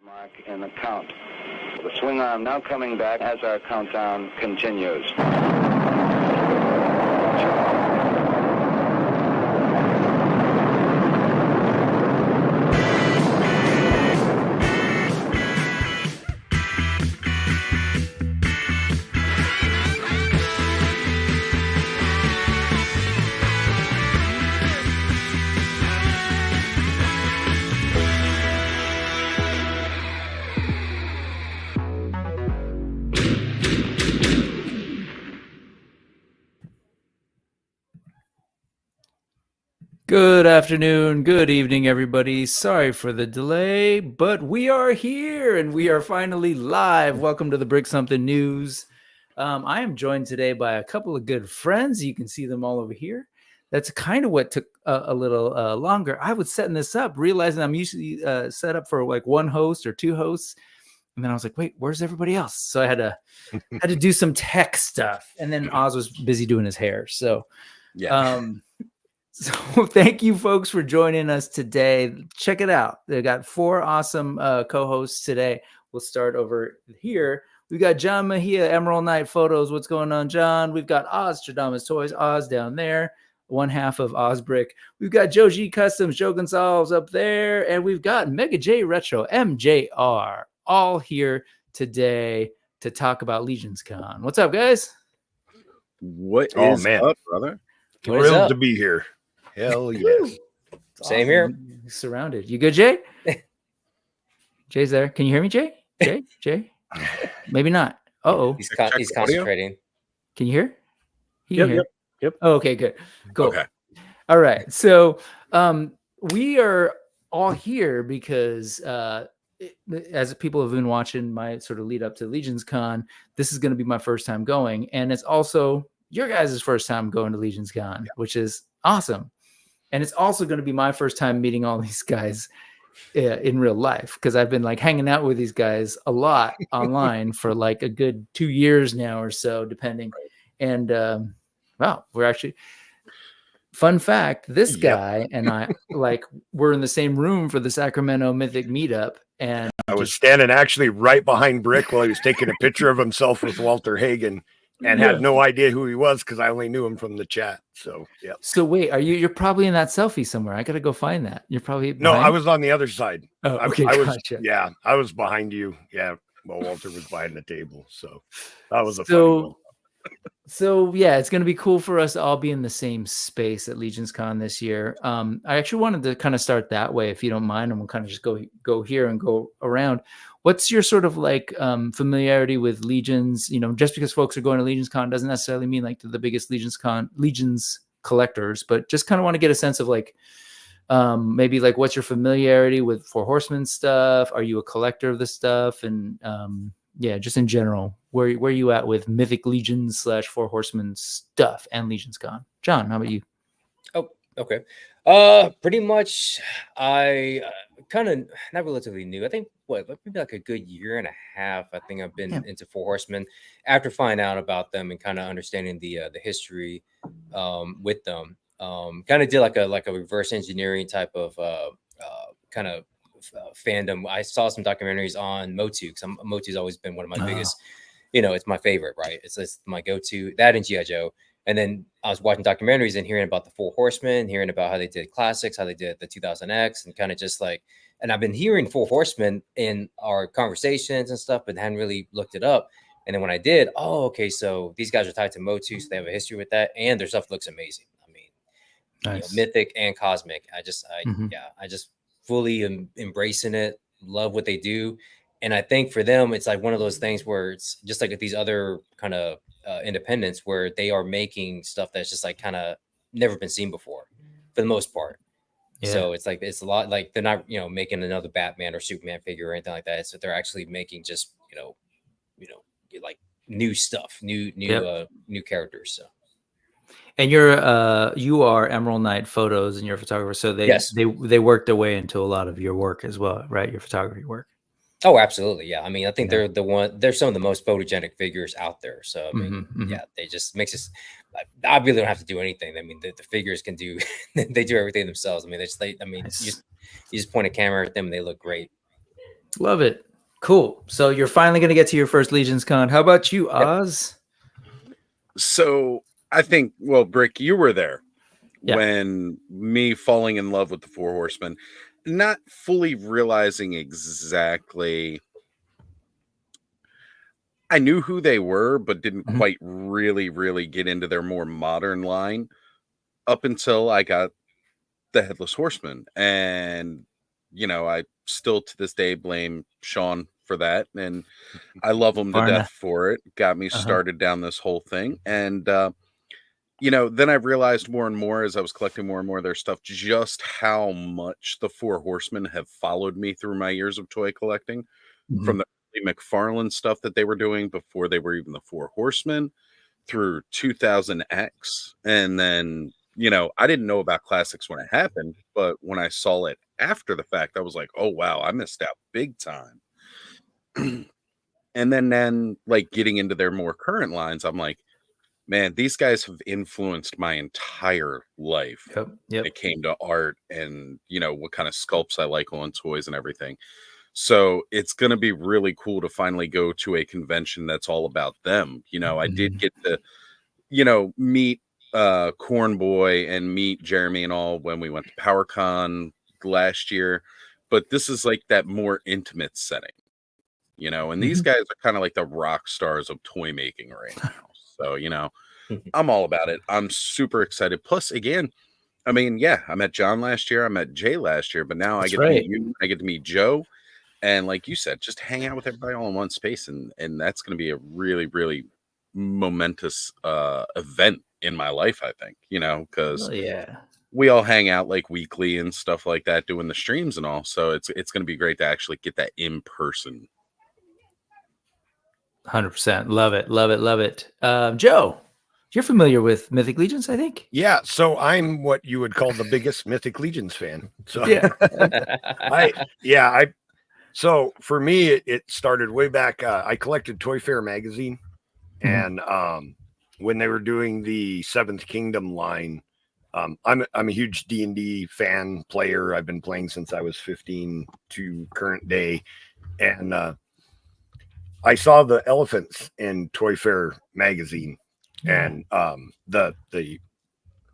Mark in the count. The swing arm now coming back as our countdown continues. Good afternoon, good evening, everybody. Sorry for the delay, but we are here and we are finally live. Welcome to the Brick Something News. I am joined today by a couple of good friends. You can see them all over here. That's kind of what took a little longer. I was setting this up, realizing I'm usually set up for like one host or two hosts. And then I was like, wait, where's everybody else? So I had to do some tech stuff. And then Oz was busy doing his hair. So yeah. So thank you, folks, for joining us today. Check it out. They got four awesome co-hosts today. We'll start over here. We got John Mejia, Emerald Knight Photos. What's going on, John? We've got Oz, Stradamus Toys, Oz down there, one half of Ozbrick. We've got Joe G Customs, Joe Gonzalez up there, and we've got Mega J Retro, MJR, all here today to talk about LegionsCon. What's up, guys? What is up, brother? Thrilled to be here. Hell yes. Same here. Surrounded. You good, Jay? Jay's there. Can you hear me, Jay? Jay? Maybe not. Uh-oh. He's concentrating. Can you hear? Yep. Oh, okay, good. Cool. Okay. All right. So we are all here because as people have been watching my sort of lead up to LegionsCon, this is going to be my first time going. And it's also your guys' first time going to LegionsCon, which is awesome. And it's also going to be my first time meeting all these guys in real life, because I've been like hanging out with these guys a lot online for like a good 2 years now or so, depending. And wow, we're actually, fun fact, this guy and I we're in the same room for the Sacramento Mythic meetup. And I was standing actually right behind Brick while he was taking a picture of himself with Walter Hagen. And had no idea who he was because I only knew him from the chat. So yeah. So wait, you're probably in that selfie somewhere. I gotta go find that. You're probably behind? No, I was on the other side. Oh, okay. I was gotcha. Yeah, I was behind you. Yeah. Well, Walter was behind the table. So that was a funny one. So yeah, it's gonna be cool for us to all be in the same space at LegionsCon this year. I actually wanted to kind of start that way, if you don't mind, and we'll kind of just go here and go around. What's your sort of like familiarity with Legions? You know, just because folks are going to LegionsCon doesn't necessarily mean like the biggest Legions collectors, but just kind of want to get a sense of like maybe like what's your familiarity with Four Horsemen stuff? Are you a collector of the stuff? And yeah, just in general, where you at with Mythic Legions / Four Horsemen stuff and LegionsCon? John, how about you? Oh, okay. Pretty much I kind of not relatively new. I think maybe like a good year and a half. I think I've been into Four Horsemen after finding out about them and kind of understanding the history with them. Kind of did like a reverse engineering type of kind of fandom. I saw some documentaries on Motu, because Motu's always been one of my biggest, it's my favorite, right? It's my go-to, that and G.I. Joe. And then I was watching documentaries and hearing about the Four Horsemen, hearing about how they did classics, how they did the 2000X, and kind of just like, and I've been hearing Four Horsemen in our conversations and stuff, but hadn't really looked it up. And then when I did, okay, so these guys are tied to Motu, so they have a history with that, and their stuff looks amazing. I mean, nice. Mythic and Cosmic. I just fully am embracing it, love what they do. And I think for them, it's like one of those things where it's just like these other kind of independents where they are making stuff that's just like kind of never been seen before for the most part. Yeah. So it's like, it's a lot like they're not, making another Batman or Superman figure or anything like that. It's that they're actually making just, like new stuff, new characters. So. And you are Emerald Knight Photos and you're a photographer. So they worked their way into a lot of your work as well, right? Your photography work. Oh, absolutely. Yeah. I mean, I think they're some of the most photogenic figures out there. So, I mean, yeah, they just makes us, I really don't have to do anything. I mean, the figures can do, they do everything themselves. I mean, nice. You just point a camera at them and they look great. Love it. Cool. So you're finally going to get to your first LegionsCon. How about you, Oz? So I think, well, Brick, you were there Yeah. when me falling in love with the Four Horsemen, not fully realizing exactly. I knew who they were, but didn't Mhm. quite really get into their more modern line up until I got the Headless Horseman. And, I still to this day blame Sean for that. And I love him to Barna. death for it. Got me Uh-huh. started down this whole thing. And, then I realized more and more as I was collecting more and more of their stuff, just how much the Four Horsemen have followed me through my years of toy collecting. Mhm. From the early McFarlane stuff that they were doing before they were even the Four Horsemen through 2000X. And then, I didn't know about classics when it happened, but when I saw it after the fact, I was like, oh, wow, I missed out big time. And then like getting into their more current lines, I'm like, man, these guys have influenced my entire life. Yep. When it came to art and, what kind of sculpts I like on toys and everything. So it's going to be really cool to finally go to a convention that's all about them. I did get to, meet Corn Boy and meet Jeremy and all when we went to PowerCon last year. But this is like that more intimate setting, and these guys are kind of like the rock stars of toy making right now. So, I'm all about it. I'm super excited. Plus, again, I mean, yeah, I met John last year. I met Jay last year, but now I get to meet you. I get to meet Joe. And like you said, just hang out with everybody all in one space. And that's going to be a really momentous event in my life, I think, because we all hang out like weekly and stuff like that, doing the streams and all. So it's going to be great to actually get that in person. 100%. Love it. Joe, you're familiar with Mythic Legions, I think? Yeah. So I'm what you would call the biggest Mythic Legions fan. So yeah. So for me, it started way back. I collected Toy Fair magazine, and when they were doing the Seventh Kingdom line, I'm a huge D&D fan player. I've been playing since I was 15 to current day, and I saw the elephants in Toy Fair magazine, and the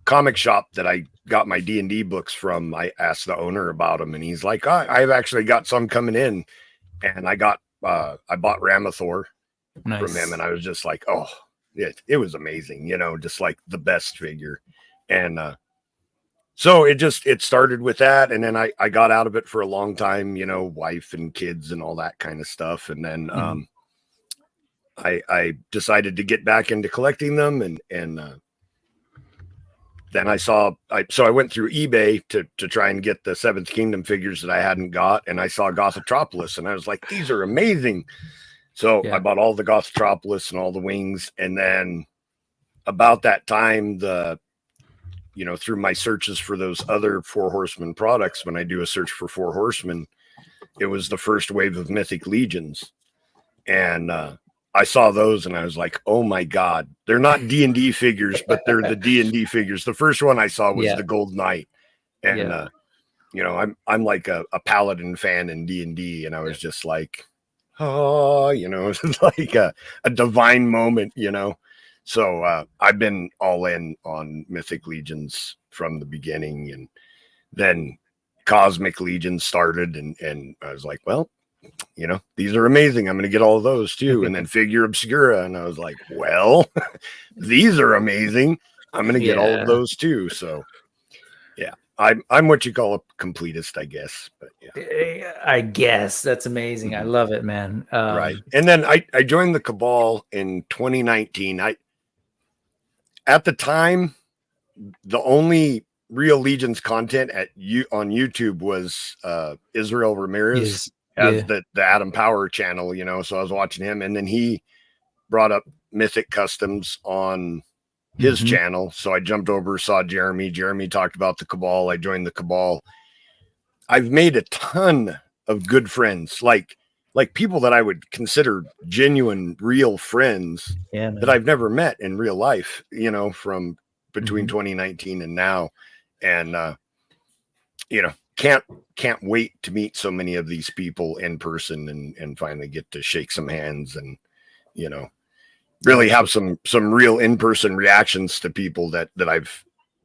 comic shop that I got my D&D books from, I asked the owner about them, and he's like, I've actually got some coming in, and I bought Ramathor from him, and I was just like, oh, it was amazing, just like the best figure. And so it started with that, and then I got out of it for a long time, wife and kids and all that kind of stuff, and then I decided to get back into collecting them, and then I went through eBay to try and get the Seventh Kingdom figures that I hadn't got, and I saw Gothotropolis, and I was like, these are amazing. So I bought all the Gothotropolis and all the wings, and then about that time, through my searches for those other Four Horsemen products, when I do a search for Four Horsemen, it was the first wave of Mythic Legions, and I saw those and I was like, oh my God, they're not D&D figures, but they're the D&D figures. The first one I saw was the Gold Knight. And, I'm like a Paladin fan in D&D. And I was just like, oh, it's like a divine moment, So I've been all in on Mythic Legions from the beginning. And then Cosmic Legions started. And I was like, well, these are amazing. I'm going to get all of those too. And then Figure Obscura. And I was like, well, these are amazing. I'm going to get all of those too. So yeah, I'm what you call a completist, I guess. But yeah, I guess that's amazing. I love it, man. Right. And then I joined the Cabal in 2019. At the time, the only real Legions content on YouTube was Israel Ramirez. As the Adam Power channel, so I was watching him, and then he brought up Mythic Customs on his channel. So I jumped over, saw Jeremy. Jeremy talked about the Cabal. I joined the Cabal. I've made a ton of good friends, like people that I would consider genuine, real friends that I've never met in real life, from between 2019 and now. And, can't wait to meet so many of these people in person and finally get to shake some hands and, you know, really have some real in-person reactions to people that I've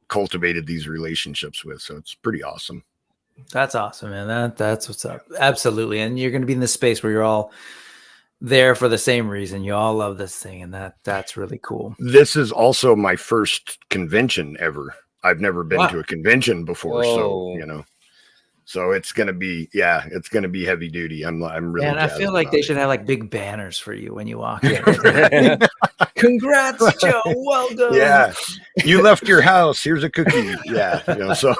cultivated these relationships with. So it's pretty awesome. That's awesome, man. That's what's up. Absolutely. And you're going to be in this space where you're all there for the same reason. You all love this thing, and that's really cool. This is also my first convention ever. I've never been to a convention before. Whoa. So, you know, so it's going to be, it's going to be heavy duty. I'm really, and I feel like they should have like big banners for you when you walk in. Congrats, Joe. Well done. Yeah. You left your house. Here's a cookie. Yeah. You know, so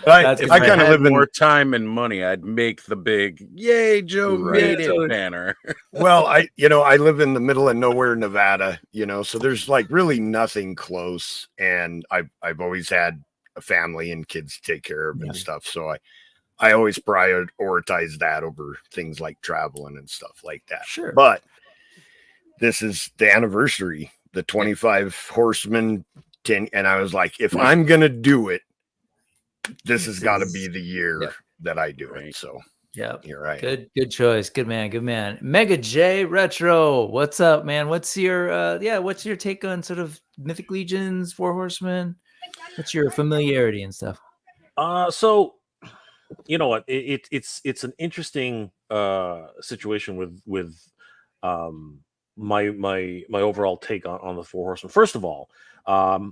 I kind of live in more time and money. I'd make the big "Yay, Joe made it" banner. Well, I live in the middle of nowhere, Nevada, you know, so there's like really nothing close. And I've always had a family and kids to take care of and stuff. So I always prioritize that over things like traveling and stuff like that. Sure. But this is the anniversary, the 25 Horsemen 10. And I was like, if I'm going to do it, this has got to be the year that I do it. So you're right. Good choice. Good man. Mega J Retro. What's up, man? What's your take on sort of Mythic Legions, Four Horsemen? What's your familiarity and stuff? So you know what? It's an interesting situation with my overall take on the Four Horsemen. First of all,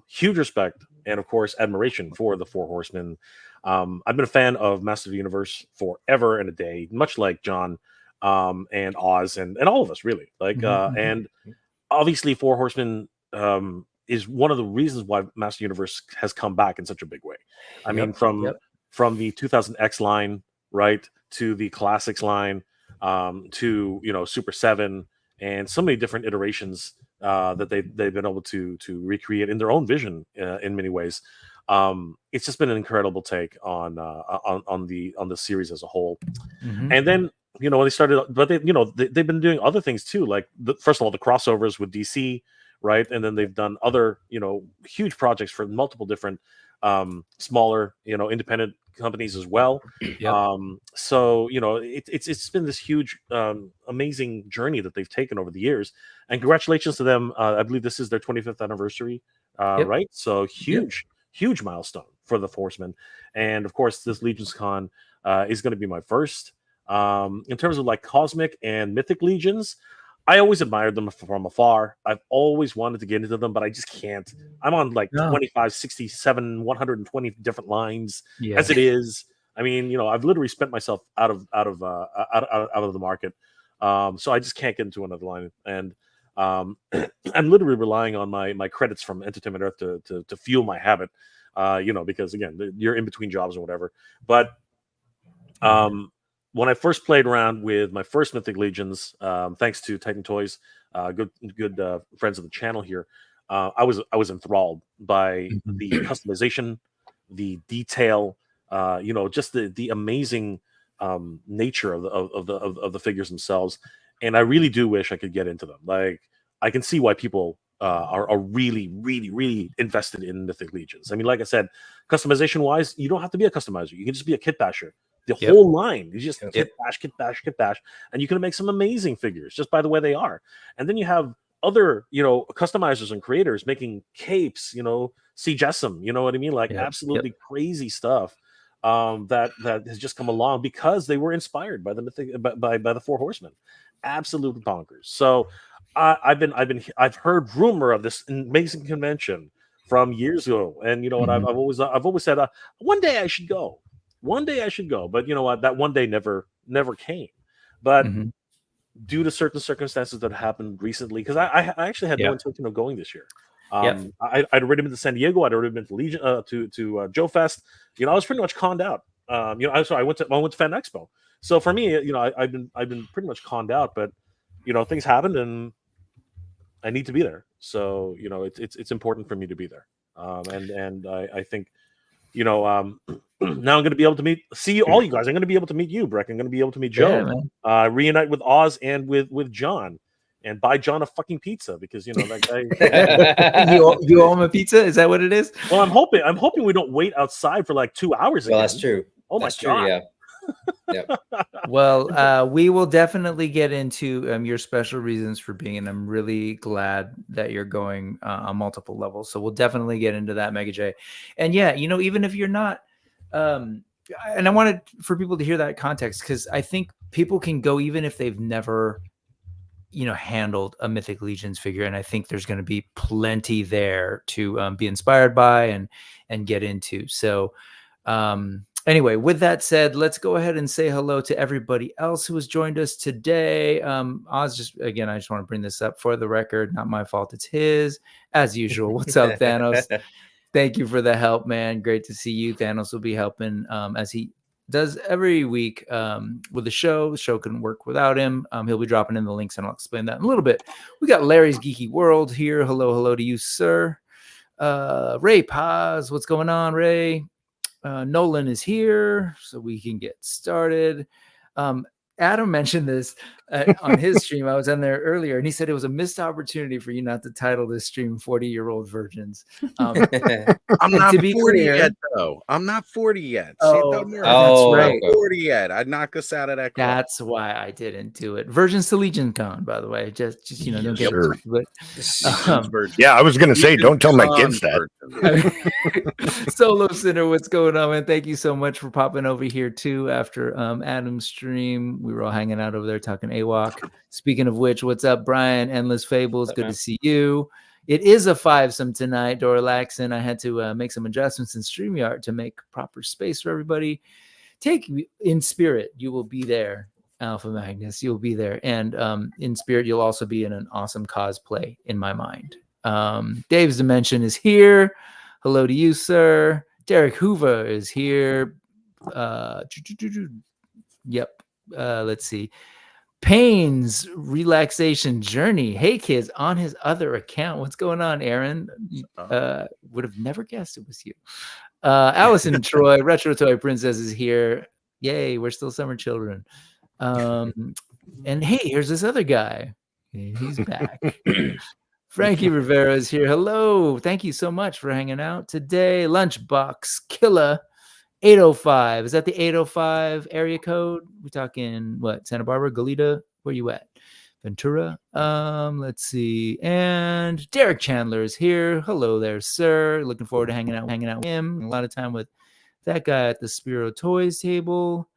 huge respect and of course admiration for the Four Horsemen. I've been a fan of Masters of the Universe forever and a day, much like John and Oz and all of us really. Like and obviously Four Horsemen is one of the reasons why Masters of the Universe has come back in such a big way. I mean, from the 2000X line, right, to the Classics line, to Super 7, and so many different iterations that they've been able to recreate in their own vision in many ways. It's just been an incredible take on the series as a whole. And then when they started, but they've been doing other things too, like first of all the crossovers with DC, right, and then they've done other huge projects for multiple different smaller independent companies as well. So it's been this huge amazing journey that they've taken over the years, and congratulations to them. I believe this is their 25th anniversary, right? So huge milestone for the Horsemen. And of course this LegionsCon is going to be my first. In terms of like Cosmic and Mythic Legions, I always admired them from afar. I've always wanted to get into them, but I just can't. I'm on like 25, 67, 120 different lines as it is. I mean, I've literally spent myself out of the market. So I just can't get into another line. And I'm literally relying on my credits from Entertainment Earth to fuel my habit. Because again, you're in between jobs or whatever. But when I first played around with my first Mythic Legions, thanks to Titan Toys, good friends of the channel here, I was enthralled by the customization, the detail, just the amazing nature of the figures themselves. And I really do wish I could get into them. Like, I can see why people are really, really, really invested in Mythic Legions. I mean, like I said, customization wise, you don't have to be a customizer. You can just be a kit basher. The whole line is just kit bash, and you can make some amazing figures just by the way they are. And then you have other, customizers and creators making capes, see Jessam, you know what I mean? Like absolutely crazy stuff that has just come along because they were inspired by the Mythic, by the Four Horsemen. Absolutely bonkers. So I've heard rumor of this amazing convention from years ago, and what I've always said, one day I should go. But you know what? That one day never came. But due to certain circumstances that happened recently, because I actually had no intention of going this year. I'd already been to San Diego. I'd already been to Legion to Joe Fest. I was pretty much conned out. I went to Fan Expo. So for me, I've been pretty much conned out. But things happened, and I need to be there. So it's important for me to be there. And I think. Now I'm going to be able to see all you guys. I'm going to be able to meet you, Breck. I'm going to be able to meet Joe, reunite with Oz and with John. and buy John a fucking pizza because that guy. you owe him a pizza? Is that what it is? Well, I'm hoping we don't wait outside for like 2 hours. Well, again. that's true. Oh my That's god. true, yeah. Yep. Well, we will definitely get into your special reasons for being, and I'm really glad that you're going on multiple levels. So we'll definitely get into that, Mega J. And yeah, even if you're not, and I wanted for people to hear that context, because I think people can go even if they've never, handled a Mythic Legions figure, and I think there's going to be plenty there to be inspired by and get into. So. Anyway, with that said, let's go ahead and say hello to everybody else who has joined us today. Oz, I just want to bring this up for the record. Not my fault, it's his, as usual. What's up, Thanos? Thank you for the help, man. Great to see you. Thanos will be helping as he does every week with the show. The show couldn't work without him. He'll be dropping in the links, and I'll explain that in a little bit. We got Larry's Geeky World here. Hello to you, sir. Ray Paz, what's going on, Ray? Nolan is here, so we can get started. Adam mentioned this on his stream. I was on there earlier, and he said it was a missed opportunity for you not to title this stream 40-year-old virgins. I'm not 40 yet, though. I'm not 40 yet. Oh, that's right. I'm 40 yet. I'd knock us out of that club. That's why I didn't do it. Virgins to LegionsCon, by the way. Just don't get it. But, yeah, I was going to say, don't tell my kids that. Solo Sinner, what's going on, man? Thank you so much for popping over here, too, after Adam's stream. We were all hanging out over there talking AWOC. Speaking of which, what's up, Brian? Endless Fables, good to see you. It is a five-some tonight, Dora Laxon. I had to make some adjustments in StreamYard to make proper space for everybody. Take in spirit, you will be there, Alpha Magnus. You'll be there. And in spirit, you'll also be in an awesome cosplay in my mind. Dave's Dimension is here. Hello to you, sir. Derek Hoover is here. Yep. Let's see. Payne's Relaxation Journey. Hey, kids, on his other account. What's going on, Aaron? Would have never guessed it was you. Allison Troy, Retro Toy Princess is here. Yay, we're still summer children. And hey, here's this other guy. He's back. Frankie Rivera is here. Hello. Thank you so much for hanging out today. Lunchbox Killer 805. Is that the 805 area code? We talking what? Santa Barbara, Goleta? Where you at? Ventura. Let's see. And Derek Chandler is here. Hello there, sir. Looking forward to hanging out with him. A lot of time with that guy at the Spiro Toys table.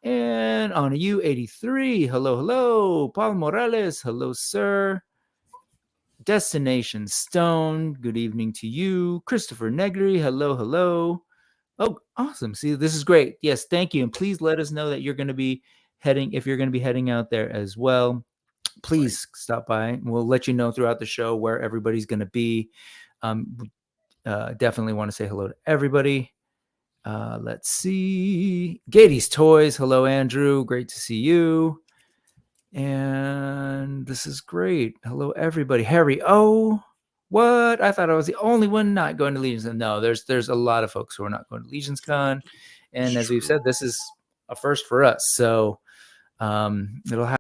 And on you 83. Hello. Paul Morales. Hello, sir. Destination Stone. Good evening to you. Christopher Negri. Hello. Oh, awesome. See, this is great. Yes, thank you. And please let us know that you're going to be heading out there as well. Please stop by. We'll let you know throughout the show where everybody's going to be. Definitely want to say hello to everybody. Let's see. Gady's Toys. Hello, Andrew. Great to see you. And this is great. Hello, everybody. Harry O. What? I thought I was the only one not going to Legions. No, there's a lot of folks who are not going to LegionsCon. And as we've said, this is a first for us. So it'll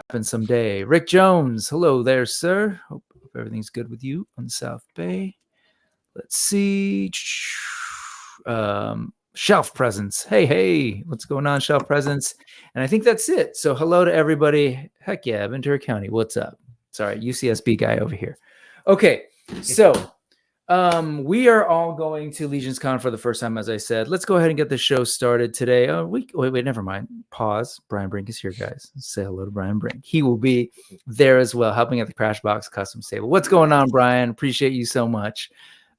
happen someday. Rick Jones. Hello there, sir. Hope everything's good with you on the South Bay. Let's see. Shelf Presence. Hey. What's going on, Shelf Presence? And I think that's it. So hello to everybody. Heck yeah, Ventura County. What's up? Sorry, UCSB guy over here. Okay, so we are all going to LegionsCon for the first time, as I said. Let's go ahead and get the show started today. Wait, never mind. Pause. Brian Brink is here, guys. Let's say hello to Brian Brink. He will be there as well, helping at the Crashbox Custom Table. What's going on, Brian? Appreciate you so much.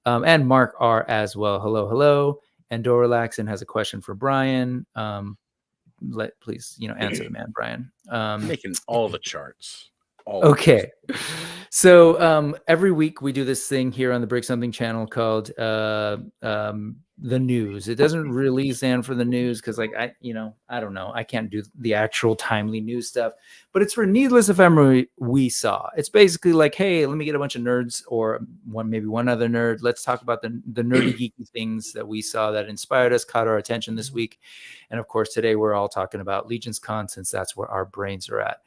And Mark R. as well. Hello. And Dora Laxon has a question for Brian. Please, answer the man, Brian. Making all the charts. Okay. So every week we do this thing here on the Break Something channel called the news. It doesn't really stand for the news because, like, I don't know. I can't do the actual timely news stuff, but it's for Needless Ephemery we saw. It's basically like, hey, let me get a bunch of nerds or maybe one other nerd. Let's talk about the nerdy geeky things that we saw that inspired us, caught our attention this week. And of course, today we're all talking about LegionsCon since that's where our brains are at.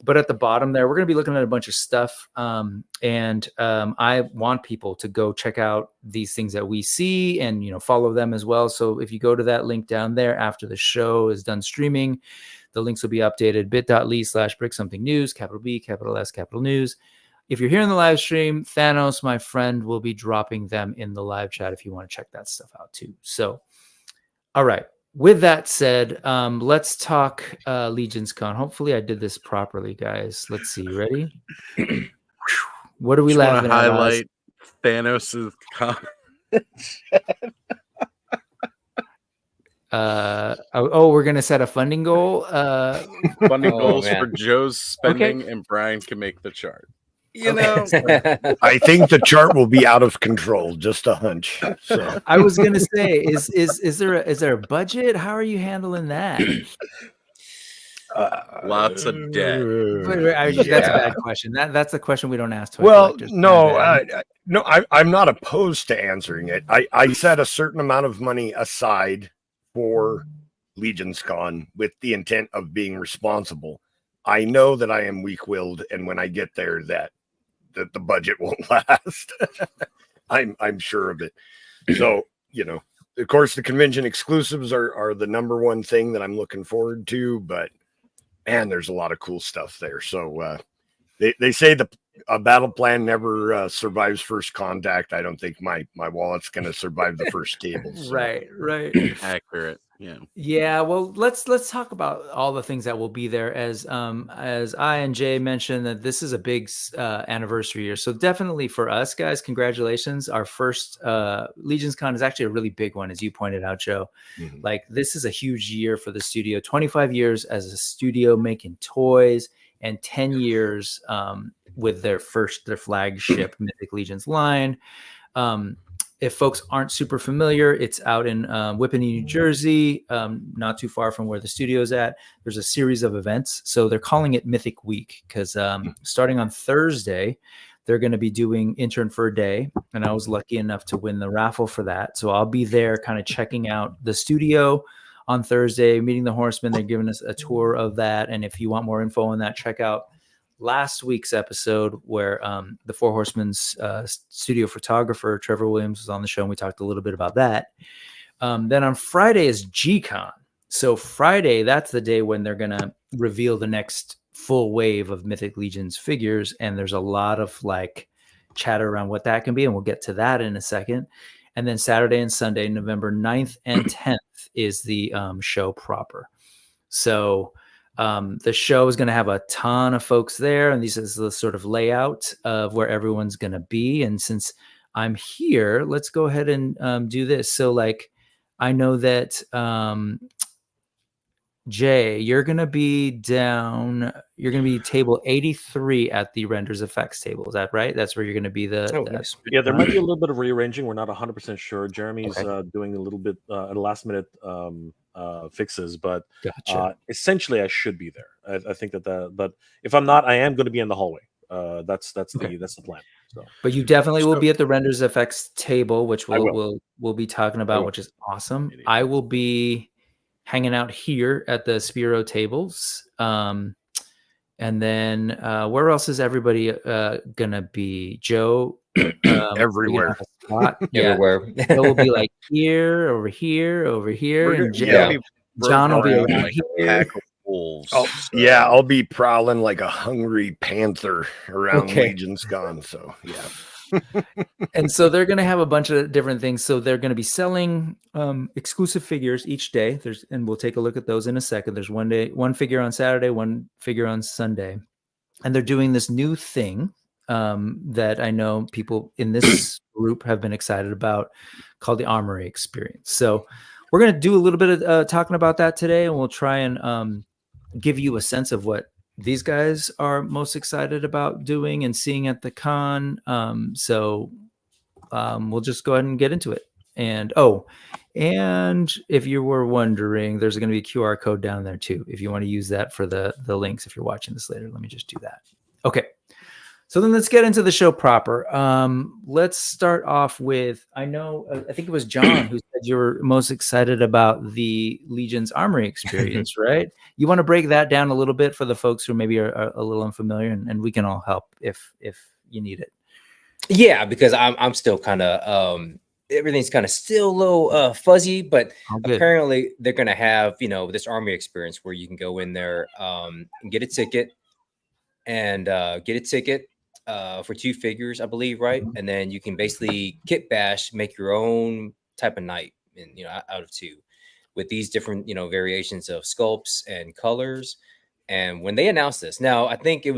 But at the bottom there, we're going to be looking at a bunch of stuff. And I want people to go check out these things that we see and, follow them as well. So if you go to that link down there after the show is done streaming, the links will be updated bit.ly/bricksomethingnews, capital B, capital S, capital news. If you're here in the live stream, Thanos, my friend, will be dropping them in the live chat if you want to check that stuff out too. So, all right. With that said, let's talk LegionsCon. Hopefully I did this properly, guys. Let's see. Ready? What are we laughing at? Highlight Thanos' comment. We're going to set a funding goal. Funding goals for Joe's spending, and Brian can make the chart. I think the chart will be out of control. Just a hunch. So I was gonna say, is there a budget? How are you handling that? Lots of debt. That's a bad question. That's a question we don't ask. Well, no, I'm not opposed to answering it. I set a certain amount of money aside for LegionsCon with the intent of being responsible. I know that I am weak-willed, and when I get there, that the budget won't last. I'm sure of it. So, of course, the convention exclusives are the number one thing that I'm looking forward to, but man, there's a lot of cool stuff there. So they say a battle plan never survives first contact. I don't think my wallet's going to survive the first cable. So. Right. Accurate. Yeah. Well, let's talk about all the things that will be there. As I and Jay mentioned, that this is a big anniversary year. So definitely for us guys, congratulations. Our first LegionsCon is actually a really big one, as you pointed out, Joe. Mm-hmm. Like, this is a huge year for the studio. 25 years as a studio making toys, and 10 years with their flagship Mythic Legions line. If folks aren't super familiar, it's out in Whippany, New Jersey, not too far from where the studio is at. There's a series of events. So they're calling it Mythic Week because starting on Thursday, they're going to be doing Intern for a Day. And I was lucky enough to win the raffle for that. So I'll be there kind of checking out the studio on Thursday, meeting the Horsemen. They're giving us a tour of that. And if you want more info on that, check out last week's episode where the Four Horsemen's studio photographer Trevor Williams was on the show, and we talked a little bit about that. Then on Friday is G-Con. So Friday, that's the day when they're going to reveal the next full wave of Mythic Legions figures, and there's a lot of like chatter around what that can be, and we'll get to that in a second. And then Saturday and Sunday, November 9th and 10th is the show proper. So the show is going to have a ton of folks there, and this is the sort of layout of where everyone's going to be. And since I'm here, let's go ahead and do this. So, like, I know that Jay, you're going to be table 83 at the Renders Effects table. Is that right? That's where you're going to be. Yes. Yeah, there might be a little bit of rearranging. We're not 100% sure. Jeremy's doing a little bit at last minute fixes, but essentially I should be there. I think that but if I'm not, I am going to be in the hallway. That's the plan. So. But you definitely will be at the Renders Effects table, which we'll be talking about, which is awesome. I will be hanging out here at the Spiro tables. And then where else is everybody gonna be? Joe? Everywhere. Everywhere. It will be like here, over here, over here. And John will be around here. I'll be prowling like a hungry panther around LegionsCon. So and so they're going to have a bunch of different things. So they're going to be selling exclusive figures each day. And we'll take a look at those in a second. There's one figure on Saturday, one figure on Sunday, and they're doing this new thing that I know people in this group have been excited about, called the Armory experience. So we're going to do a little bit of talking about that today, and we'll try and give you a sense of what these guys are most excited about doing and seeing at the con. So we'll just go ahead and get into it. And and if you were wondering, there's going to be a QR code down there too if you want to use that for the links. If you're watching this later, let me just do that. Okay. So then let's get into the show proper. Let's start off with, I think it was John who said you were most excited about the Legion's Armory experience, right? You want to break that down a little bit for the folks who maybe are a little unfamiliar, and we can all help if you need it. Yeah, because I'm still kind of everything's kind of still a little fuzzy, but apparently they're gonna have this Armory experience where you can go in there and get a ticket for 2 figures, I believe, right? Mm-hmm. And then you can basically kit bash, make your own type of knight, and out of 2, with these different variations of sculpts and colors. And when they announced this, now I think I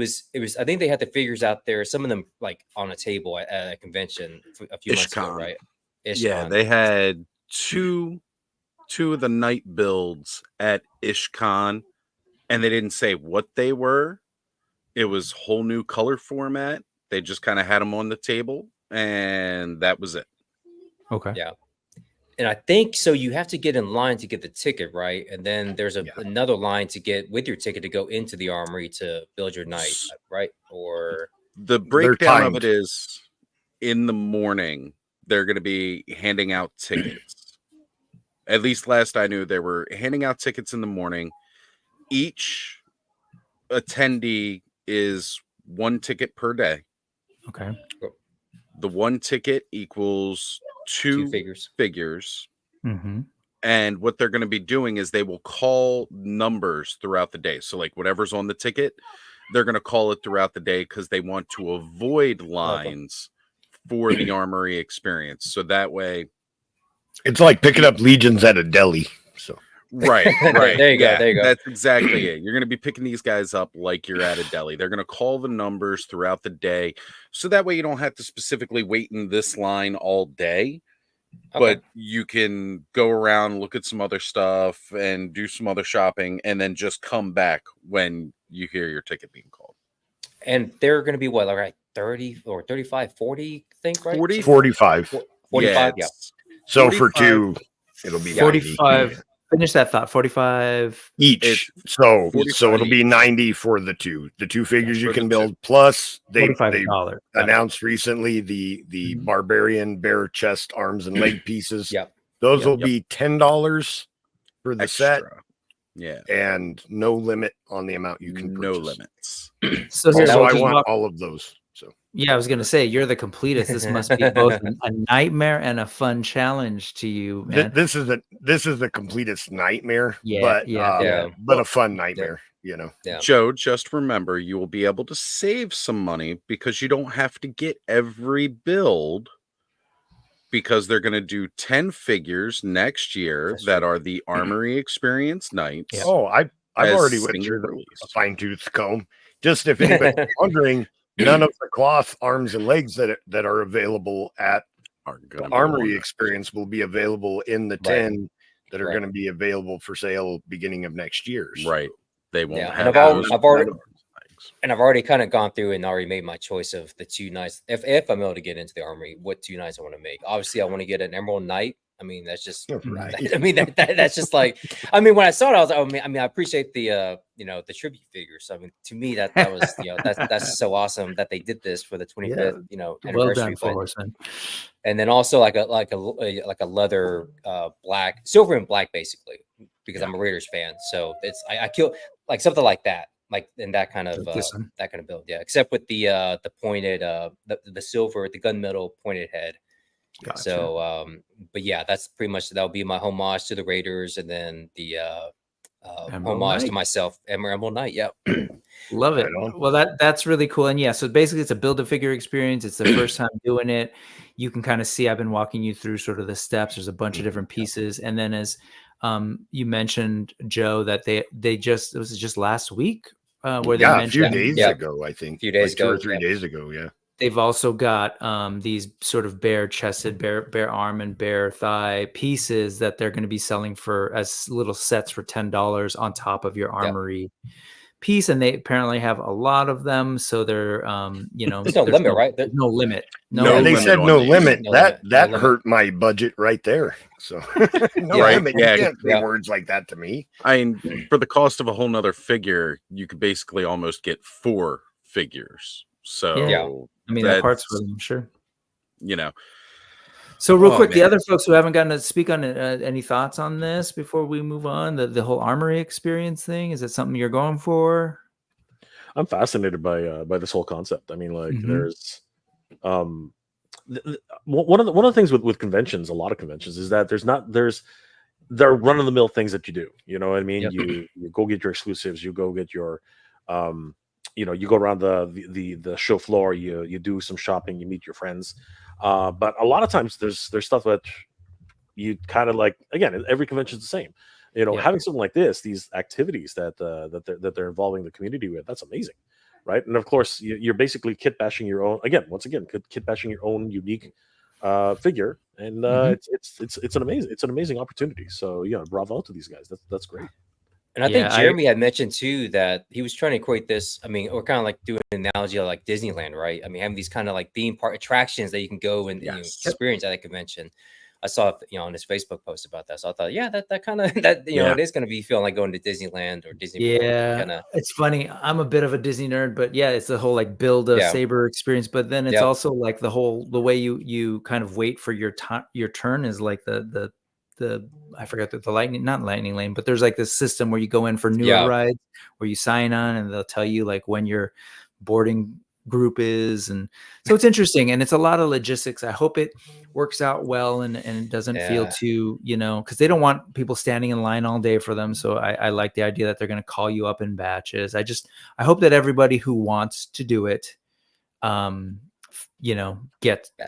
think they had the figures out there, some of them like on a table at a convention a few months ago, right? Yeah, they had two of the knight builds at Ishcon, and they didn't say what they were. It was whole new color format. They just kind of had them on the table, and that was it. Okay. Yeah. And I think so. You have to get in line to get the ticket, right? And then there's another line to get with your ticket to go into the Armory to build your knight, right? Or the breakdown of it is in the morning they're going to be handing out tickets. At least last I knew, they were handing out tickets in the morning. Each attendee is 1 ticket per day. Okay. The 1 ticket equals 2 figures. Mm-hmm. And what they're going to be doing is they will call numbers throughout the day. So like whatever's on the ticket, they're going to call it throughout the day because they want to avoid lines for the Armory experience. So that way it's like picking up Legions at a deli. So right. There you go. That's exactly it. You're going to be picking these guys up like you're at a deli. They're going to call the numbers throughout the day. So that way you don't have to specifically wait in this line all day. Okay. But you can go around, look at some other stuff, and do some other shopping, and then just come back when you hear your ticket being called. And they're going to be what, like 30 or 35, 40, I think, right? 45. 45, yeah. So 45, for 2, it'll be 45. 90. Finish that thought. 45 each. So it'll be 90 for the 2. The 2 figures you can build. Plus they announced recently the Barbarian bare chest, arms, and leg pieces. Yep. Those will be $10 for the set. Yeah. And no limit on the amount you can purchase. No limits. So I want all of those. So yeah, I was going to say, you're the completist. This must be both a nightmare and a fun challenge to you, man. This is the completest nightmare, but a fun nightmare, Yeah. Joe, just remember, you will be able to save some money because you don't have to get every build, because they're going to do 10 figures next year that are the Armory Experience Knights. Yeah. Oh, I've already went through a fine-tooth comb. Just if anybody's wondering, none of the cloth arms and legs that are available at the Armory Experience will be available in the 10 that are going to be available for sale beginning of next year. So. Right. They won't have And I've already kind of gone through and already made my choice of the 2 knights. If I'm able to get into the Armory, what 2 knights I want to make. Obviously, I want to get an Emerald Knight. I mean, that's just right. I mean, that's just like, I mean, when I saw it, I was like, I appreciate the the tribute figures. So, I mean, to me, that was that's so awesome that they did this for the 25th anniversary. Well done, and then also like a leather black, silver and black, basically, because I'm a Raiders fan. So it's I kill like something like that. Like in that kind of build, except with the pointed the silver, the gunmetal pointed head. Gotcha. So but yeah, that's pretty much, that'll be my homage to the Raiders, and then the homage to myself, Emerald Knight. Yep. Love it. Well, that's really cool. And yeah, so basically it's a build a figure experience. It's the first time doing it. You can kind of see, I've been walking you through sort of the steps. There's a bunch of different pieces, and then as you mentioned, Joe, that it was just last week where they mentioned a few days ago, I think. A few days ago, 2 or 3 days ago, yeah. They've also got these sort of bare-chested, bare arm and bare thigh pieces that they're going to be selling as little sets for $10 on top of your Armory piece, and they apparently have a lot of them. So they're, There's no limit, right? There's no limit. Yeah, they limit said on no these. limit. No That limit. that No limit. hurt my budget right there. So no Yeah. limit. Yeah. You can't say Yeah. words like that to me. I mean, for the cost of a whole nother figure, you could basically almost get 4 figures. So Yeah. I mean, that that's, part's for them, sure. you know, So real Oh, quick, the man. other folks who haven't gotten to speak on it, any thoughts on this before we move on? The whole Armory experience thing, is it something you're going for? I'm fascinated by this whole concept. I mean, like, Mhm. there's one of the things with conventions, a lot of conventions, is that there are run of the mill things that you do. You know what I mean? Yep. You go get your exclusives. You go get your you go around the show floor. You do some shopping. You meet your friends. But a lot of times there's stuff that you kind of like. Again, every convention is the same. Yeah. Having something like this, these activities that they're involving the community with, that's amazing, right? And of course, you're basically kit bashing your own. Once again, kit bashing your own unique figure, and it's an amazing opportunity. So yeah, bravo to these guys. That's great. And I Yeah, think Jeremy had mentioned too that he was trying to equate this. I mean, or kind of like doing an analogy of like Disneyland, right? I mean, having these kind of like theme park attractions that you can go and Yes. experience at a convention. I saw on his Facebook post about that, so I thought, yeah, that kind of that Yeah. it is going to be feeling like going to Disneyland or Disney. World, Yeah, kinda. it's funny. I'm a bit of a Disney nerd, but yeah, it's the whole like build a Yeah. saber experience. But then it's Yep. also like the way you kind of wait for your turn is like the I forgot the not lightning lane, but there's like this system where you go in for newer Yeah. rides where you sign on and they'll tell you like when your boarding group is, and so it's interesting and it's a lot of logistics. I hope it works out well and it doesn't feel Yeah. too, because they don't want people standing in line all day for them. So I like the idea that they're going to call you up in batches. I hope that everybody who wants to do it,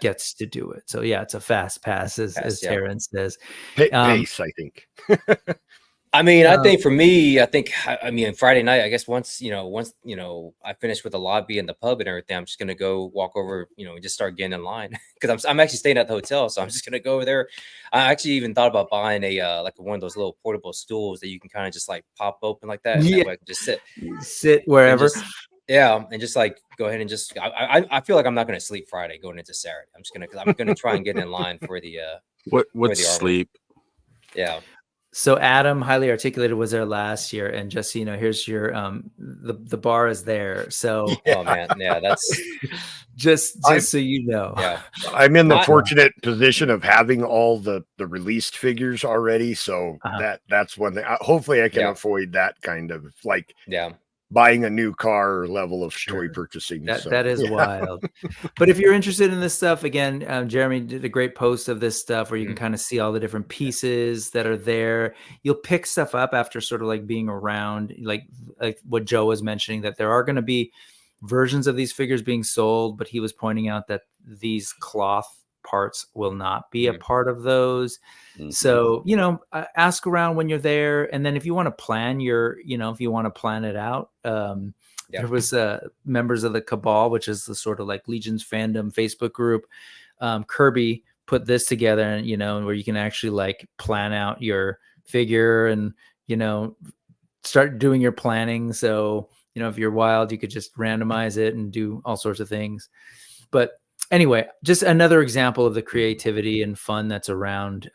gets to do it. So yeah, it's a fast pass as Yeah. Terrence says. Pace, I think. I mean, I think for me, I mean, Friday night, I guess once I finish with the lobby and the pub and everything, I'm just gonna go walk over, and just start getting in line because I'm actually staying at the hotel, so I'm just gonna go over there. I actually even thought about buying a like one of those little portable stools that you can kind of just like pop open like that. And Yeah. that way I can just Sit wherever. and just like go ahead and just. I feel like I'm not gonna sleep Friday going into Saturday. I'm gonna try and get in line for the what's the Armory. sleep? Yeah. So Adam, Highly Articulated, was there last year, and just so you know, here's your the bar is there. So Oh man, yeah, that's just so you know. yeah. I'm in the My- fortunate position of having all the released figures already, so Uh-huh. that's one thing. Hopefully, I can Yeah. avoid that kind of like Yeah. buying a new car level of Sure. toy purchasing. That is yeah. wild. But if you're interested in this stuff, again, Jeremy did a great post of this stuff where you can kind of see all the different pieces that are there. You'll pick stuff up after sort of like being around, like what Joe was mentioning, that there are going to be versions of these figures being sold, but he was pointing out that these cloth parts will not be a part of those. Mhm. So, ask around when you're there. And then if you want to plan if you want to plan it out, there was members of the Cabal, which is the sort of like Legions fandom Facebook group. Kirby put this together, and where you can actually like plan out your figure and, start doing your planning. So, if you're wild, you could just randomize it and do all sorts of things. But anyway, just another example of the creativity and fun that's around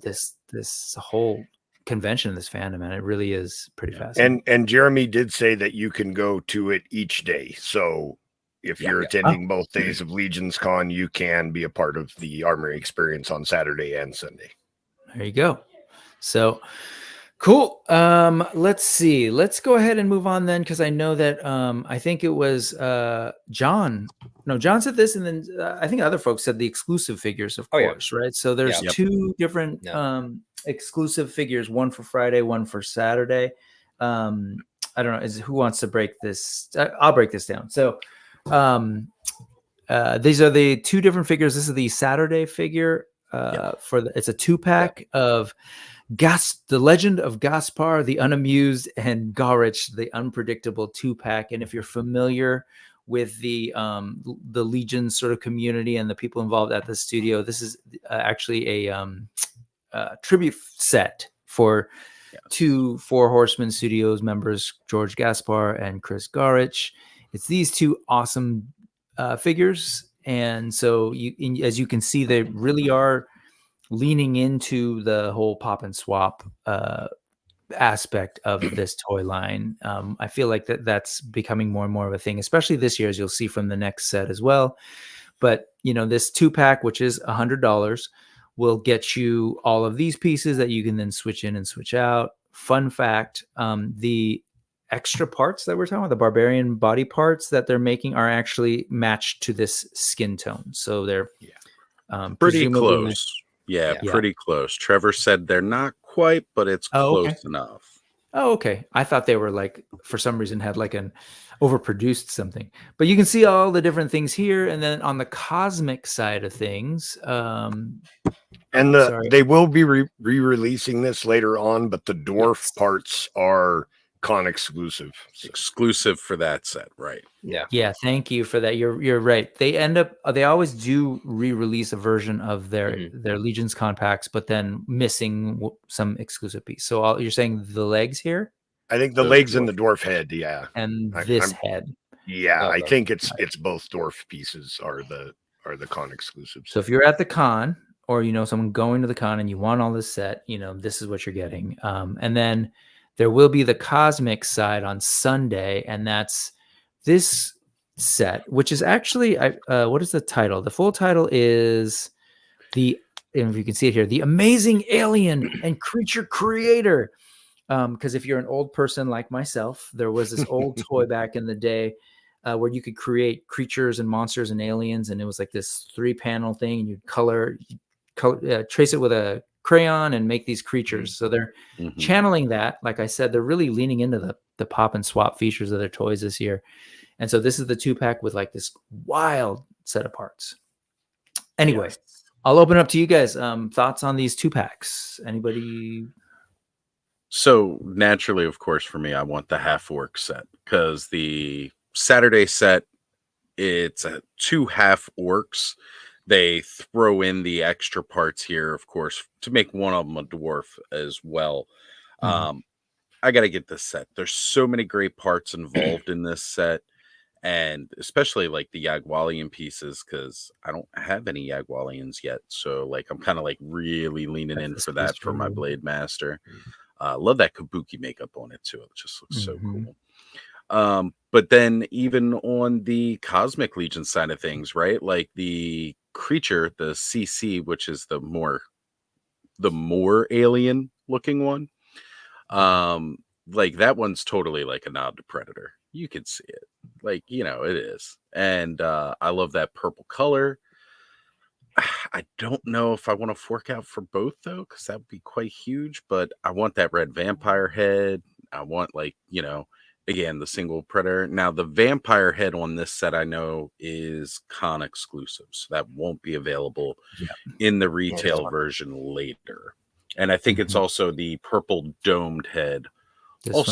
this whole convention, this fandom, and it really is pretty fascinating. And Jeremy did say that you can go to it each day. So if you're attending both days of LegionsCon, you can be a part of the Armory experience on Saturday and Sunday. There you go. So cool. Let's see. Let's go ahead and move on then, because I know that I think it was John. No, John said this, and then I think other folks said the exclusive figures, of course, right? So there's two different exclusive figures, one for Friday, one for Saturday. I don't know. Who wants to break this? I'll break this down. So these are the two different figures. This is the Saturday figure. It's a 2-pack of the Legend of Gaspar, the Unamused, and Garich, the Unpredictable 2-pack. And if you're familiar with the Legion sort of community and the people involved at the studio, this is actually a tribute set for two Four Horsemen Studios members, George Gaspar and Chris Garich. It's these two awesome figures. And so as you can see, they really are leaning into the whole pop and swap aspect of this toy line. I feel like that's becoming more and more of a thing, especially this year, as you'll see from the next set as well. But this 2-pack, which is $100, will get you all of these pieces that you can then switch in and switch out. Fun fact, the extra parts that we're talking about, the barbarian body parts that they're making, are actually matched to this skin tone. So they're pretty close. Yeah, pretty close. Trevor said they're not quite, but it's close enough. Oh, okay. I thought they were like, for some reason, had like an overproduced something. But you can see all the different things here. And then on the cosmic side of things, they will be re-releasing this later on, but the dwarf parts are con exclusive. Exclusive for that set, right? Yeah. Thank you for that. You're right. They always do re-release a version of their LegionsCon packs, but then missing some exclusive piece. So you're saying the legs here? I think the legs and the dwarf head, and this head. Yeah, I think it's both dwarf pieces are the con exclusives. So if you're at the con, or someone going to the con and you want all this set, this is what you're getting. And then there will be the cosmic side on Sunday, and that's this set, which is actually what is the title? The full title is and if you can see it here, The Amazing Alien and Creature Creator. Because if you're an old person like myself, there was this old toy back in the day where you could create creatures and monsters and aliens, and it was like this 3-panel thing, and you'd trace it with a crayon and make these creatures. So they're channeling that. Like I said, they're really leaning into the pop and swap features of their toys this year. And so this is the 2-pack with like this wild set of parts. Anyway, I'll open up to you guys. Thoughts on these 2-packs? Anybody? So naturally, of course, for me, I want the half-orc set, because the Saturday set, it's 2 half-orcs. They throw in the extra parts here, of course, to make one of them a dwarf as well. I got to get this set. There's so many great parts involved in this set, and especially like the Yagwalian pieces, because I don't have any Yagwalians yet. So like I'm kind of like really leaning in for that for my Blade Master. Love that Kabuki makeup on it too. It just looks so cool. But then even on the Cosmic Legion side of things, right? Like the creature, the CC, which is the more alien looking one. Like that one's totally like a nod to Predator. You can see it. Like, it is. And I love that purple color. I don't know if I want to fork out for both though, because that would be quite huge, but I want that red vampire head. I want again, the single Predator. Now the vampire head on this set I know is con exclusive, so that won't be available in the retail version later. And I think it's also the purple domed head will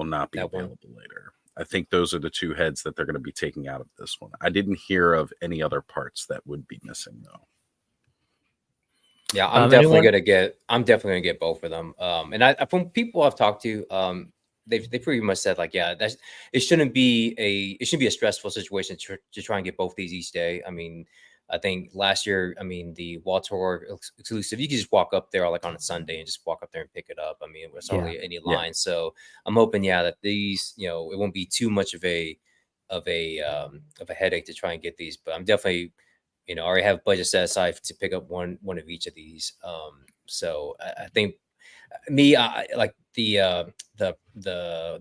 not be available later. I think those are the 2 heads that they're going to be taking out of this one. I didn't hear of any other parts that would be missing though. Yeah, I'm definitely gonna get both of them. And from people I've talked to, they pretty much said like, it shouldn't be a stressful situation to try and get both these each day. I mean, I think last year, the Waltor exclusive, you could just walk up there like on a Sunday and just walk up there and pick it up. I mean, it's hardly any line. Yeah. So I'm hoping, that these, it won't be too much of a headache to try and get these. But I'm definitely, I already have budget set aside to pick up one of each of these. So I think I like the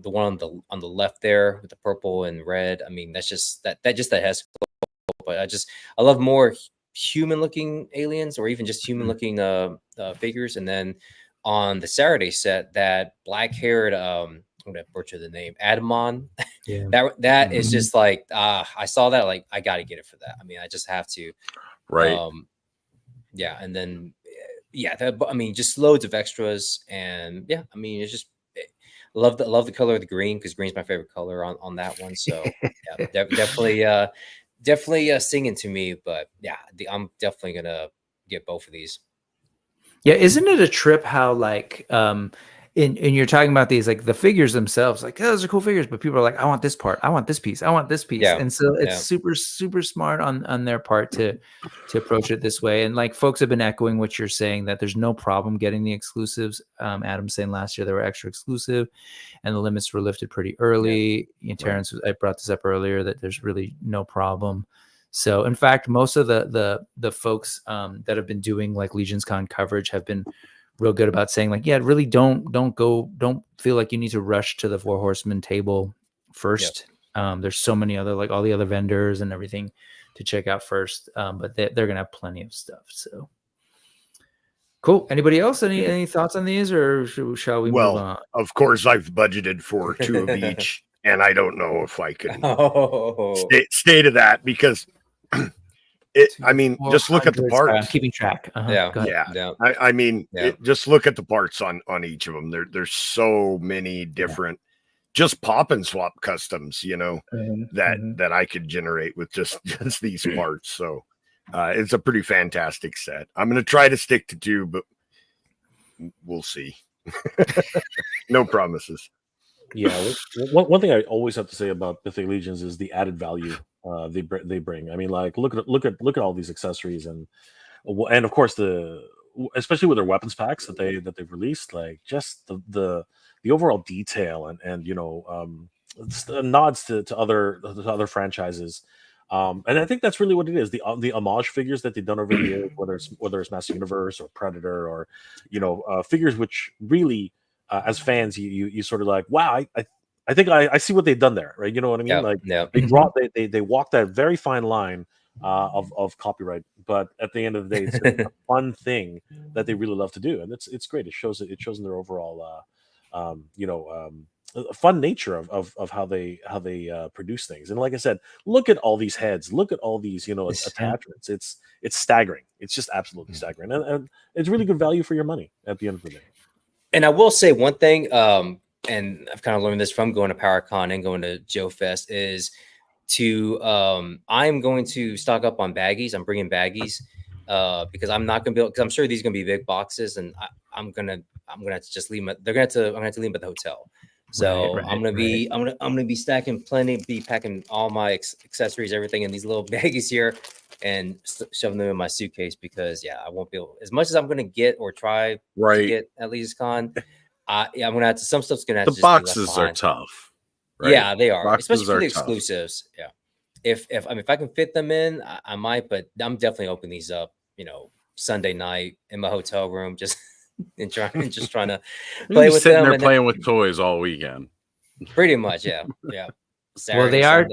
one on the left there with the purple and red. I mean, that's just that has. But I love more human looking aliens, or even just human looking figures. And then on the Saturday set, that black haired I'm gonna butcher the name, Adamon. that is just like I saw that, like I gotta get it for that. I mean, I just have to. Right. And then just loads of extras, and it's just love the color of the green, because green's my favorite color on that one. So definitely singing to me, but I'm definitely gonna get both of these. Yeah, isn't it a trip how like and you're talking about these like the figures themselves, like, oh, those are cool figures, but people are like, I want this part, I want this piece, I want this piece. Yeah. And so it's super smart on their part to approach it this way. And like folks have been echoing what you're saying, that there's no problem getting the exclusives. Adam's saying last year they were extra exclusive and the limits were lifted pretty early. Terrence, I brought this up earlier, that there's really no problem. So in fact, most of the folks that have been doing like LegionsCon coverage have been real good about saying like, yeah, really don't feel like you need to rush to the Four Horsemen table first. There's so many other, like all the other vendors and everything to check out first. But they're going to have plenty of stuff. So cool. Anybody else? Any thoughts on these, or shall we move on? Of course, I've budgeted for 2 of each, and I don't know if I can stay to that because I mean, just look at the parts. I'm keeping track. Just look at the parts on each of them. There's so many different, just pop and swap customs, that I could generate with just these parts. So it's a pretty fantastic set. I'm going to try to stick to 2, but we'll see. No promises. Yeah, one thing I always have to say about Mythic Legions is the added value they bring. I mean, like look at all these accessories and of course especially with their weapons packs that they've released, like just the overall detail and nods to other franchises. And I think that's really what it is. The homage figures that they've done over the years, whether it's Master Universe or Predator or figures which really as fans you sort of like, wow, I think I see what they've done there, right? You know what I mean? They walk that very fine line of copyright, but at the end of the day, it's a fun thing that they really love to do, and it's great. It shows in their overall fun nature of how they produce things. And like I said, look at all these heads, look at all these attachments. It's staggering. It's just absolutely staggering, and it's really good value for your money at the end of the day. And I will say one thing, and I've kind of learned this from going to PowerCon and going to Joe Fest, is I'm going to stock up on baggies. I'm bringing baggies because I'm not going to be able, because I'm sure these are going to be big boxes, and I'm gonna have to just leave them. I'm gonna have to leave them at the hotel. So I'm gonna be stacking plenty, be packing all my accessories, everything in these little baggies here, and shoving them in my suitcase because I won't be able, as much as I'm gonna get or try to get at LegionsCon. I'm gonna have to. Some stuff's gonna have to. The boxes are tough. Right? Yeah, they are, especially for the exclusives. Yeah, if I can fit them in, I might, but I'm definitely opening these up. Sunday night in my hotel room, just trying to play with sitting them. There playing with toys all weekend. Pretty much, yeah. Saturday, well,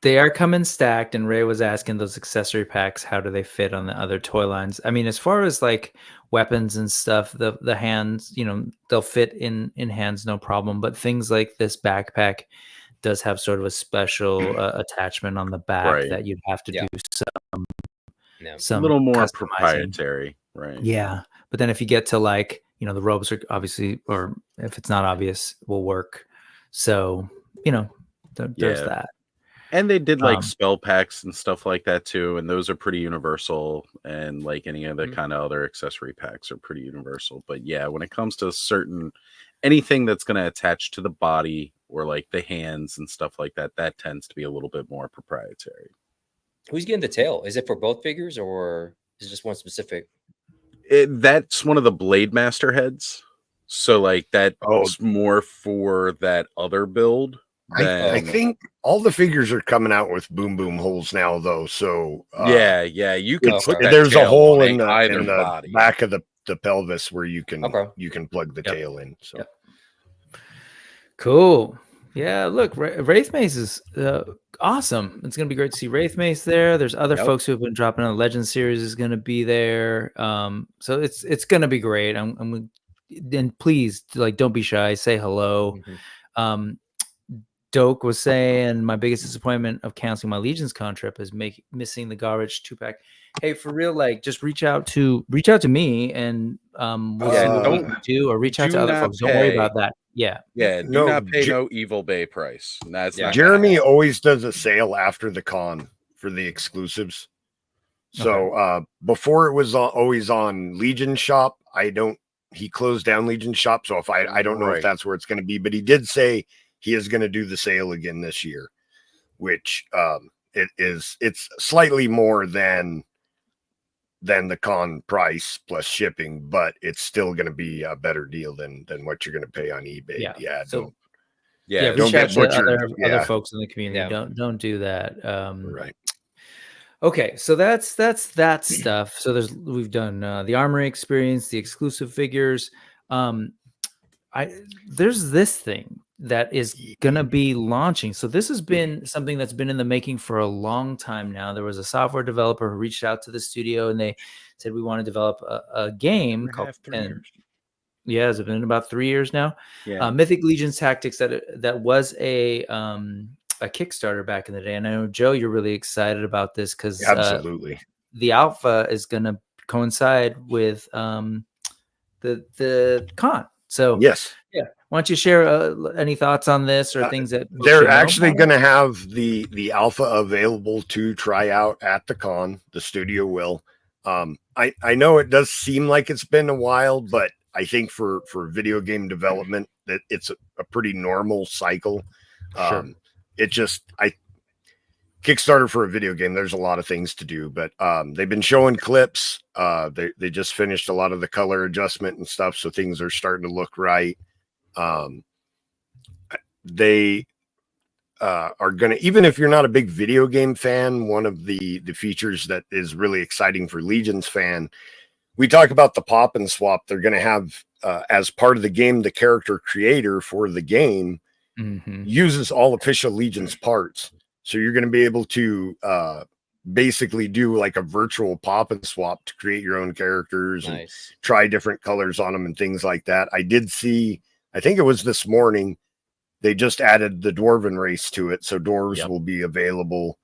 they are coming stacked, and Ray was asking those accessory packs, how do they fit on the other toy lines? I mean, as far as like weapons and stuff, the hands, they'll fit in hands, no problem. But things like this backpack does have sort of a special attachment on the back that you'd have to do some a little more proprietary, right? Yeah, but then if you get to like, the robes are obviously, or if it's not obvious, will work. So, there's that. And they did like spell packs and stuff like that too, and those are pretty universal. And like any other kind of other accessory packs are pretty universal. But yeah, when it comes to anything that's going to attach to the body or like the hands and stuff like that, that tends to be a little bit more proprietary. Who's getting the tail? Is it for both figures or is it just one specific? That's one of the Blade Master heads. So like that's more for that other build. I think all the figures are coming out with boom holes now, though. So you can put that there's a hole in the body. Back of the pelvis where you can plug the tail in. So cool. Yeah, look, Wraith Mace is awesome. It's gonna be great to see Wraith Mace there. There's other folks who have been dropping on the Legend series is gonna be there. So it's gonna be great. And please, like, don't be shy. Say hello. Doak was saying my biggest disappointment of canceling my LegionsCon trip is missing the garbage 2-pack. Hey, for real, like, just reach out to me and we'll see what we can do, or reach out to other folks. Don't worry about that. Yeah. Do not pay no Evil Bay price. That's not Jeremy always does a sale after the con for the exclusives. So before it was always on Legion Shop, he closed down Legion Shop, so if I don't know if Right. that's where it's going to be, but he did say he is going to do the sale again this year, which it's slightly more than the con price plus shipping, but it's still going to be a better deal than what you're going to pay on eBay. Yeah. So Yeah, don't reach get out to butchered. other Yeah. folks in the community. Yeah. Don't do that. Right. Okay, so that's that stuff. So we've done the Armory experience, the exclusive figures. There's this thing that is gonna be launching. So this has been something that's been in the making for a long time now. There was a software developer who reached out to the studio and they said we want to develop a game called. Yeah, has it been about 3 years now? Yeah. Mythic Legions Tactics that was a Kickstarter back in the day, and I know Joe, you're really excited about this because Absolutely. the alpha is going to coincide with the con. So Yes. yeah, why don't you share any thoughts on this or things that they're actually going to have the alpha available to try out at the con. The studio will. I know it does seem like it's been a while, but I think for video game development that it's a pretty normal cycle. Sure. Kickstarter for a video game, there's a lot of things to do, but they've been showing clips. They just finished a lot of the color adjustment and stuff, so things are starting to look right. They are going to, even if you're not a big video game fan, one of the features that is really exciting for Legions fan, we talk about the pop and swap. They're going to have as part of the game, the character creator for the game uses all official Legions parts. So you're going to be able to basically do like a virtual pop and swap to create your own characters and try different colors on them and things like that. I did see, I think it was this morning, they just added the Dwarven race to it. So dwarves will be available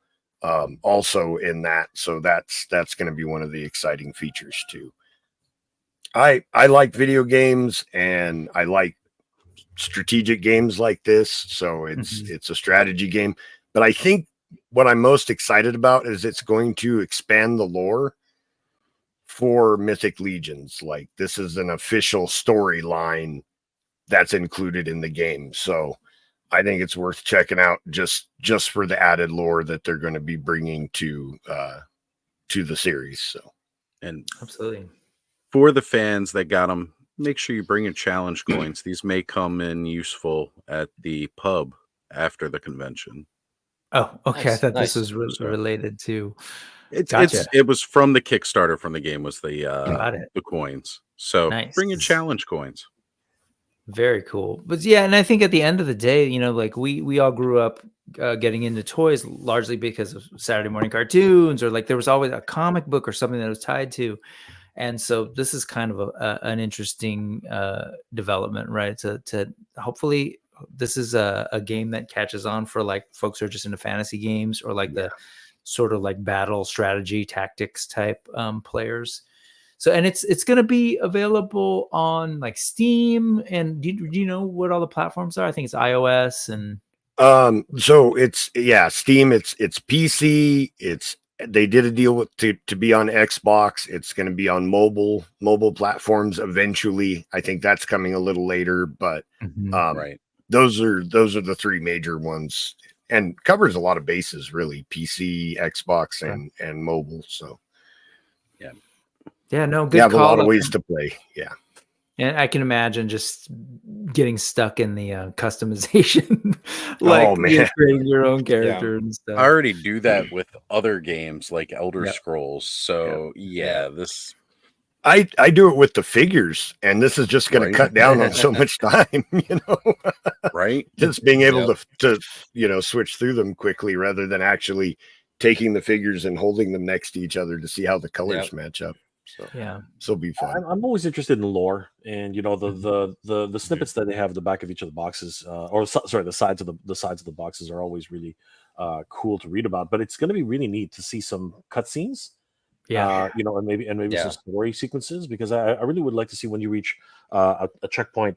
also in that. So that's going to be one of the exciting features too. I like video games and I like strategic games like this. So it's a strategy game. But I think what I'm most excited about is it's going to expand the lore for Mythic Legions. Like this is an official storyline that's included in the game. So I think it's worth checking out just for the added lore that they're going to be bringing to the series. So, and absolutely for the fans that got them, make sure you bring your challenge coins. These may come in useful at the pub after the convention. Oh, okay. Nice, I thought this was related to. It was from the Kickstarter from the game was the coins. So bring your challenge coins. Very cool. But yeah, and I think at the end of the day, you know, like we all grew up getting into toys largely because of Saturday morning cartoons, or like there was always a comic book or something that was tied to. And so this is kind of an interesting development, right? To hopefully this is a game that catches on for like folks who are just into fantasy games or like the sort of like battle strategy tactics type players. So, and it's going to be available on like Steam. And do you know what all the platforms are? I think it's iOS and. So it's Steam. It's PC. They did a deal with to be on Xbox. It's going to be on mobile platforms eventually. I think that's coming a little later, but right. Those are the three major ones, and covers a lot of bases really: PC, Xbox, and mobile. So no, good. You have a lot of ways to play. Yeah. And I can imagine just getting stuck in the customization, like creating your own character and stuff. I already do that with other games like Elder Scrolls. So this. I do it with the figures, and this is just going to cut down on so much time, you know. Right. Just being able to switch through them quickly rather than actually taking the figures and holding them next to each other to see how the colors match up. So it'll be fun. I'm always interested in lore, and the snippets that they have at the back of each of the boxes, the sides of the boxes are always really cool to read about. But it's going to be really neat to see some cutscenes, and maybe some story sequences, because I really would like to see when you reach a checkpoint,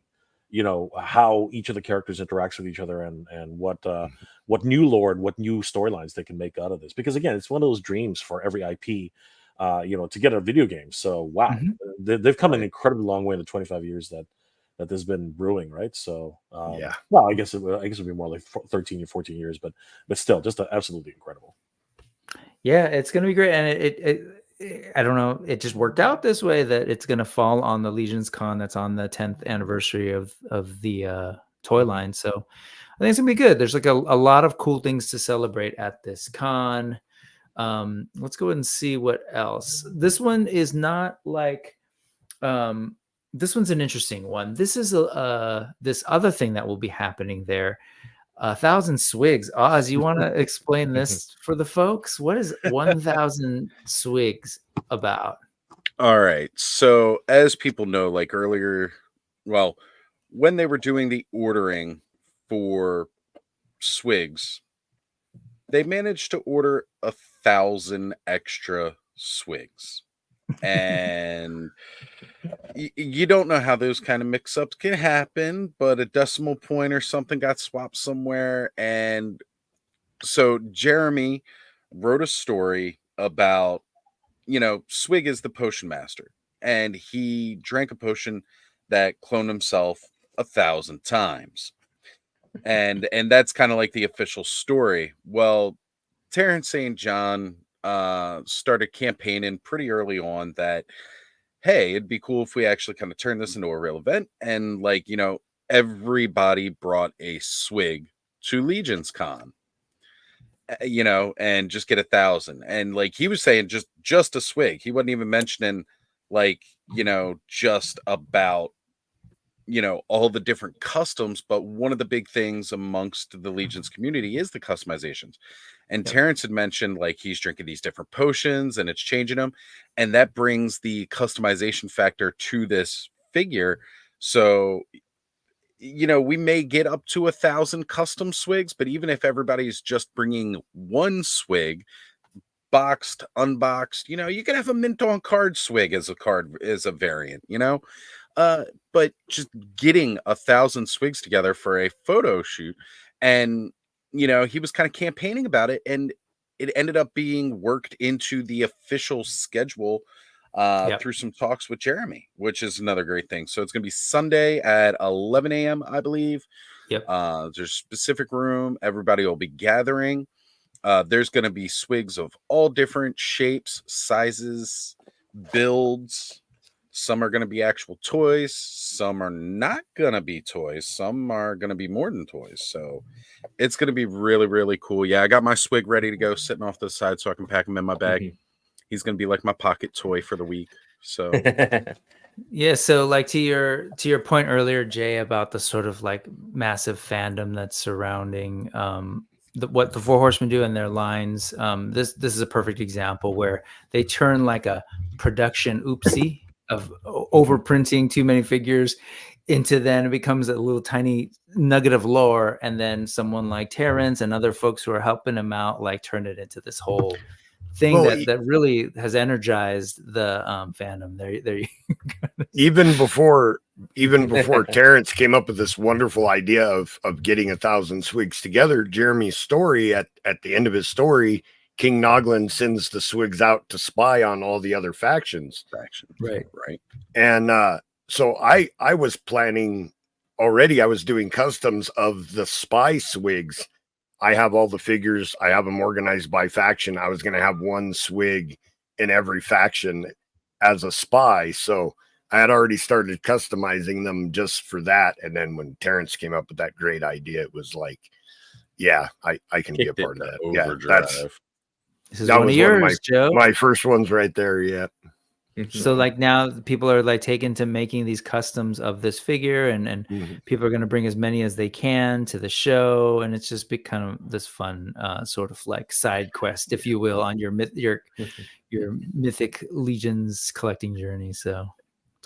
how each of the characters interacts with each other, and what new lore and what new storylines they can make out of this. Because again, it's one of those dreams for every IP. to get a video game. So wow, they've come an Right. incredibly long way in the 25 years that this has been brewing, right? So Yeah. well, I guess it would be more like 13 or 14 years, but still, just absolutely incredible. Yeah, it's gonna be great, and I don't know, it just worked out this way that it's gonna fall on the LegionsCon that's on the 10th anniversary of the toy line. So I think it's gonna be good. There's like a lot of cool things to celebrate at this con. Let's go ahead and see what else. This one is not like this one's an interesting one. This is this other thing that will be happening there. 1,000 Swiggs. Oz, you want to explain this for the folks? What is 1,000 Swiggs about? All right. So, as people know, like earlier, well, when they were doing the ordering for Swiggs, they managed to order 1,000 extra Swiggs. And you don't know how those kind of mix-ups can happen, but a decimal point or something got swapped somewhere. And so Jeremy wrote a story about, Swig is the potion master, and he drank a potion that cloned himself 1,000 times. And that's kind of like the official story. Well, Terrence St. John started campaigning pretty early on that, hey, it'd be cool if we actually kind of turn this into a real event. And everybody brought a swig to LegionsCon, and just get 1,000. And like he was saying, just a swig. He wasn't even mentioning just about all the different customs, but one of the big things amongst the Legions community is the customizations. And Terrence had mentioned like he's drinking these different potions and it's changing them, and that brings the customization factor to this figure. So we may get up to 1,000 custom swigs, but even if everybody's just bringing one swig, boxed, unboxed, you can have a mint on card swig as a variant, but just getting 1,000 swigs together for a photo shoot. And he was kind of campaigning about it, and it ended up being worked into the official schedule through some talks with Jeremy, which is another great thing. So it's going to be Sunday at 11 a.m., I believe. There's a specific room. Everybody will be gathering. There's going to be swigs of all different shapes, sizes, builds. Some are going to be actual toys. Some are not going to be toys. Some are going to be more than toys. So it's going to be really, really cool. Yeah, I got my swig ready to go, sitting off the side so I can pack him in my bag. He's going to be like my pocket toy for the week. So yeah. So like to your point earlier, Jay, about the sort of like massive fandom that's surrounding what the Four Horsemen do in their lines. This is a perfect example where they turn like a production oopsie of overprinting too many figures into then it becomes a little tiny nugget of lore, and then someone like Terrence and other folks who are helping him out like turn it into this whole thing that really has energized the fandom. There even before Terrence came up with this wonderful idea of getting 1,000 swigs together, Jeremy's story at the end of his story, King Noglin sends the swigs out to spy on all the other factions. Right. And so I was planning already. I was doing customs of the spy swigs. I have all the figures. I have them organized by faction. I was going to have one swig in every faction as a spy. So I had already started customizing them just for that. And then when Terrence came up with that great idea, it was like, yeah, I can be a part of that. Yeah, this is one of yours, Joe. My first one's right there. Yeah. So like now people are like taken to making these customs of this figure, and people are going to bring as many as they can to the show, and it's just kind of this fun sort of like side quest, if you will, on your Mythic Legions collecting journey. So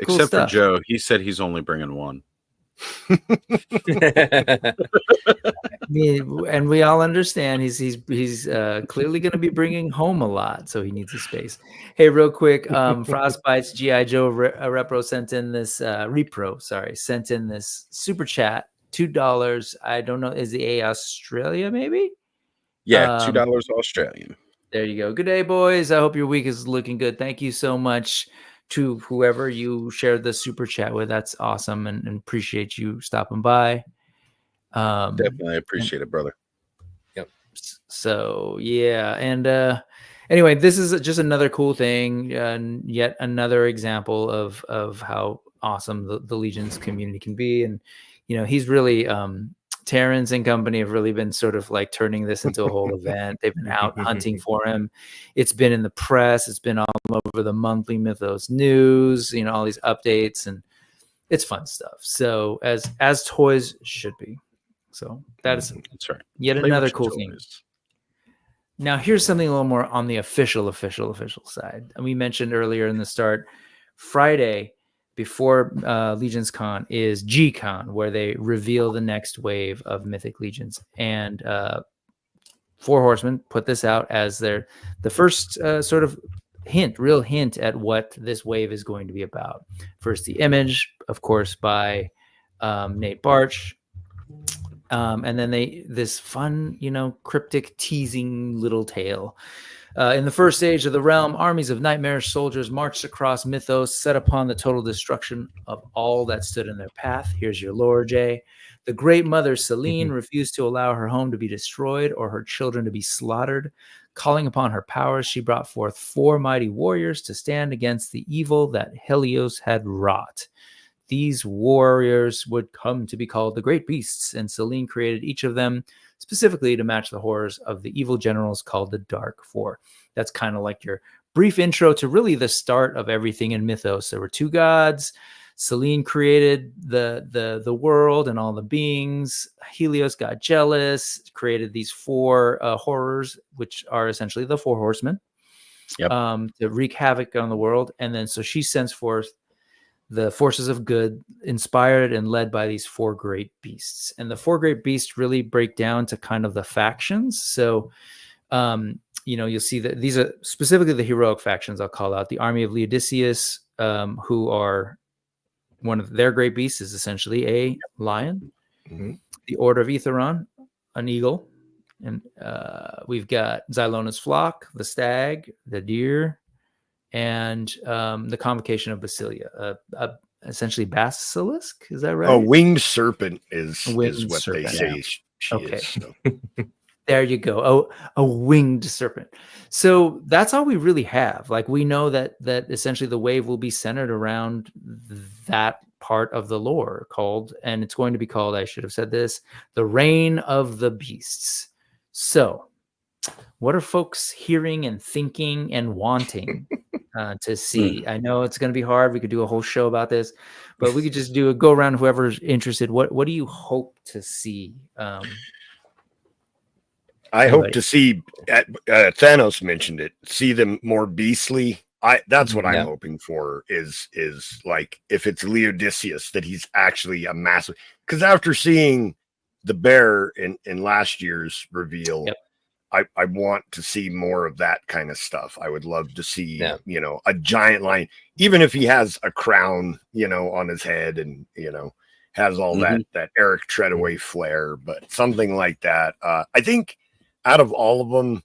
except for Joe, he said he's only bringing one. And we all understand he's clearly going to be bringing home a lot, so he needs a space. Hey, real quick, Frostbite's GI Joe repro sent in this sent in this super chat, $2. I don't know, is the A Australia maybe? Yeah, $2 Australian. There you go. Good day, boys. I hope your week is looking good. Thank you so much to whoever you shared the super chat with. That's awesome, and appreciate you stopping by. Definitely appreciate it, brother. Yep. So yeah, and anyway, this is just another cool thing, and yet another example of how awesome the Legions community can be. And he's really Terrence and company have really been sort of like turning this into a whole event. They've been out hunting for him. It's been in the press. It's been all over the monthly Mythos news. All these updates, and it's fun stuff. So as toys should be. So that's right. Yet another cool thing. Now, here's something a little more on the official side. And we mentioned earlier in the start, Friday before LegionsCon is G-Con, where they reveal the next wave of Mythic Legions. And Four Horsemen put this out as the first sort of real hint at what this wave is going to be about. First, the image, of course, by Nate Barch. And then this fun, cryptic, teasing little tale. In the first age of the realm, armies of nightmarish soldiers marched across Mythos, set upon the total destruction of all that stood in their path. Here's your lore, Jay. The great mother, Selene, refused to allow her home to be destroyed or her children to be slaughtered. Calling upon her powers, she brought forth 4 mighty warriors to stand against the evil that Helios had wrought. These warriors would come to be called the Great Beasts, and Selene created each of them specifically to match the horrors of the evil generals called the Dark Four. That's kind of like your brief intro to really the start of everything in Mythos. There were 2 gods. Selene created the world and all the beings. Helios got jealous, created these 4 horrors, which are essentially the 4 horsemen, to wreak havoc on the world. And then so she sends forth the forces of good, inspired and led by these 4 great beasts. And the 4 great beasts really break down to kind of the factions. So, you'll see that these are specifically the heroic factions. I'll call out the army of Leodicius, who are one of their great beasts is essentially a lion. The Order of Aetheron, an eagle. And we've got Zylona's flock, the stag, the deer, and the convocation of Basilia, essentially basilisk. Is that right? A winged serpent is what serpent, they say she is. So. There you go. Oh, a winged serpent. So that's all we really have. Like, we know that essentially the wave will be centered around that part of the lore and it's going to be called, I should have said this, the Reign of the Beasts. So what are folks hearing and thinking and wanting to see? I know it's going to be hard. We could do a whole show about this, but we could just do a go around. Whoever's interested. What do you hope to see? I hope to see. Thanos mentioned it. See them more beastly. That's what I'm hoping for. Is like if it's Leodicius, that he's actually a massive. Because after seeing the bear in last year's reveal. I want to see more of that kind of stuff. I would love to see, a giant lion, even if he has a crown, on his head and, has all that Eric Treadaway flair, but something like that. I think out of all of them,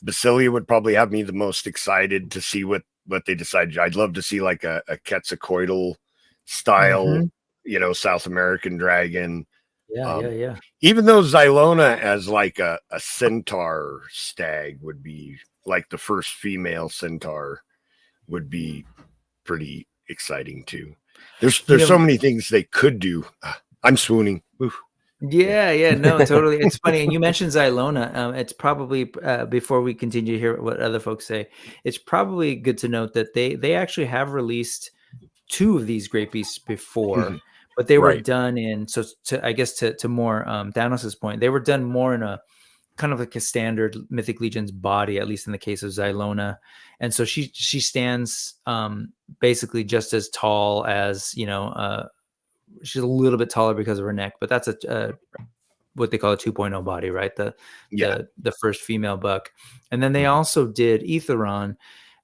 Basilia would probably have me the most excited to see what they decide. I'd love to see like a Quetzalcoatl style, South American dragon. Yeah. Even though Zylona as like a centaur stag would be like the first female centaur would be pretty exciting too. There's so many things they could do. I'm swooning. Oof. Yeah, no, totally. It's funny. And you mentioned Zylona. It's probably, before we continue to hear what other folks say, it's probably good to note that they actually have released 2 of these great beasts before. But they were done in, I guess to more Thanos's point, they were done more in a kind of like a standard Mythic Legion's body, at least in the case of Zylona. And so she stands basically just as tall as, she's a little bit taller because of her neck, but that's what they call a 2.0 body, right? The first female buck. And then they also did Aetheron.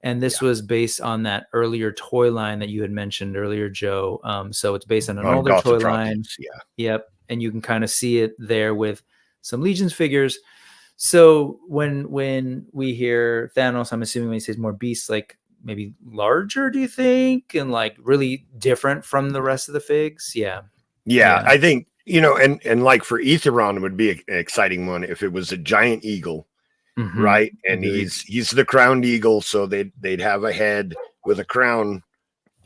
And this was based on that earlier toy line that you had mentioned earlier, Joe. So it's based on an older toy line. Yeah. Yep. And you can kind of see it there with some Legions figures. So when we hear Thanos, I'm assuming when he says more beasts, like maybe larger, do you think? And like really different from the rest of the figs? Yeah. Yeah, I think, and like for Aetheron, it would be an exciting one if it was a giant eagle, right? And he's the crowned eagle, so they'd have a head with a crown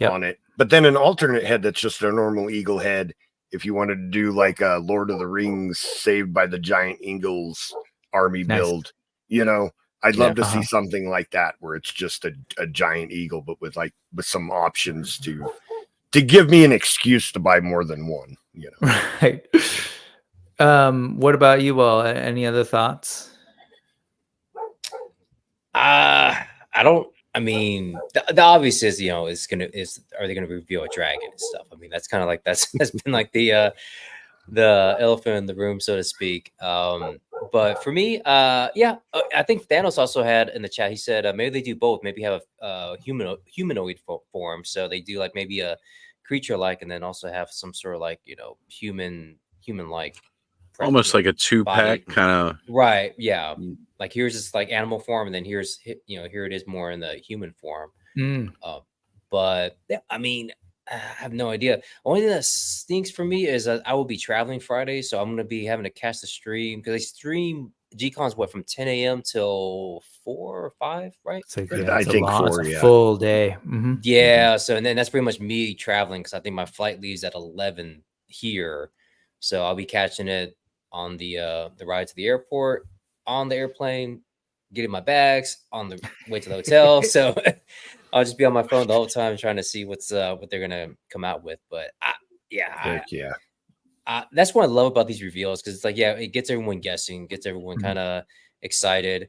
on it. But then an alternate head that's just a normal eagle head, if you wanted to do like a Lord of the Rings Saved by the Giant Eagles army build, I'd love to see something like that where it's just a giant eagle, but with some options to give me an excuse to buy more than one, Right. What about you all? Any other thoughts? I mean, the obvious is, are they gonna reveal a dragon and stuff? I mean, that's kind of like that's been like the elephant in the room, so to speak. But for me, I think Thanos also had in the chat. He said maybe they do both. Maybe have a humanoid form, so they do like maybe a creature like, and then also have some sort of like human like. Almost like a 2-pack kind of. Right. Yeah. Like here's this like animal form, and then here it is more in the human form. But yeah, I mean, I have no idea. Only thing that stinks for me is that I will be traveling Friday, so I'm gonna be having to catch the stream because they stream GCon's from 10 a.m. till 4 or 5, right? I think 4, it's a full day. Yeah. So and then that's pretty much me traveling because I think my flight leaves at 11 here, so I'll be catching it on the ride to the airport, on the airplane, getting my bags on the way to the hotel. So I'll just be on my phone the whole time trying to see what they're gonna come out with. But that's what I love about these reveals, because it's like it gets everyone guessing, gets everyone kind of excited,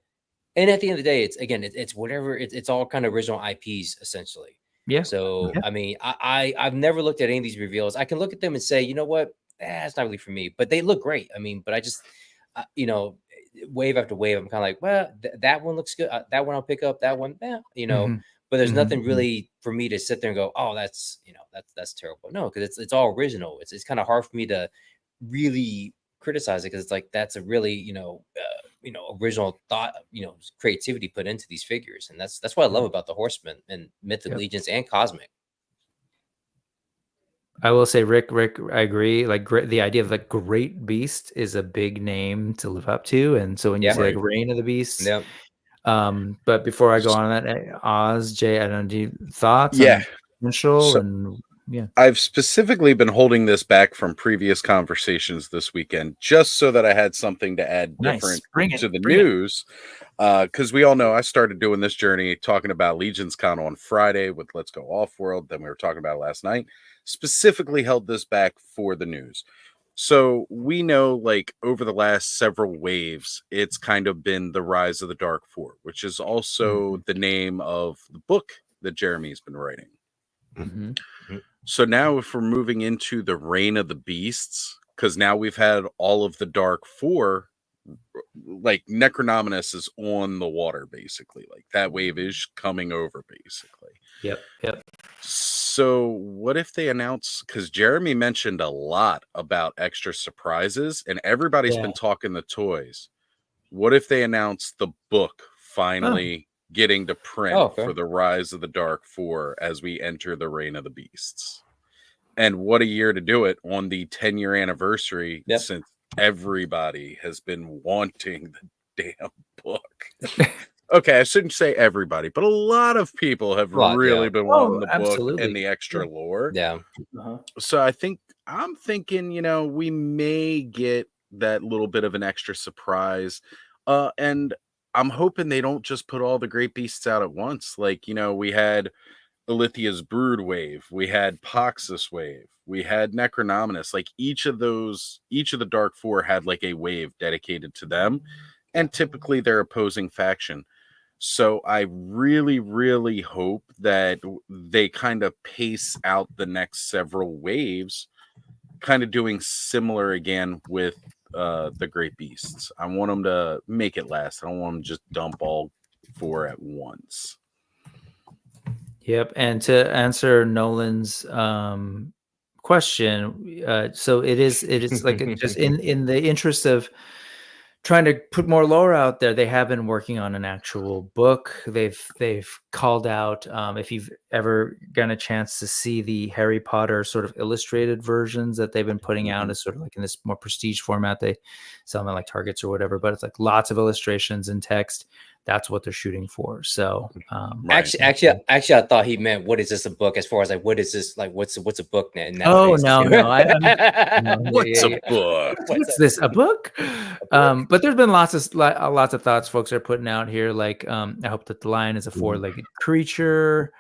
and at the end of the day, it's whatever. It's all kind of original IPs essentially. Yeah. So I mean, I've never looked at any of these reveals. I can look at them and say, you know what, it's not really for me, but they look great. I mean, but I just wave after wave, I'm kind of like, well, that one looks good. That one I'll pick up. That one, but there's nothing really for me to sit there and go, oh, that's terrible. No, because it's all original. It's kind of hard for me to really criticize it, because it's like that's a really original thought, creativity put into these figures, and that's what I love about the Horsemen and Mythic Legions and Cosmic. I will say, Rick, I agree. Like the idea of like great beast is a big name to live up to, and so when you say like Reign of the Beasts, but before I go on that, Oz, Jay, I don't know, do you thoughts? Yeah, I've specifically been holding this back from previous conversations this weekend, just so that I had something to add different to the news. Because we all know I started doing this journey talking about LegionsCon on Friday with Let's Go Off-World. Then we were talking about it last night. Specifically held this back for the news. So we know, like, over the last several waves, it's kind of been the Rise of the Dark Four, which is also the name of the book that Jeremy's been writing. So now if we're moving into the Reign of the Beasts, because now we've had all of the Dark Four, like Necronominus is on the water, basically. Like that wave is coming over, basically. Yep. So what if they announce, because Jeremy mentioned a lot about extra surprises and everybody's been talking the toys. What if they announce the book finally getting to print for the Rise of the Dark Four as we enter the Reign of the Beasts? And what a year to do it on the 10-year anniversary, since everybody has been wanting the damn book. Okay, I shouldn't say everybody, but a lot of people have really been wanting the book and the extra lore. Yeah. So I'm thinking, we may get that little bit of an extra surprise. And I'm hoping they don't just put all the great beasts out at once. Like, we had Ilithia's Brood wave, we had Poxus wave, we had Necronominus. Like each of the Dark Four had like a wave dedicated to them, and typically their opposing faction. So I really, really hope that they kind of pace out the next several waves, kind of doing similar again with the Great Beasts. I want them to make it last. I don't want them to just dump all four at once. Yep. And to answer Nolan's question, so it is like just in the interest of trying to put more lore out there. They have been working on an actual book. They've called out, if you've ever gotten a chance to see the Harry Potter sort of illustrated versions that they've been putting out as sort of like in this more prestige format. They sell them at like Targets or whatever, but it's like lots of illustrations and text. That's what they're shooting for. So actually, I thought he meant, what is this a book? As far as like, what is this like? What's a book nowadays? Oh no, What's a book? What's this, a book? But there's been lots of thoughts folks are putting out here. Like, I hope that the lion is a four-legged creature.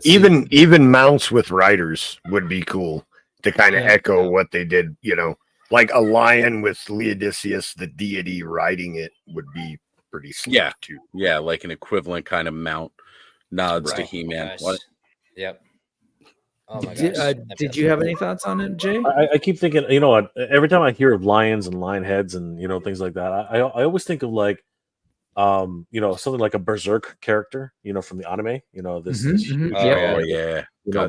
Even mounts with riders would be cool to kind of echo what they did. You know, like a lion with Leodicius, the deity, riding it would be pretty slick too. Yeah, like an equivalent kind of mount. Nods to He-Man. Yep. Oh my gosh. Did you have any thoughts on it, Jay? I keep thinking, you know what? Every time I hear of lions and lion heads and things like that, I always think of like, something like a berserk character, from the anime. This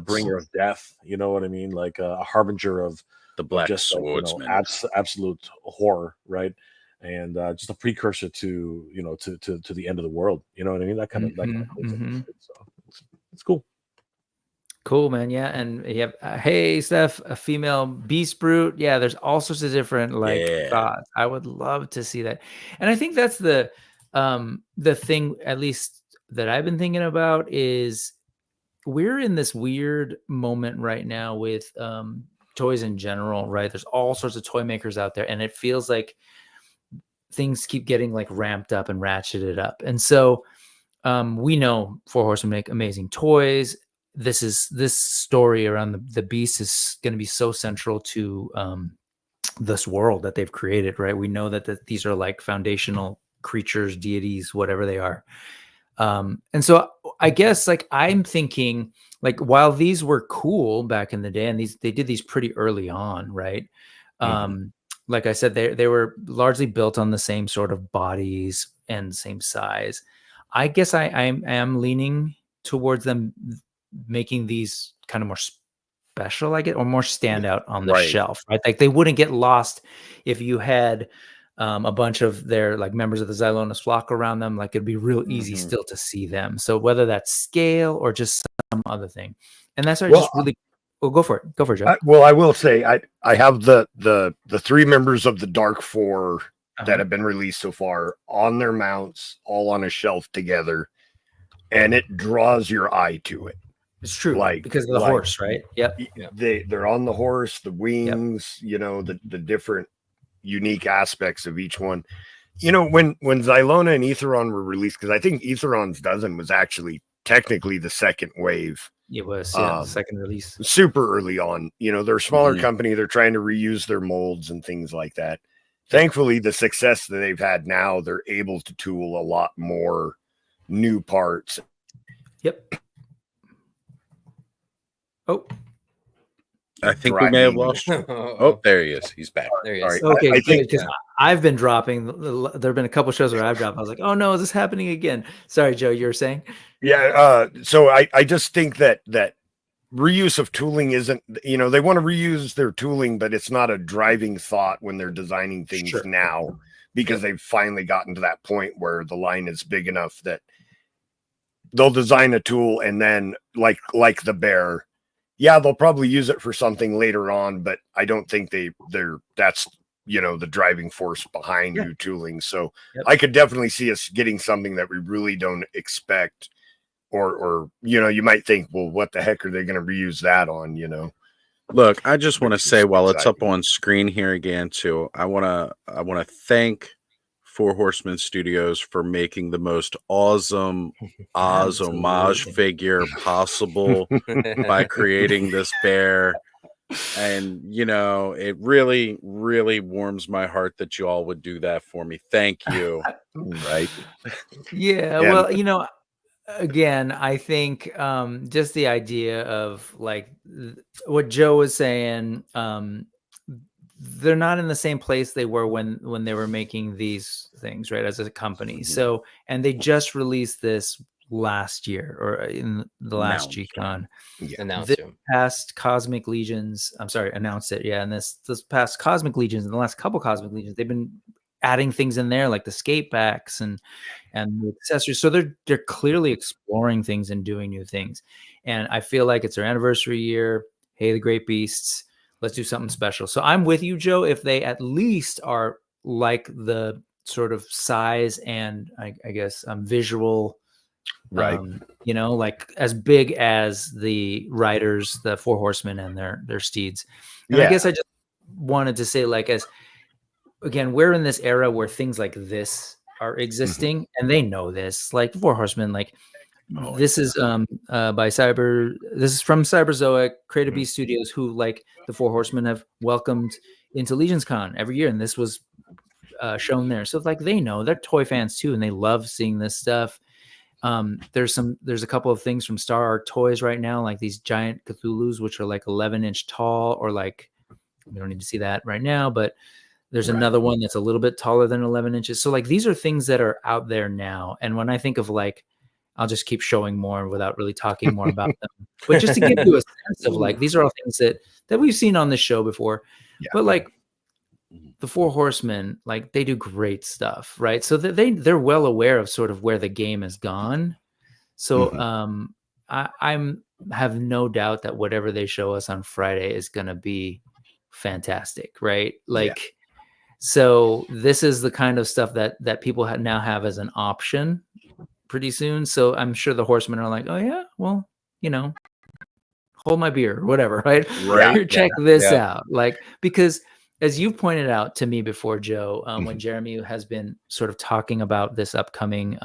bringer of death. You know what I mean? Like a harbinger of the black swordsman, absolute horror, right? And just a precursor to the end of the world. You know what I mean? That kind of concept. So it's cool. Cool, man. Yeah, and you have hey, Steph, a female beast brute. Yeah, there's all sorts of different thoughts. I would love to see that, and I think that's the thing, at least that I've been thinking about, is we're in this weird moment right now with toys in general, right? There's all sorts of toy makers out there, and it feels like things keep getting like ramped up and ratcheted up. And so we know Four Horsemen make amazing toys. This story around the beast is going to be so central to this world that they've created, right? We know that these are like foundational creatures, deities, whatever they are. And so I guess like I'm thinking, like, while these were cool back in the day, and they did these pretty early on, right? Like I said, they were largely built on the same sort of bodies and same size. I guess I am leaning towards them making these kind of more special, I get, or more standout on the shelf, right? Like they wouldn't get lost if you had a bunch of their like members of the Xylonis flock around them. Like it'd be real easy still to see them. So whether that's scale or just some other thing, and that's why just really. Well, go for it, Joe. I will say I have the three members of the Dark Four that have been released so far on their mounts, all on a shelf together, and it draws your eye to it. It's true, because of the horse, right? Yep. They're on the horse, the wings, the different unique aspects of each one. When Xylona and Aetheron were released, because I think Aetheron's dozen was actually technically the second wave. It was the second release, super early on. They're a smaller company. They're trying to reuse their molds and things like that. Thankfully, the success that they've had now, they're able to tool a lot more new parts. Yep. Oh, I think we may have lost you. Oh, there he is. He's back. There he is. Okay, because I've been dropping. There have been a couple shows where I've dropped. I was like, oh no, is this happening again? Sorry, Joe, you were saying? Yeah. So I just think that reuse of tooling isn't, they want to reuse their tooling, but it's not a driving thought when they're designing things now, because they've finally gotten to that point where the line is big enough that they'll design a tool and then like the bear. Yeah, they'll probably use it for something later on, but I don't think that's the driving force behind new tooling. So I could definitely see us getting something that we really don't expect, or you might think, well, what the heck are they going to reuse that on? Look, I just want to say, while it's up on screen here again too, I want to thank Four Horsemen Studios for making the most awesome homage figure possible by creating this bear. And, it really, really warms my heart that you all would do that for me. Thank you. Right. Yeah. Well, again, I think just the idea of like what Joe was saying, they're not in the same place they were when they were making these things, right, as a company. So, and they just released this last year or in the last G-Con. Announced This him. past Cosmic Legions, announced it. Yeah, and this past Cosmic Legions, in the last couple Cosmic Legions, they've been adding things in there like the skate backs and the accessories. So they're clearly exploring things and doing new things. And I feel like it's their anniversary year. Hey, the Great Beasts, let's do something special. So I'm with you, Joe. If they at least are like the sort of size and I guess visual, right? You know, like as big as the riders, the Four Horsemen and their steeds. And I guess I just wanted to say, like, as again, we're in this era where things like this are existing, and they know this. Like Four Horsemen, like this is by Cyber. This is from Cyberzoic Creative Beast Studios, who, like the Four Horsemen, have welcomed into LegionsCon every year, and this was shown there. So like they know, they're toy fans too, and they love seeing this stuff. There's a couple of things from Star Art Toys right now, like these giant Cthulhus, which are like 11-inch tall, or like we don't need to see that right now, but there's another one that's a little bit taller than 11 inches. So like these are things that are out there now. And when I think of, like, I'll just keep showing more without really talking more about them, but just to give you a sense of, like, these are all things that we've seen on this show before. But like the Four Horsemen, like they do great stuff, right? So that they're well aware of sort of where the game has gone. So I have no doubt that whatever they show us on Friday is going to be fantastic, right? Like, so this is the kind of stuff that people now have as an option pretty soon. So I'm sure the Horsemen are like, oh yeah, well, you know, hold my beer or whatever, right? Right. Check this out. Like, because as you pointed out to me before, Joe, when Jeremy has been sort of talking about this upcoming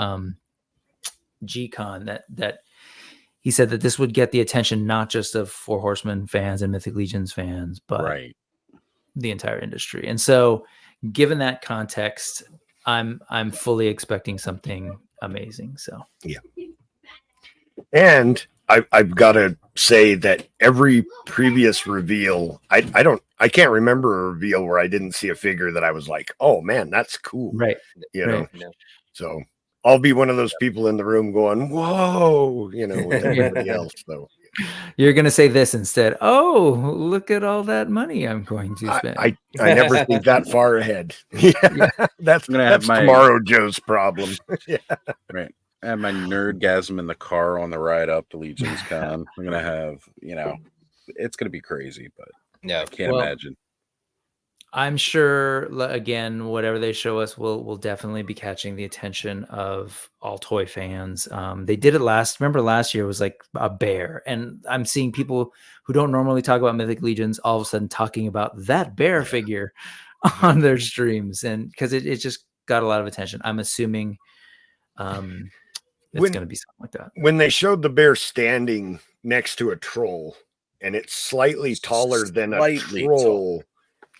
G-Con, that he said that this would get the attention not just of Four Horsemen fans and Mythic Legions fans, but the entire industry. And so, given that context, I'm fully expecting something amazing. So and I've got to say that every previous reveal, I can't remember a reveal where I didn't see a figure that I was like, oh man, that's cool, right? You know, so I'll be one of those people in the room going, whoa, you know, with everybody else though. You're going to say this instead. Oh, look at all that money I'm going to spend. I never think that far ahead. That's tomorrow Joe's problem. Right. I have my nerdgasm in the car on the ride up to LegionsCon. I'm going to have, you know, it's going to be crazy, but I can't imagine. I'm sure, again, whatever they show us will definitely be catching the attention of all toy fans. They did it remember last year was like a bear, and I'm seeing people who don't normally talk about Mythic Legions all of a sudden talking about that bear figure on their streams, and because it just got a lot of attention. I'm assuming it's going to be something like that. When they showed the bear standing next to a troll, and it's slightly taller than a troll.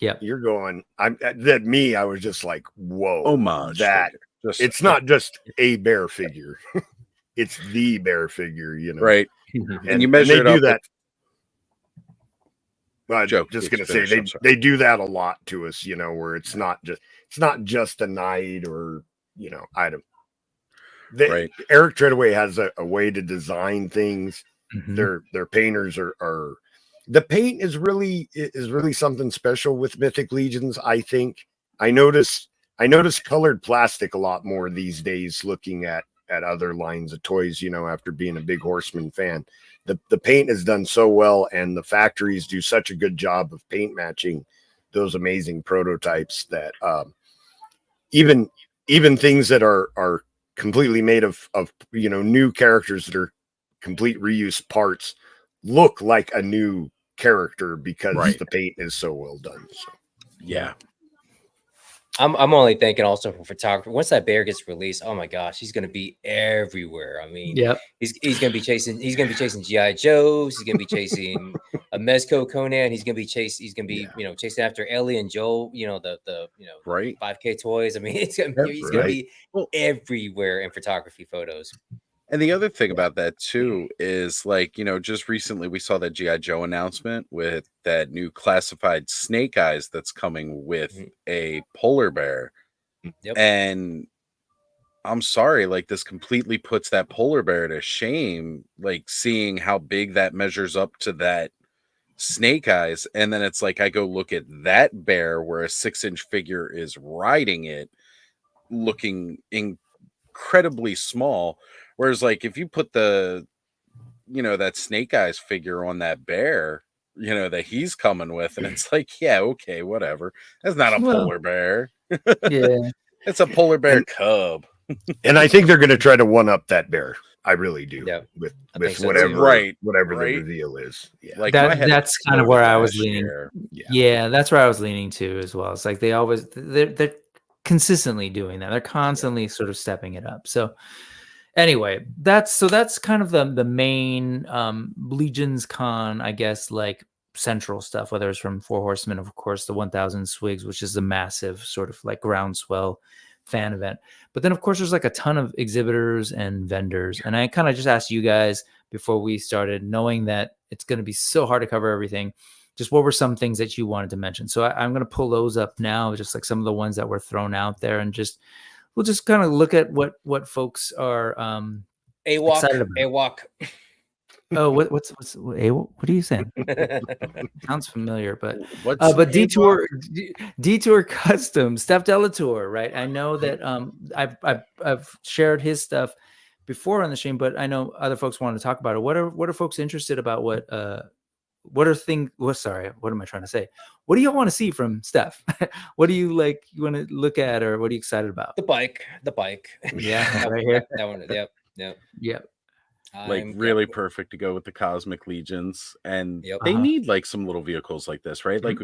Yeah, you're going. I was just like, whoa! Homage. It's not just a bear figure; it's the bear figure. You know, right? And you measure it up. That. Well, I'm just gonna say they do that a lot to us. You know, where it's not just a knight or item. Eric Treadaway has a way to design things. Their painters are. The paint is really something special with Mythic Legions. I think I notice colored plastic a lot more these days. Looking at other lines of toys, after being a big Horseman fan, the paint is done so well, and the factories do such a good job of paint matching those amazing prototypes that even things that are completely made of new characters that are complete reuse parts look like a new character because the paint is so well done. So I'm only thinking also for photography. Once that bear gets released, oh my gosh, he's gonna be everywhere. I mean, he's gonna be chasing GI Joes. He's gonna be chasing a Mezco Conan. He's gonna be chasing chasing after Ellie and Joel. The 5K toys. I mean, he's gonna be everywhere in photography photos. And the other thing about that too is, like, just recently we saw that G.I. Joe announcement with that new classified Snake Eyes that's coming with a polar bear. And I'm sorry, like this completely puts that polar bear to shame, like seeing how big that measures up to that Snake Eyes. And then it's like I go look at that bear where a 6-inch figure is riding it, looking incredibly small. Whereas like if you put the, that Snake Eyes figure on that bear, that he's coming with, and it's like, yeah, okay, whatever. That's not a Well, polar bear. yeah. It's a polar bear cub. And I think they're going to try to one up that bear. I really do. Yeah, with so whatever, right, whatever right. the reveal is. Yeah, Like that's kind of where I was leaning. Year. Yeah, that's where I was leaning to as well. It's like they're consistently doing that. They're constantly sort of stepping it up. So anyway, that's kind of the main LegionsCon, I guess, like central stuff, whether it's from Four Horsemen, of course, the 1000 Swiggs, which is a massive sort of like groundswell fan event. But then of course there's like a ton of exhibitors and vendors. And I kind of just asked you guys before we started, knowing that it's going to be so hard to cover everything, just what were some things that you wanted to mention? So I'm going to pull those up now, just like some of the ones that were thrown out there, and we'll just kind of look at what folks are excited about. AWOC. Oh, what are you saying? Sounds familiar, but What's Detour Custom, Steph Delator, right? I know that I've shared his stuff before on the stream, but I know other folks want to talk about it. What are folks interested about? What am I trying to say? What do you want to see from Steph? What do you like? You want to look at, or what are you excited about? The bike. Yeah, right here. That one. Yep. Like really perfect to go with the Cosmic Legions, and they need like some little vehicles like this, right? Like,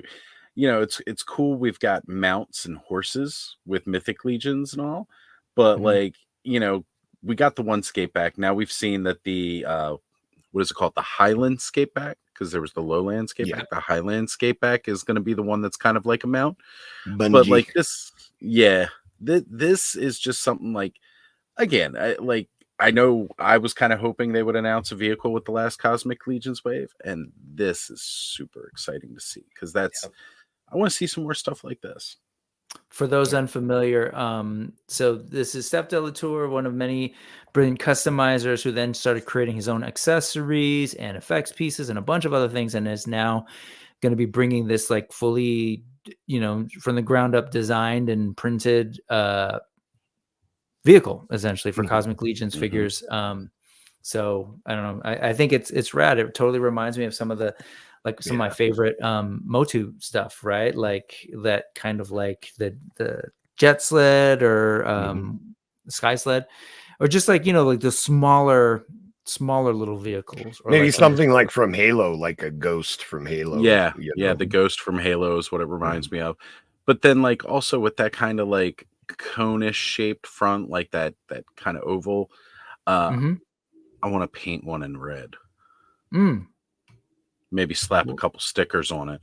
it's cool. We've got mounts and horses with Mythic Legions and all, but like, we got the one skate back. Now we've seen that the what is it called? The Highland skate back, because there was the Lowland skate back. The Highland skate back is going to be the one that's kind of like a mount. Bungee. But like this, this is just something like, again, I know I was kind of hoping they would announce a vehicle with the last Cosmic Legions wave, and this is super exciting to see, because I want to see some more stuff like this. For those unfamiliar, so this is Steph Delator, one of many brilliant customizers who then started creating his own accessories and effects pieces and a bunch of other things, and is now going to be bringing this like fully, from the ground up designed and printed vehicle essentially for Cosmic Legions figures. So I don't know. I think it's rad. It totally reminds me of some of the some of my favorite Motu stuff, right? Like that kind of like the jet sled or sky sled, or just like like the smaller little vehicles. Or maybe like something like from Halo, like a ghost from Halo. Yeah, the ghost from Halo is what it reminds me of. But then like also with that kind of like cone-ish shaped front, like that kind of oval, I want to paint one in red. Maybe slap a couple stickers on it.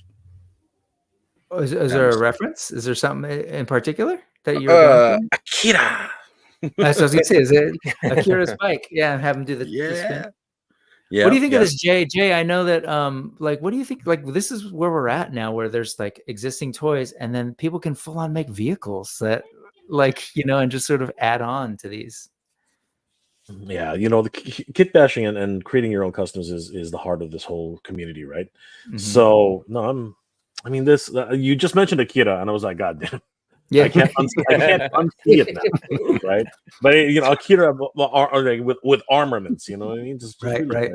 Is there a reference? Is there something in particular that you're Akira? That's what I was gonna say. Is it Akira's bike? Yeah, have him do the spin. Yeah. What do you think of this, Jay? Jay, I know that what do you think? Like, this is where we're at now, where there's like existing toys, and then people can full on make vehicles that and just sort of add on to these. Yeah, the kit bashing and creating your own customs is the heart of this whole community, right? So no, this you just mentioned Akira, and I was like, God damn. Yeah, I can't unsee it now, right? But Akira with armaments, you know what I mean? Just right. Great.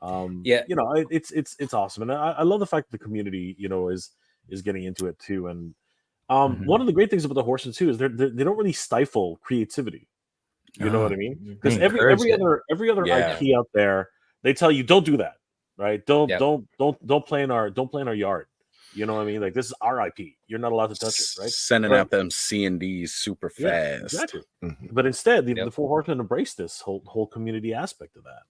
It's awesome, and I love the fact that the community, is getting into it too. And one of the great things about the horses too is they don't really stifle creativity. You know what I mean? Because every other IP out there, they tell you don't do that, right? Don't play in our yard. You know what I mean? Like, this is our IP. You're not allowed to touch it, right? Sending out them C&Ds super fast. Exactly. But instead, the Four Horsemen embrace this whole community aspect of that,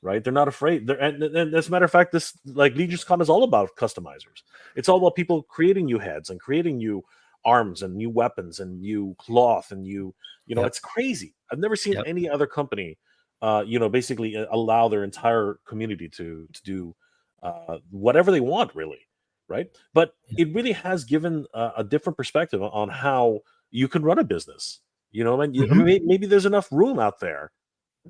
right? They're not afraid. And as a matter of fact, this LegionsCon is all about customizers. It's all about people creating new heads and creating new arms and new weapons and new cloth and it's crazy. I've never seen any other company, basically allow their entire community to do whatever they want, really. Right. But it really has given a different perspective on how you can run a business, You know, I mean, maybe there's enough room out there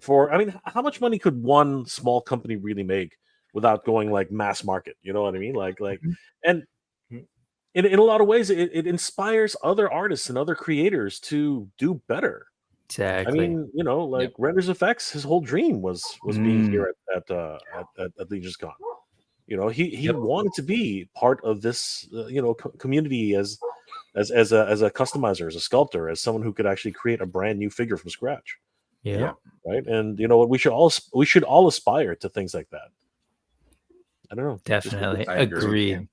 for. I mean, how much money could one small company really make without going like mass market? You know what I mean? And in a lot of ways, it inspires other artists and other creators to do better. Exactly. I mean, you know, like Renders FX, his whole dream was being here at LegionsCon. You know, he wanted to be part of this, community as a customizer, as a sculptor, as someone who could actually create a brand new figure from scratch. Yeah. Right. And you know what? We should all aspire to things like that. I don't know. Definitely agree.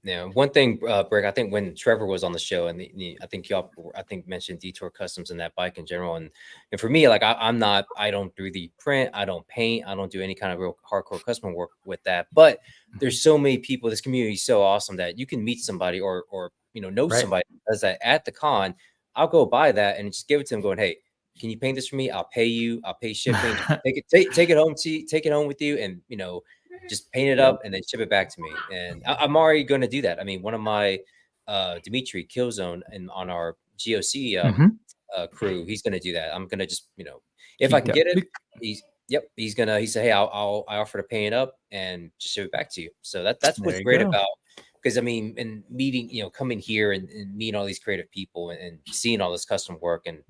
Yeah, one thing, Brick, I think when Trevor was on the show, and I think y'all, mentioned Detour Customs and that bike in general, and for me, like I don't 3D print, I don't paint, I don't do any kind of real hardcore custom work with that. But there's so many people. This community is so awesome that you can meet somebody or know somebody that does that at the con. I'll go buy that and just give it to them, going, hey, can you paint this for me? I'll pay you. I'll pay shipping. take it home take it home with you, and just paint it up and then ship it back to me. And I'm already going to do that. I mean, one of my Dimitri Killzone and on our GOC crew, he's going to do that. I'm going to just, if I can get it, he said, hey, I offer to paint it up and just ship it back to you. So that's what's great about, because I mean, and meeting, coming here and meeting all these creative people and seeing all this custom work. And,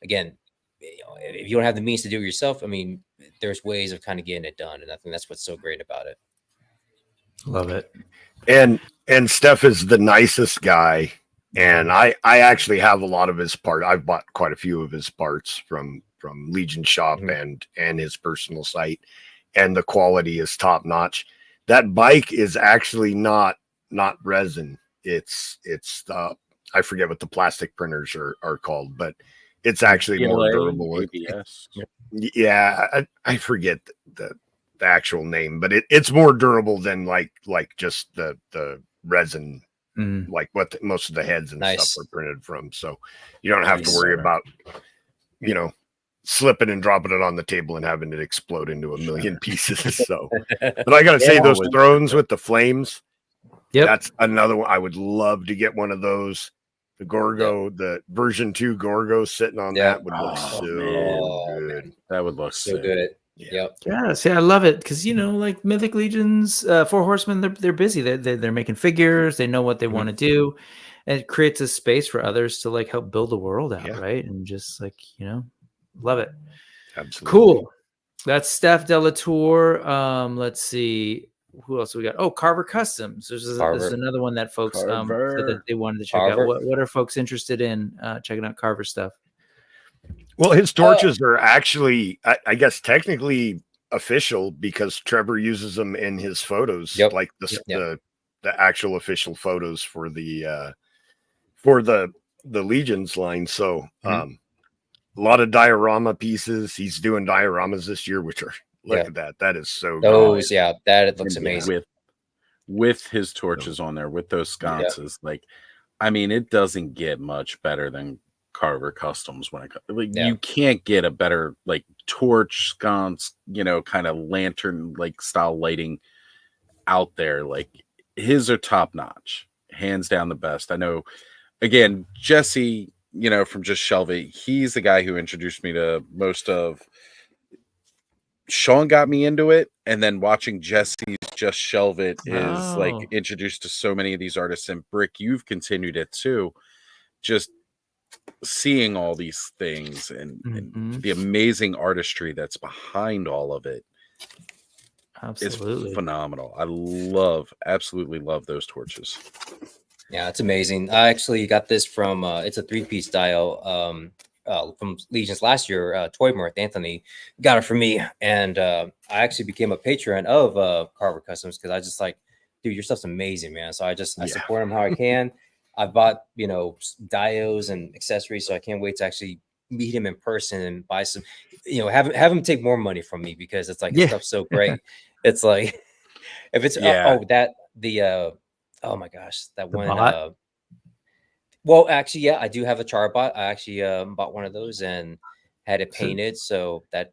again, if you don't have the means to do it yourself, I mean, there's ways of kind of getting it done. And I think that's what's so great about it. Love it. And Steph is the nicest guy. And I actually have a lot of his parts. I've bought quite a few of his parts from Legion Shop and his personal site. And the quality is top notch. That bike is actually not resin. It's I forget what the plastic printers are called, but it's actually more durable. ABS. Yeah, I forget the actual name, but it's more durable than like just the resin, like what most of the heads and stuff are printed from. So you don't have to worry about, slipping and dropping it on the table and having it explode into a million pieces. So, but I gotta say, those thrones with the flames, that's another one. I would love to get one of those. The Gorgo, the version 2 Gorgo sitting on that would look so good. That would look so good. Yep. Yeah. See, I love it because like Mythic Legions, Four Horsemen, they're busy. They're making figures. They know what they want to do, and it creates a space for others to like help build the world out, right? And just like love it. Absolutely cool. That's Steph Delatour. Let's see. Who else we got? Oh, Carver Customs. There's another one that folks said that they wanted to check out. What are folks interested in checking out Carver stuff? Well, his torches are actually, I guess, technically official because Trevor uses them in his photos, like the actual official photos for the Legions line. So a lot of diorama pieces. He's doing dioramas this year, which are look at that. That is so good. That it looks amazing. With his torches on there, with those sconces. Like, I mean, it doesn't get much better than Carver Customs when you can't get a better like torch sconce, kind of lantern like style lighting out there. Like his are top notch, hands down the best. I know. Again, Jesse, from Just Shelve It, he's the guy who introduced me to most of. Sean got me into it, and then watching Jesse's Just Shelve It is like introduced to so many of these artists. And Brick, you've continued it too. Just seeing all these things and the amazing artistry that's behind all of it. Absolutely. It's phenomenal. I absolutely love those torches. Yeah, it's amazing. I actually got this from it's a 3-piece dial from Legions last year. Toymarth Anthony got it for me, and I actually became a patron of Carver Customs because I just like, dude, your stuff's amazing, man. So I support him how I can. I bought dios and accessories, so I can't wait to actually meet him in person and buy some, have him take more money from me because it's like his stuff's so great. It's like if it's oh my gosh, that one. Bot? Well, actually, I do have a Charbot. I actually bought one of those and had it painted. So that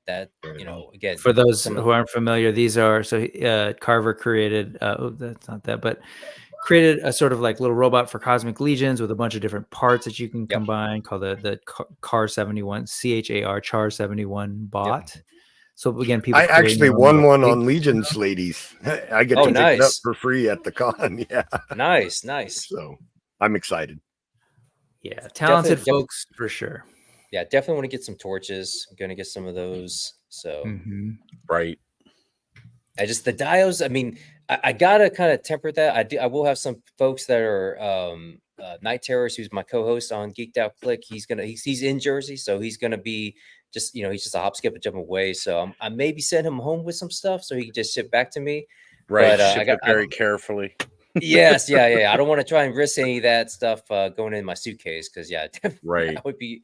again, for those who aren't familiar, these are Carver created. That's not that, but created a sort of like little robot for Cosmic Legions with a bunch of different parts that you can combine, called the Car 71 Char 71 bot. So again, people I actually won one on Legions, ladies. I get to pick it up for free at the con. Yeah, nice. So I'm excited. Yeah, talented folks for sure. Yeah, definitely want to get some torches. I'm gonna get some of those. So right. The dios. I mean, I gotta kind of temper that. I will have some folks that are Night Terrors, who's my co-host on Geeked Out Click. He's in Jersey, so he's gonna be just he's just a hop, skip, and jump away. So I maybe send him home with some stuff so he can just ship back to me. Right, but, ship it very carefully. Yes, yeah. I don't want to try and risk any of that stuff going in my suitcase because right, I would be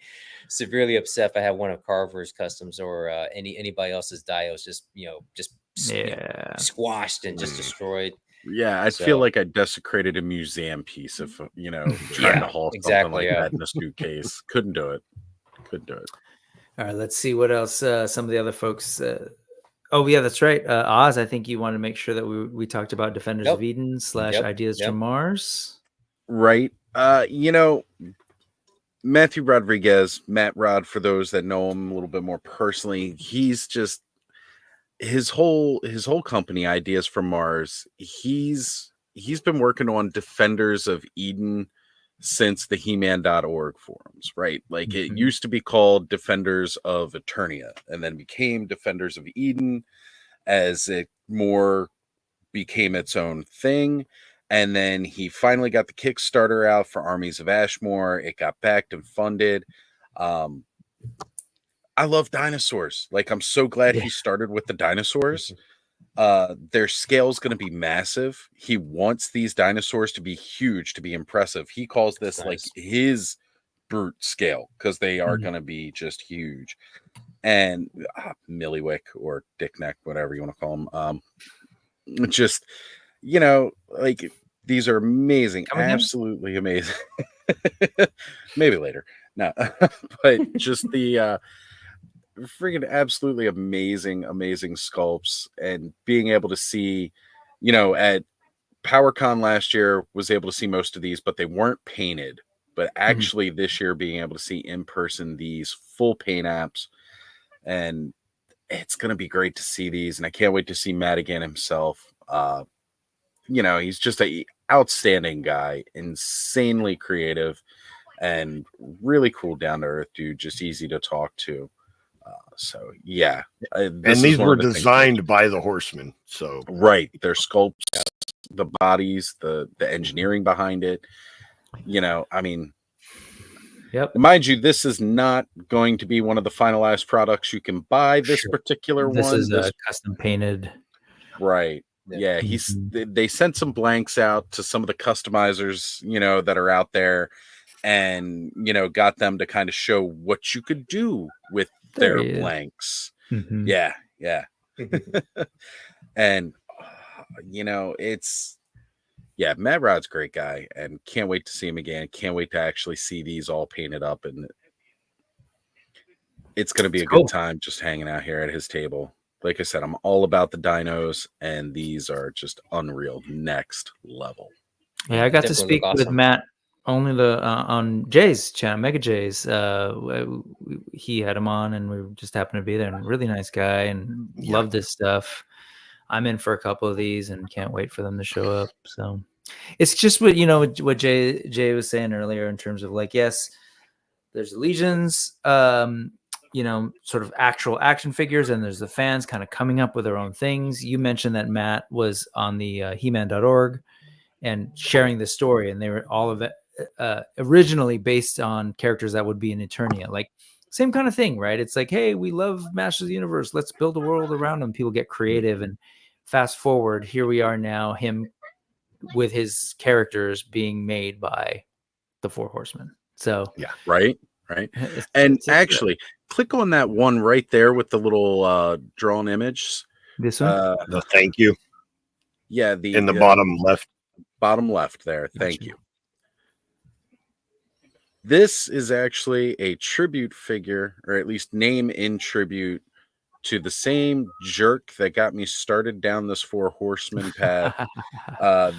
severely upset if I had one of Carver's customs or anybody else's dios just squashed and just destroyed. Yeah, I'd feel like I desecrated a museum piece if trying to haul something like that in a suitcase. Couldn't do it. All right, let's see what else some of the other folks. Oh yeah, that's right. Oz, I think you wanted to make sure that we talked about Defenders of Eden / Ideas from Mars. Right. Matthew Rodriguez, Matt Rod, for those that know him a little bit more personally, he's just his whole company, Ideas from Mars. He's been working on Defenders of Eden since the He-Man.org forums, right? Like it used to be called Defenders of Eternia and then became Defenders of Eden as it more became its own thing. And then he finally got the Kickstarter out for Armies of Ashmore. It got backed and funded. I love dinosaurs. Like, I'm so glad he started with the dinosaurs. Their scale is going to be massive. He wants these dinosaurs to be huge, to be impressive. He calls this like his brute scale because they are going to be just huge. And Milliwick or Dickneck, whatever you want to call them. Just, like these are amazing. Absolutely amazing. Maybe later. No, but just the freaking absolutely amazing sculpts, and being able to see, at PowerCon last year was able to see most of these, but they weren't painted. But actually this year being able to see in person these full paint apps, and it's going to be great to see these. And I can't wait to see Matt again himself. He's just an outstanding guy, insanely creative, and really cool, down to earth dude, just easy to talk to. So yeah, and these were designed by the Horsemen. So right, their sculpts, the bodies, the engineering behind it. I mean, mind you, this is not going to be one of the finalized products you can buy. This particular this one, is a custom painted. Right. Yeah, they sent some blanks out to some of the customizers, that are out there, and got them to kind of show what you could do with their blanks. Yeah. And it's Matt Rod's a great guy, and can't wait to see him again. Can't wait to actually see these all painted up, and it's going to be a good time just hanging out here at his table. Like I said, I'm all about the dinos, and these are just unreal, next level. Yeah, I got to speak with Matt only on Jay's channel, Mega Jay's. He had him on, and we just happened to be there. And really nice guy, and loved his stuff. I'm in for a couple of these, and can't wait for them to show up. So it's just what Jay was saying earlier in terms of like, yes, there's Legions. Sort of actual action figures, and there's the fans kind of coming up with their own things. You mentioned that Matt was on the He-Man.org and sharing the story, and they were all of it originally based on characters that would be in Eternia. Like, same kind of thing, right? It's like, hey, we love Masters of the Universe. Let's build a world around them. People get creative, and fast forward, here we are now, him with his characters being made by the Four Horsemen. So yeah, right. And actually, click on that one right there with the little drawn image. This one? The thank you. Yeah, in the bottom left. Bottom left there. Thank you. This is actually a tribute figure, or at least name in tribute to the same jerk that got me started down this Four Horsemen path.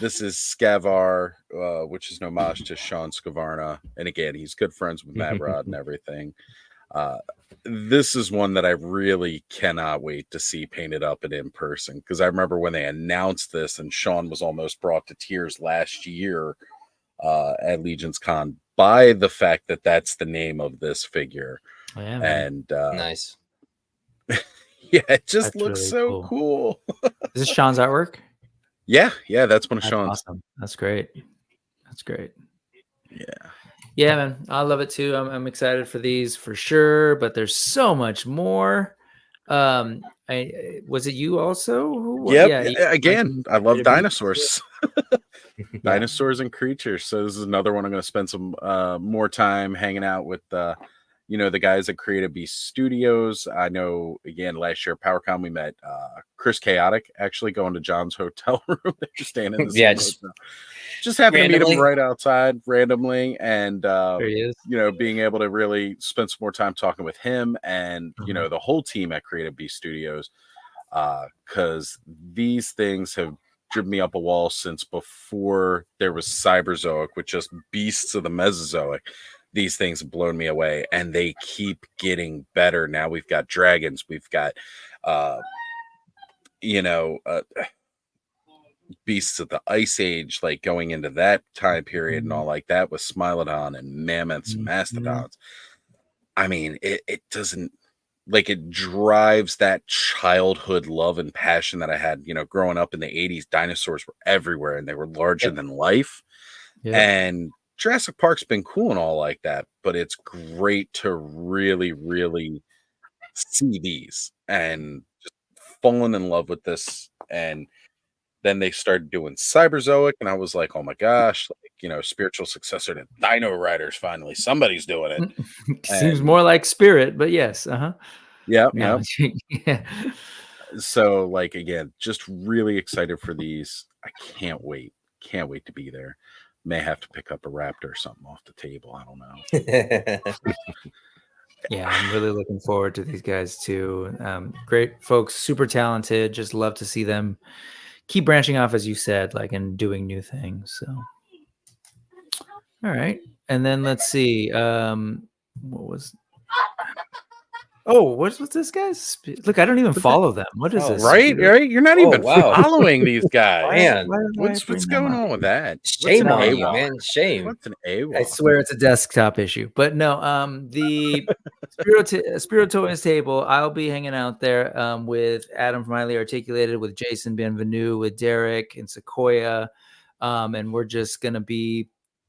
This is Scavar, which is an homage to Sean Scavarna. And again, he's good friends with Matt Rod and everything. This is one that I really cannot wait to see painted up and in person, because I remember when they announced this and Sean was almost brought to tears last year at LegionsCon by the fact that that's the name of this figure. Yeah, and nice. Yeah, it just That's looks really so cool. Is this Sean's artwork? Yeah, that's one of That's Sean's. awesome. That's great. That's great. Yeah, man, I love it too. I'm excited for these for sure, but there's so much more. Was it you also? Again, I love dinosaurs. Dinosaurs and creatures. So this is another one I'm going to spend some more time hanging out with the guys at Creative Beast Studios. I know, again, last year at PowerCon we met Chris Chaotic, actually going to John's hotel room. They're just staying in the same hotel. Just happened to meet him right outside randomly, and there he is. being able to really spend some more time talking with him and the whole team at Creative Beast Studios, because these things have driven me up a wall since before there was Cyberzoic, with just beasts of the Mesozoic. These things have blown me away, and they keep getting better. Now we've got dragons, we've got beasts of the Ice Age, like going into that time period and all like that, with Smilodon and mammoths and mastodons. I mean, it doesn't, like, it drives that childhood love and passion that I had, growing up in the 80s. Dinosaurs were everywhere and they were larger than life. And Jurassic Park's been cool and all like that, but it's great to really, really see these and just falling in love with this. And then they started doing Cyberzoic, and I was like, oh my gosh, spiritual successor to Dino Riders. Finally, somebody's doing it. Seems more like Spirit, but yes. Yeah. Yeah. So, again, just really excited for these. I can't wait to be there. May have to pick up a raptor or something off the table. I don't know. Yeah, I'm really looking forward to these guys too. Great folks, super talented. Just love to see them keep branching off, as you said, and doing new things. So, all right. And then let's see. What's this guy's? Look, I don't even follow them. What is this? Right. You're not even following these guys. Man, what's going on with that? Shame on you, man. Shame. What's an AWOL? I swear it's a desktop issue. But no, the Spiro Toys table, I'll be hanging out there with Adam from Highly Articulated, with Jason Bienvenue, with Derek and Sequoia. And we're just going to be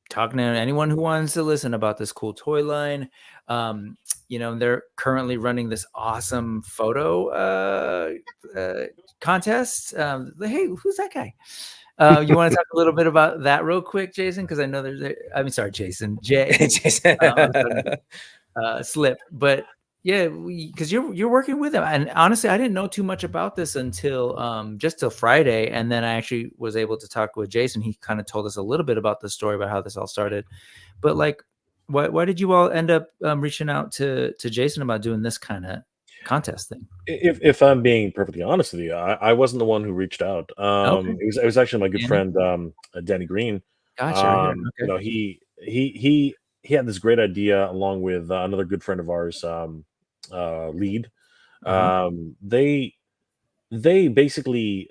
talking to anyone who wants to listen about this cool toy line. They're currently running this awesome photo contest. Hey, who's that guy? You want to talk a little bit about that real quick, Jason? Because I know Jason. Jason. Slip. But yeah, because you're working with him, and honestly, I didn't know too much about this until just till Friday, and then I actually was able to talk with Jason. He kind of told us a little bit about the story about how this all started. But why did you all end up reaching out to Jason about doing this kind of contest thing? If I'm being perfectly honest with you, I wasn't the one who reached out. Okay. It was actually my good friend Danny Green. Gotcha. Okay. He had this great idea along with another good friend of ours, Lead. They basically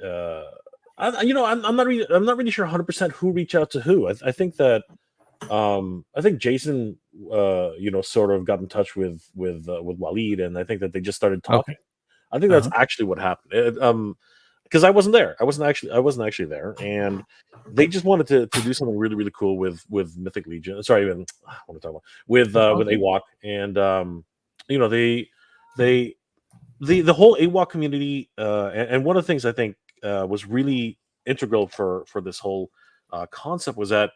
I'm not really sure 100% who reached out to who. I think that I think Jason sort of got in touch with Waleed, and I think that they just started talking. Okay. I think that's actually what happened. Because I wasn't there. I wasn't actually there, and they just wanted to do something really, really cool with Mythic Legion. Sorry, I want to talk about with AWOC, and the whole AWOC community, and one of the things I think was really integral for this whole concept was that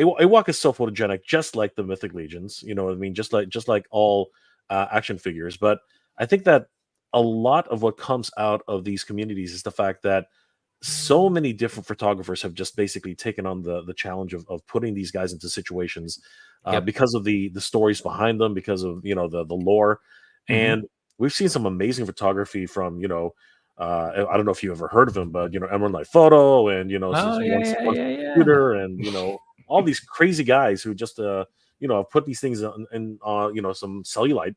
AWOC is so photogenic, just like the Mythic Legions. You know what I mean? Just like all action figures. But I think that a lot of what comes out of these communities is the fact that so many different photographers have just basically taken on the challenge of putting these guys into situations because of the stories behind them, because of the lore. And we've seen some amazing photography from, I don't know if you ever heard of him, but Emerald Knight Photo, and Computer, and all these crazy guys who just put these things in some cellulite.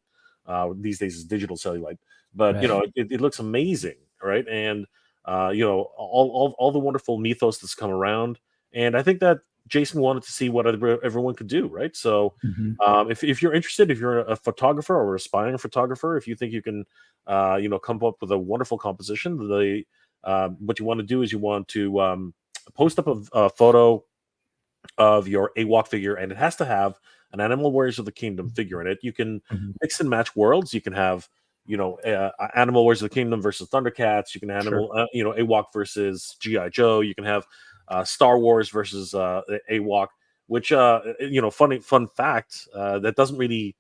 These days is digital cellulite, but Right. it looks amazing, right? And all the wonderful mythos that's come around, and I think that Jason wanted to see what everyone could do, right? So if you're interested, if you're a photographer or aspiring photographer, if you think you can come up with a wonderful composition, what you want to do is you want to post up a photo of your AWOC figure, and it has to have an Animal Warriors of the Kingdom figure in it. You can mix and match worlds. You can have Animal Warriors of the Kingdom versus Thundercats. You can have AWOC versus GI Joe. You can have Star Wars versus AWOC. Which fun fact that doesn't really.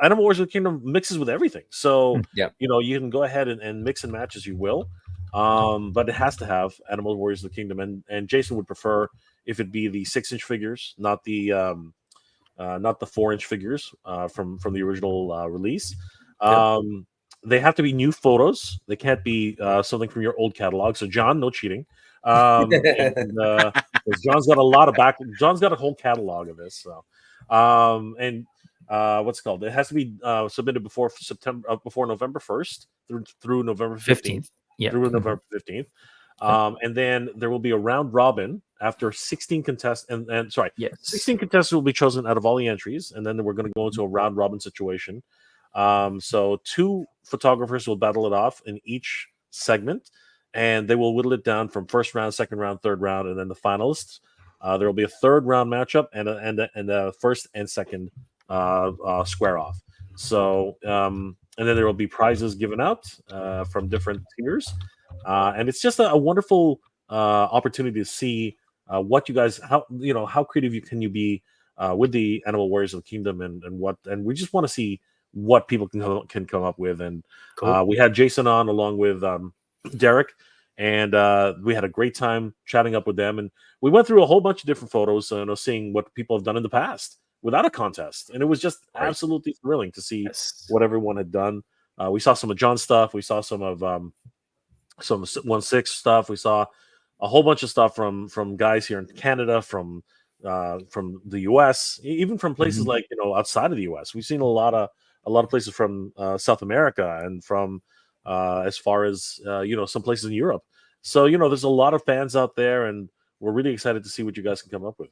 Animal Warriors of the Kingdom mixes with everything, so you can go ahead and mix and match as you will, but it has to have Animal Warriors of the Kingdom, and Jason would prefer if it be the 6-inch figures, not the 4-inch figures from the original release. They have to be new photos. They can't be something from your old catalog. So John, no cheating. John's got a lot of back. John's got a whole catalog of this. So, what's it called? It has to be submitted before November 1st through November 15th. Through November 15th. And then there will be a round robin after 16 contests, and 16 contestants will be chosen out of all the entries, and then we're going to go into a round robin situation. So 2 photographers will battle it off in each segment, and they will whittle it down from first round, second round, third round, and then the finalists. There will be a third round matchup and a first and second square off. So and then there will be prizes given out from different tiers, and it's just a wonderful opportunity to see what you guys how creative can you be with the Animal Warriors of the Kingdom, and we just want to see what people can come up with. And we had Jason on along with Derek, and we had a great time chatting up with them, and we went through a whole bunch of different photos, seeing what people have done in the past without a contest, and it was just absolutely thrilling to see what everyone had done. We saw some of John's stuff, we saw some of some 1/6 stuff, we saw a whole bunch of stuff from guys here in Canada, from the US, even from places like outside of the US. We've seen a lot of places from South America, and from as far as some places in Europe. So there's a lot of fans out there, and we're really excited to see what you guys can come up with.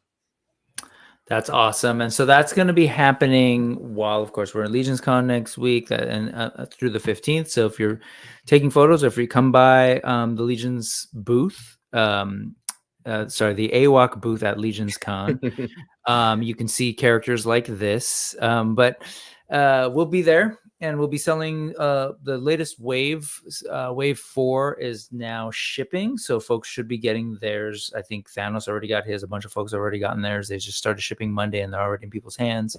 That's awesome. And so that's going to be happening while, of course, we're in LegionsCon next week and through the 15th. So if you're taking photos, or if you come by the Legions booth, the AWOC booth at LegionsCon, you can see characters like this. But we'll be there, and we'll be selling the latest wave. Wave 4 is now shipping, so folks should be getting theirs. I think Thanos already got his. A bunch of folks already gotten theirs. They just started shipping Monday, and they're already in people's hands.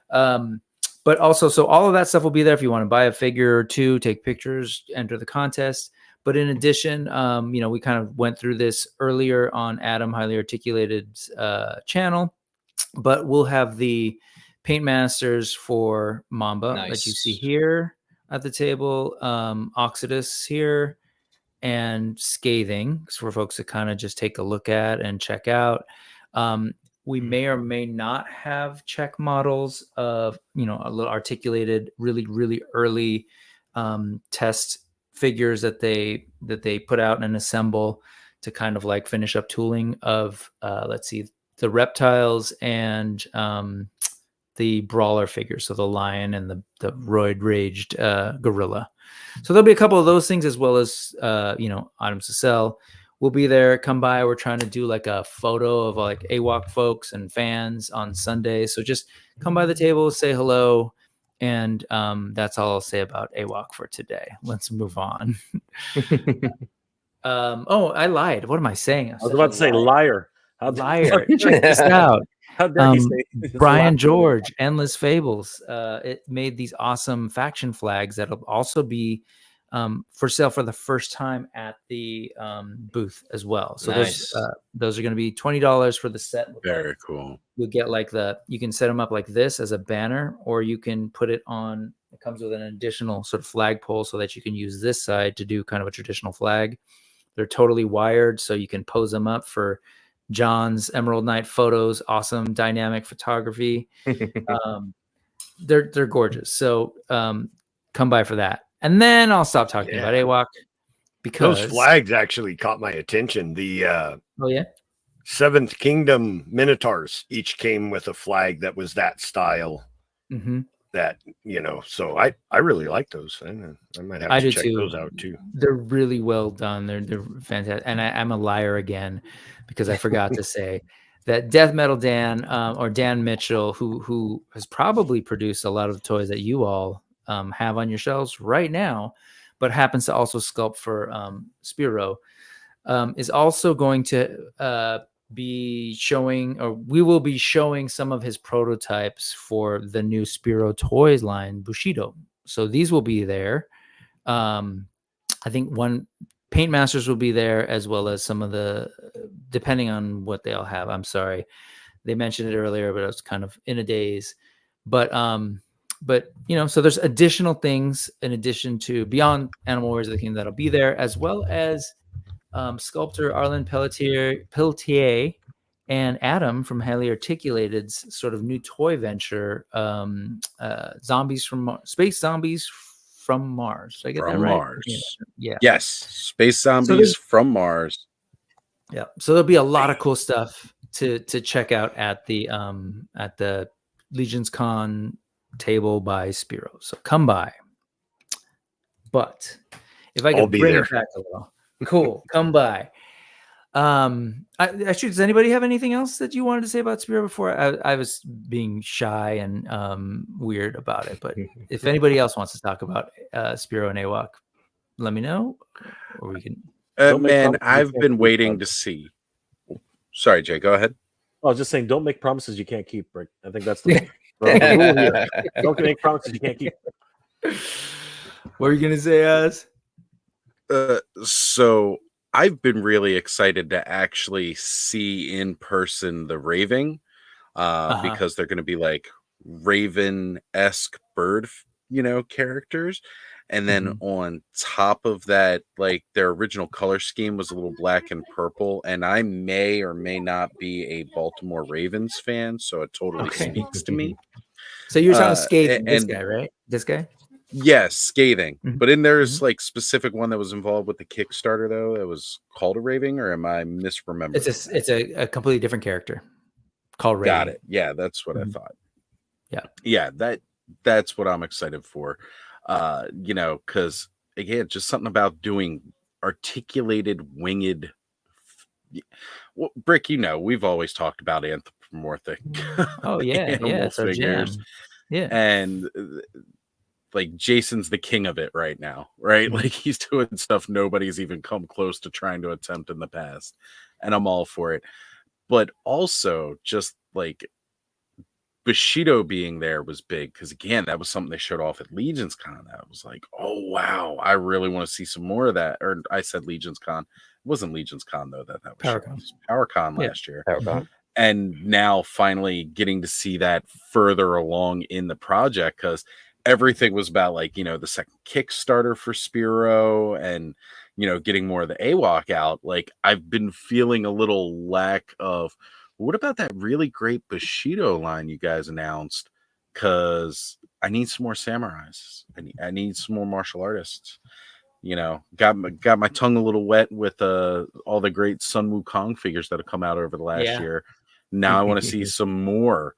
But also, so all of that stuff will be there if you want to buy a figure or 2, take pictures, enter the contest. But in addition, we kind of went through this earlier on Adam Highly Articulated's channel, but we'll have the Paint Masters for Mamba that you see here at the table, Oxidus here, and Scathing for folks to kind of just take a look at and check out. We may or may not have check models of a little articulated, really, really early test figures that they put out and assemble to kind of like finish up tooling of the reptiles and the brawler figures, so the lion and the roid raged gorilla. So there'll be a couple of those things, as well as items to sell. We'll be there. Come by. We're trying to do like a photo of like AWOC folks and fans on Sunday. So just come by the table, say hello, and that's all I'll say about AWOC for today. Let's move on. I lied. What am I saying? I was about to say liar. Liar. Check this out. How dare you say Brian George, Endless Fables. It made these awesome faction flags that'll also be for sale for the first time at the booth as well. So Nice. those are going to be $20 for the set. Very cool. You'll get like you can set them up like this as a banner, or you can put it on. It comes with an additional sort of flagpole so that you can use this side to do kind of a traditional flag. They're totally wired, so you can pose them up for John's Emerald Night photos. Awesome dynamic photography. They're gorgeous. So come by for that. And then I'll stop talking about AWOC because those flags actually caught my attention. The oh yeah, Seventh Kingdom Minotaurs each came with a flag that was that style. Mm-hmm. That, you know, so I really like those. I might have to check those out too. They're really well done. They're fantastic. And I'm a liar again because I forgot to say that Death Metal Dan or Dan Mitchell, who has probably produced a lot of the toys that you all have on your shelves right now, but happens to also sculpt for Spiro, is also going to be showing, or we will be showing some of his prototypes for the new Spiro Toys line, Bushido. So these will be there. I think one Paint Masters will be there, as well as some of the, depending on what they'll have. I'm sorry, they mentioned it earlier, but I was kind of in a daze. But you know, so there's additional things in addition to beyond Animal Warriors of the Kingdom that'll be there, as well as sculptor Arlen Pelletier and Adam from Highly Articulated's sort of new toy venture, Space Zombies from Mars. Did I get that right? Mars. Yeah. Yes. Space Zombies from Mars. Yeah. So there'll be a lot of cool stuff to check out at the LegionsCon table by Spiro. So come by. But if I can bring it back a little. Cool. Come by. Actually, does anybody have anything else that you wanted to say about Spiro before? I was being shy and weird about it, but if anybody else wants to talk about Spiro and AWOC, let me know, or we can. Man, I've been waiting to see. Sorry, Jay, go ahead. I was just saying, don't make promises you can't keep, Rick. I think that's the rule here. Don't make promises you can't keep. What are you gonna say, Az? So I've been really excited to actually see in person the Raving, because they're going to be like Raven-esque bird, characters. And then on top of that, like their original color scheme was a little black and purple. And I may or may not be a Baltimore Ravens fan, so it totally speaks to me. So you're talking Scathing, this guy, right? This guy? Yes, Scathing. But in there's like specific one that was involved with the Kickstarter though that was called a Raving, or am I misremembering? It's a completely different character called Raving. Got it. Yeah, that's what I thought. Yeah, that's what I'm excited for. Because again, just something about doing articulated winged. Well, Brick, we've always talked about anthropomorphic. Oh yeah, animal figures. Yeah, and like Jason's the king of it right now, right? Like he's doing stuff nobody's even come close to trying to attempt in the past, and I'm all for it. But also, just like Bushido being there was big because again, that was something they showed off at LegionsCon. That was like, oh wow, I really want to see some more of that. Or I said LegionsCon. It wasn't LegionsCon though. That was PowerCon last year. PowerCon. And now finally getting to see that further along in the project, because everything was about like, the second Kickstarter for Spiro and, getting more of the AWOC out. Like I've been feeling a little lack of, what about that really great Bushido line you guys announced? Because I need some more samurais. I need some more martial artists. Got my tongue a little wet with all the great Sun Wukong figures that have come out over the last year. Now I want to see some more,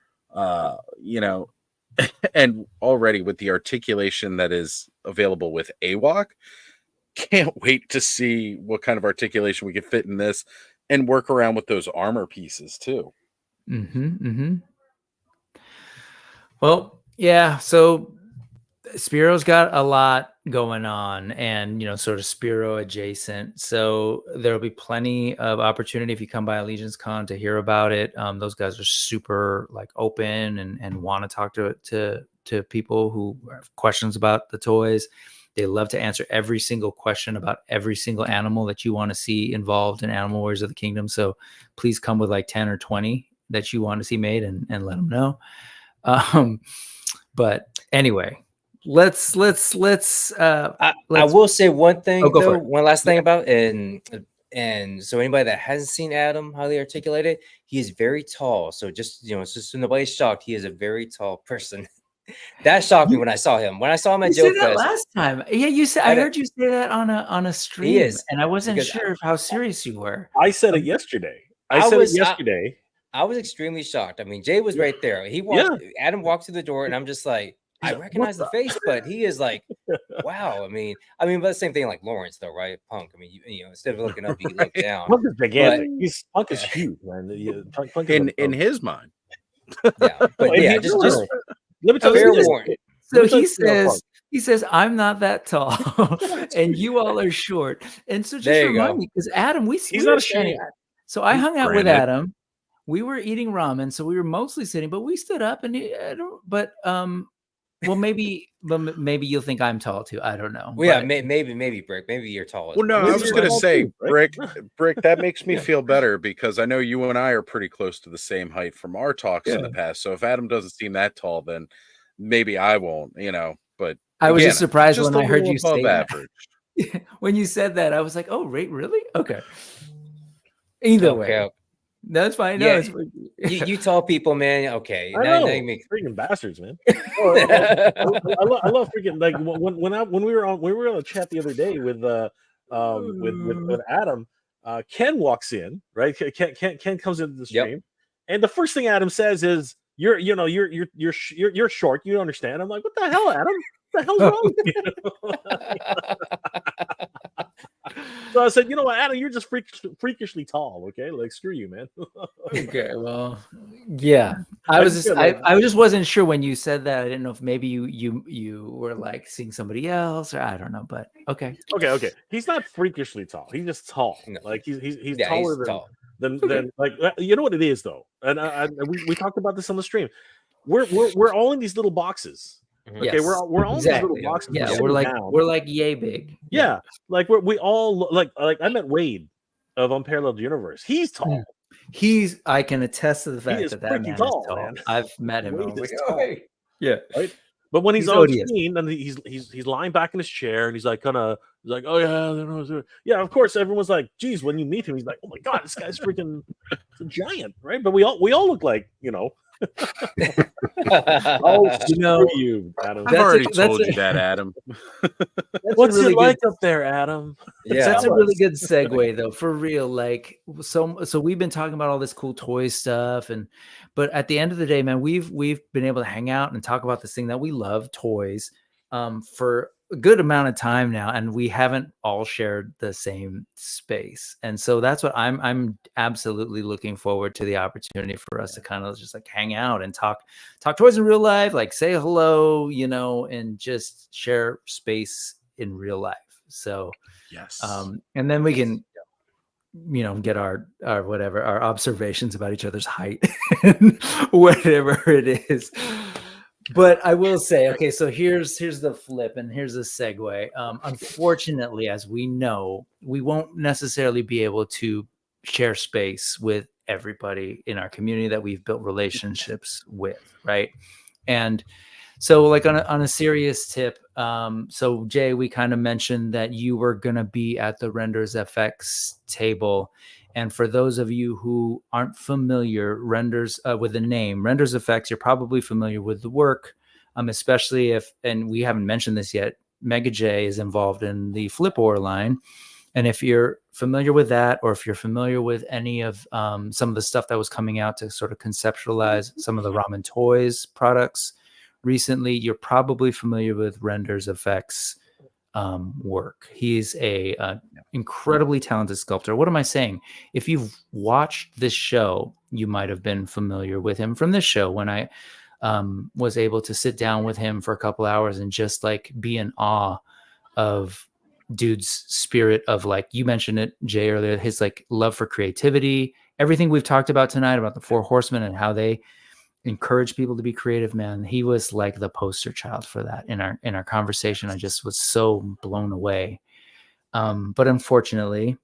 and already with the articulation that is available with AWOC, can't wait to see what kind of articulation we can fit in this and work around with those armor pieces too. Well, yeah, so Spiro's got a lot going on and, sort of Spiro adjacent. So there'll be plenty of opportunity if you come by LegionsCon to hear about it. Those guys are super like open and want to talk to people who have questions about the toys. They love to answer every single question about every single animal that you want to see involved in Animal Warriors of the Kingdom. So please come with like 10 or 20 that you want to see made and let them know. But anyway, let's I will say one thing though, one last thing about and so anybody that hasn't seen Adam highly articulated, he is very tall. So just so nobody's shocked, he is a very tall person. That shocked me when I saw him. When I saw him at Joe Fest last time. Yeah, you said I heard you say that on a stream. He is, and I wasn't sure how serious you were. I said it yesterday. I said it yesterday. I was extremely shocked. I mean, Jay was right there. He walked. Adam walked through the door, and I'm just like, I recognize the face, but he is like, wow. I mean, but the same thing like Lawrence, though, right? Punk. I mean, you know, instead of looking up, you look down. Punk is gigantic. Punk is huge, man. Punk in his mind. Yeah, but yeah, just let me tell you. So he says, I'm not that tall, and you all are short. And so just remind me, because Adam, he's not ashamed. So I hung out with Adam. We were eating ramen, so we were mostly sitting, but we stood up and well, maybe you'll think I'm tall too. I don't know. Well, yeah, maybe Brick. Maybe you're tall. Well, no, I was going to say, Brick, that makes me feel better because I know you and I are pretty close to the same height from our talks in the past. So if Adam doesn't seem that tall, then maybe I won't, But I was just surprised when I heard you say average. That. When you said that, I was like, "Oh, really? Okay." Either way. That's fine. Yeah. No, you tall people, man. Okay, I know. Freaking bastards, man. I love freaking like when we were on a chat the other day with Adam. Ken walks in, right? Ken comes into the stream, and the first thing Adam says is, "You're short. You don't understand." I'm like, "What the hell, Adam? What the hell's wrong with you?" So I said, "You know what, Adam? You're just freakishly tall. Okay, like screw you, man." Okay, well, yeah. I just wasn't sure when you said that. I didn't know if maybe you were like seeing somebody else, or I don't know. But okay. He's not freakishly tall. He's just tall. No. Like he's taller than like you know what it is though. And we talked about this on the stream. We're all in these little boxes. Okay, yes. we're all in these little boxes. Yeah, we're like yay big. Yeah, like we all like I met Wade of Unparalleled Universe. He's tall. I can attest to the fact that man is tall. Man. I've met him. Yeah, right. But when he's on screen and he's lying back in his chair and he's like, oh yeah, of course everyone's like, geez, when you meet him, he's like, oh my god, this guy's freaking a giant, right? But we all look like, you, Adam. I've already told you that, Adam. What's it like up there, Adam? Yeah, that's a really good segue, though, for real. Like, so we've been talking about all this cool toy stuff, but at the end of the day, man, we've been able to hang out and talk about this thing that we love, toys, for a good amount of time now, and we haven't all shared the same space. And so that's what I'm absolutely looking forward to, the opportunity for us to kind of just like hang out and talk toys in real life, like say hello, and just share space in real life. So yes. And then we can get our whatever, our observations about each other's height and whatever it is. But I will say, okay, so here's the flip and here's the segue. Unfortunately, as we know, we won't necessarily be able to share space with everybody in our community that we've built relationships with, right? And so like on a serious tip, so Jay, we kind of mentioned that you were going to be at the Renders FX table. And for those of you who aren't familiar with the name Renders FX, you're probably familiar with the work, especially and we haven't mentioned this yet, Mega J is involved in the Flip Ore line. And if you're familiar with that, or if you're familiar with any of some of the stuff that was coming out to sort of conceptualize some of the Ramen Toys products recently, you're probably familiar with Renders FX work. He's a incredibly talented sculptor. What am I saying? If you've watched this show, you might have been familiar with him from this show, when I was able to sit down with him for a couple hours and just like be in awe of dude's spirit of, like you mentioned it, Jay, earlier, his like love for creativity, everything we've talked about tonight about the Four Horsemen and how they encourage people to be creative, man. He was like the poster child for that in our conversation. I just was so blown away. But unfortunately,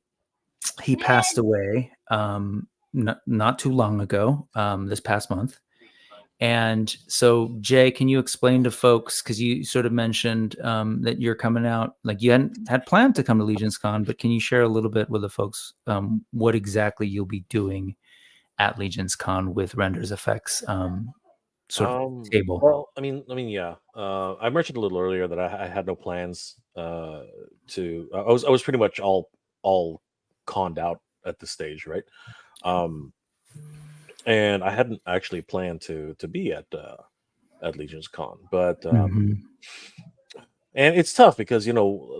he passed away not too long ago, this past month. And so, Jay, can you explain to folks, because you sort of mentioned that you're coming out, like you had planned to come to LegionsCon, but can you share a little bit with the folks what exactly you'll be doing at LegionsCon with Renders Effects sort of table? Well, I mean, yeah. I mentioned a little earlier that I had no plans to. I was pretty much all conned out at this stage, right? And I hadn't actually planned to be at LegionsCon, but Mhm. and it's tough because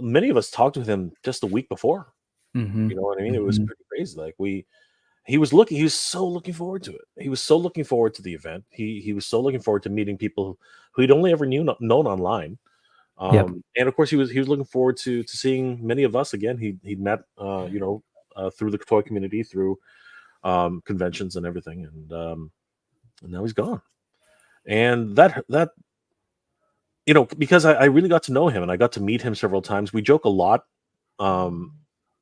many of us talked with him just a week before. Mhm. You know what I mean? It was Mhm. pretty crazy. Like he was so looking forward to it. He was so looking forward to the event. He was so looking forward to meeting people who he'd only ever known online. Yep. And of course, he was looking forward to seeing many of us again. He'd met through the toy community, through conventions and everything, and now he's gone. And that because I really got to know him and I got to meet him several times. We joke a lot,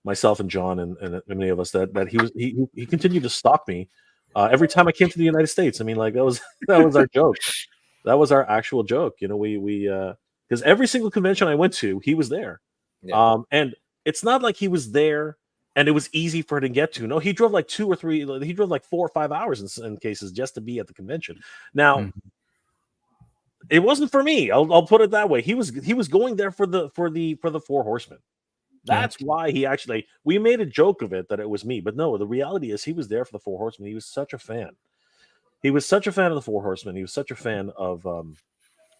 myself and John and many of us, that he continued to stalk me every time I came to the United States. I mean, like that was our joke. That was our actual joke. We because every single convention I went to, he was there. Yeah. And it's not like he was there and it was easy for him to get to. No, he drove like 4 or 5 hours in cases just to be at the convention. Now, Mhm. it wasn't for me. I'll put it that way. He was going there for the Four Horsemen. That's why we made a joke of it that it was me, but no, the reality is he was there for the Four Horsemen. He was such a fan. He was such a fan of the Four Horsemen. He was such a fan of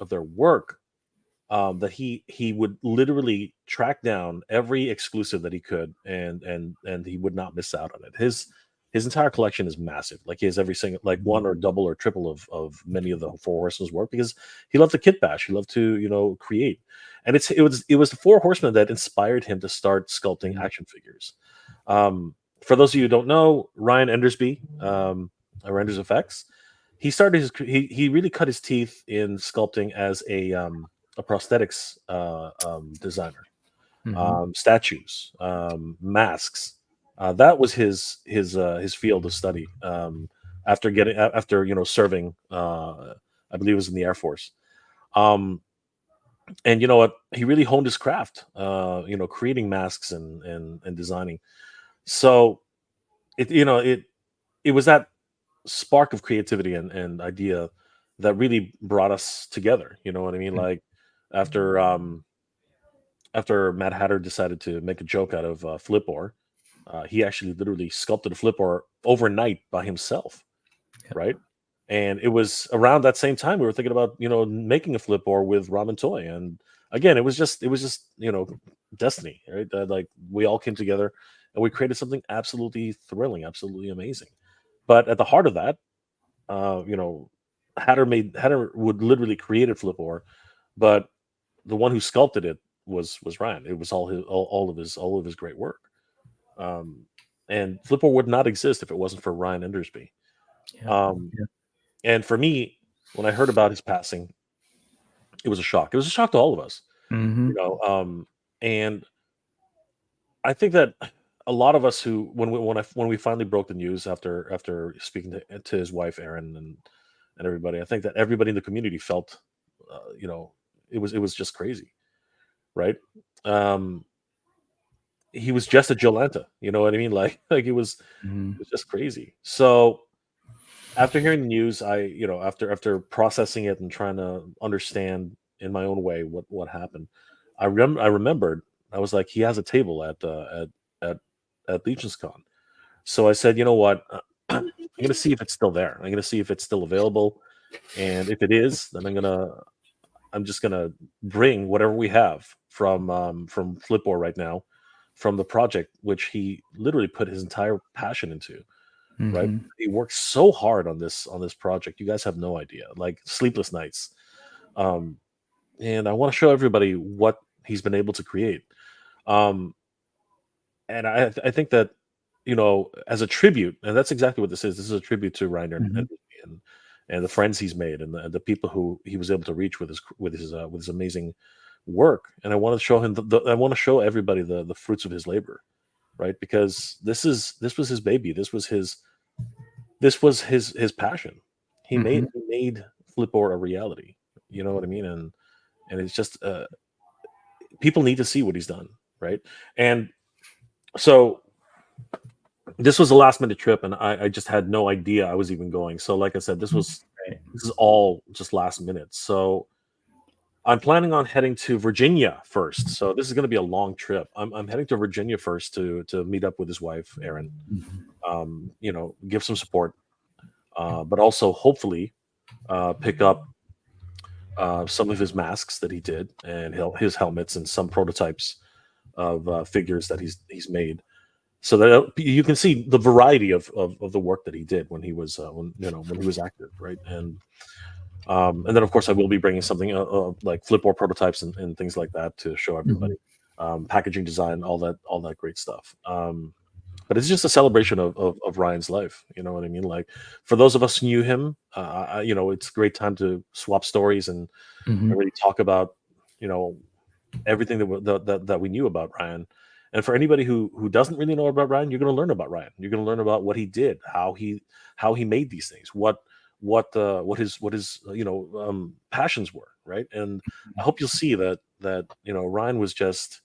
their work that he would literally track down every exclusive that he could, and he would not miss out on it. His entire collection is massive. Like he has every single, like one or double or triple of many of the Four Horsemen's work, because he loved to kit bash. He loved to create, and it was the Four Horsemen that inspired him to start sculpting action figures. For those of you who don't know, Ryan Endersby, Renders Effects, he really cut his teeth in sculpting as a prosthetics designer. Statues, masks. That was his field of study. After serving, I believe it was in the Air Force. And you know what? He really honed his craft. Creating masks and designing. So it was that spark of creativity and idea that really brought us together. You know what I mean? Like after Mad Hatter decided to make a joke out of Flipor, he actually literally sculpted a Flipor overnight by himself, right? And it was around that same time we were thinking about making a Flipor with Ramen Toy, and again it was just destiny, right? Like we all came together and we created something absolutely thrilling, absolutely amazing. But at the heart of that, Hatter would literally create a Flipor, but the one who sculpted it was Ryan. It was all of his great work. And Flipper would not exist if it wasn't for Ryan Endersby. And for me, when I heard about his passing, it was a shock. It was a shock to all of us. And I think that a lot of us who, when we finally broke the news after speaking to his wife Erin and everybody, I think that everybody in the community felt, it was just crazy, right? He was just a Jolanta, you know what I mean? Like it was just crazy. So after hearing the news, after processing it and trying to understand in my own way what happened, I remembered. I was like, he has a table at LegionsCon. So I said, you know what? I'm gonna see if it's still there. I'm gonna see if it's still available, and if it is, then I'm just gonna bring whatever we have from Flipboard right now, from the project, which he literally put his entire passion into. Right, he worked so hard on this project. You guys have no idea, like sleepless nights. And I want to show everybody what he's been able to create. And I think that as a tribute, and that's exactly what this is. This is a tribute to Reiner and the friends he's made, and the people who he was able to reach with his amazing work. And I want to show him I want to show everybody the fruits of his labor, right? Because this was his baby. This was his passion. He made Flipboard a reality. You know what I mean? And it's just people need to see what he's done, right? And so this was a last minute trip, and I just had no idea I was even going. So like I said, this is all just last minute. So I'm planning on heading to Virginia first. So this is going to be a long trip. I'm heading to Virginia first to meet up with his wife, Erin. Give some support, but also hopefully pick up some of his masks that he did, and his helmets, and some prototypes of figures that he's made, so that you can see the variety of the work that he did when he was when he was active, right? And then of course I will be bringing something like Flipboard prototypes and things like that to show everybody, packaging design, all that great stuff. But it's just a celebration of Ryan's life. You know what I mean? Like, for those of us who knew him, it's a great time to swap stories and really talk about, everything that we knew about Ryan. And for anybody who doesn't really know about Ryan, you're going to learn about Ryan. You're going to learn about what he did, how he made these things, what his passions were, right? And I hope you'll see that Ryan was just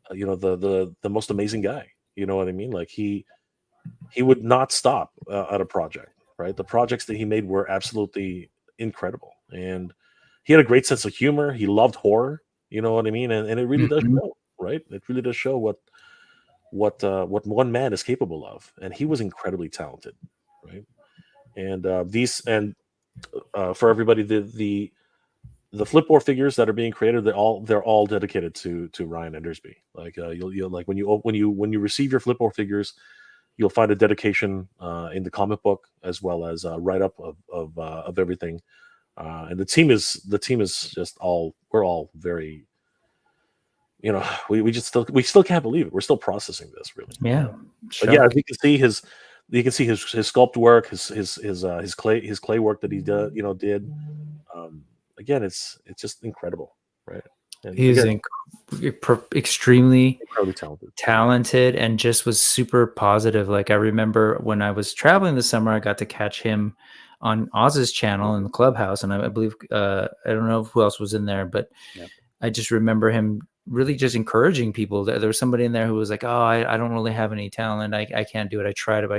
the most amazing guy. You know what I mean? Like, he would not stop at a project, right? The projects that he made were absolutely incredible, and he had a great sense of humor. He loved horror. You know what I mean? And it really does show, right? It really does show what one man is capable of, and he was incredibly talented, right? And for everybody, the Flipboard figures that are being created, they're all dedicated to Ryan Endersby. Like, you'll like when you receive your Flipboard figures, you'll find a dedication in the comic book, as well as a write up of everything. And the team is just we're all very, we still can't believe it. We're still processing this, really. Yeah. But yeah, as you can see his sculpt work, his clay work that he did. Again, it's just incredible, right? And He is extremely incredibly talented, and just was super positive. Like, I remember when I was traveling this summer, I got to catch him on Oz's channel in the clubhouse, and I believe I don't know who else was in there, but I just remember him really just encouraging people. There was somebody in there who was like, "Oh, I don't really have any talent. I can't do it. I tried it."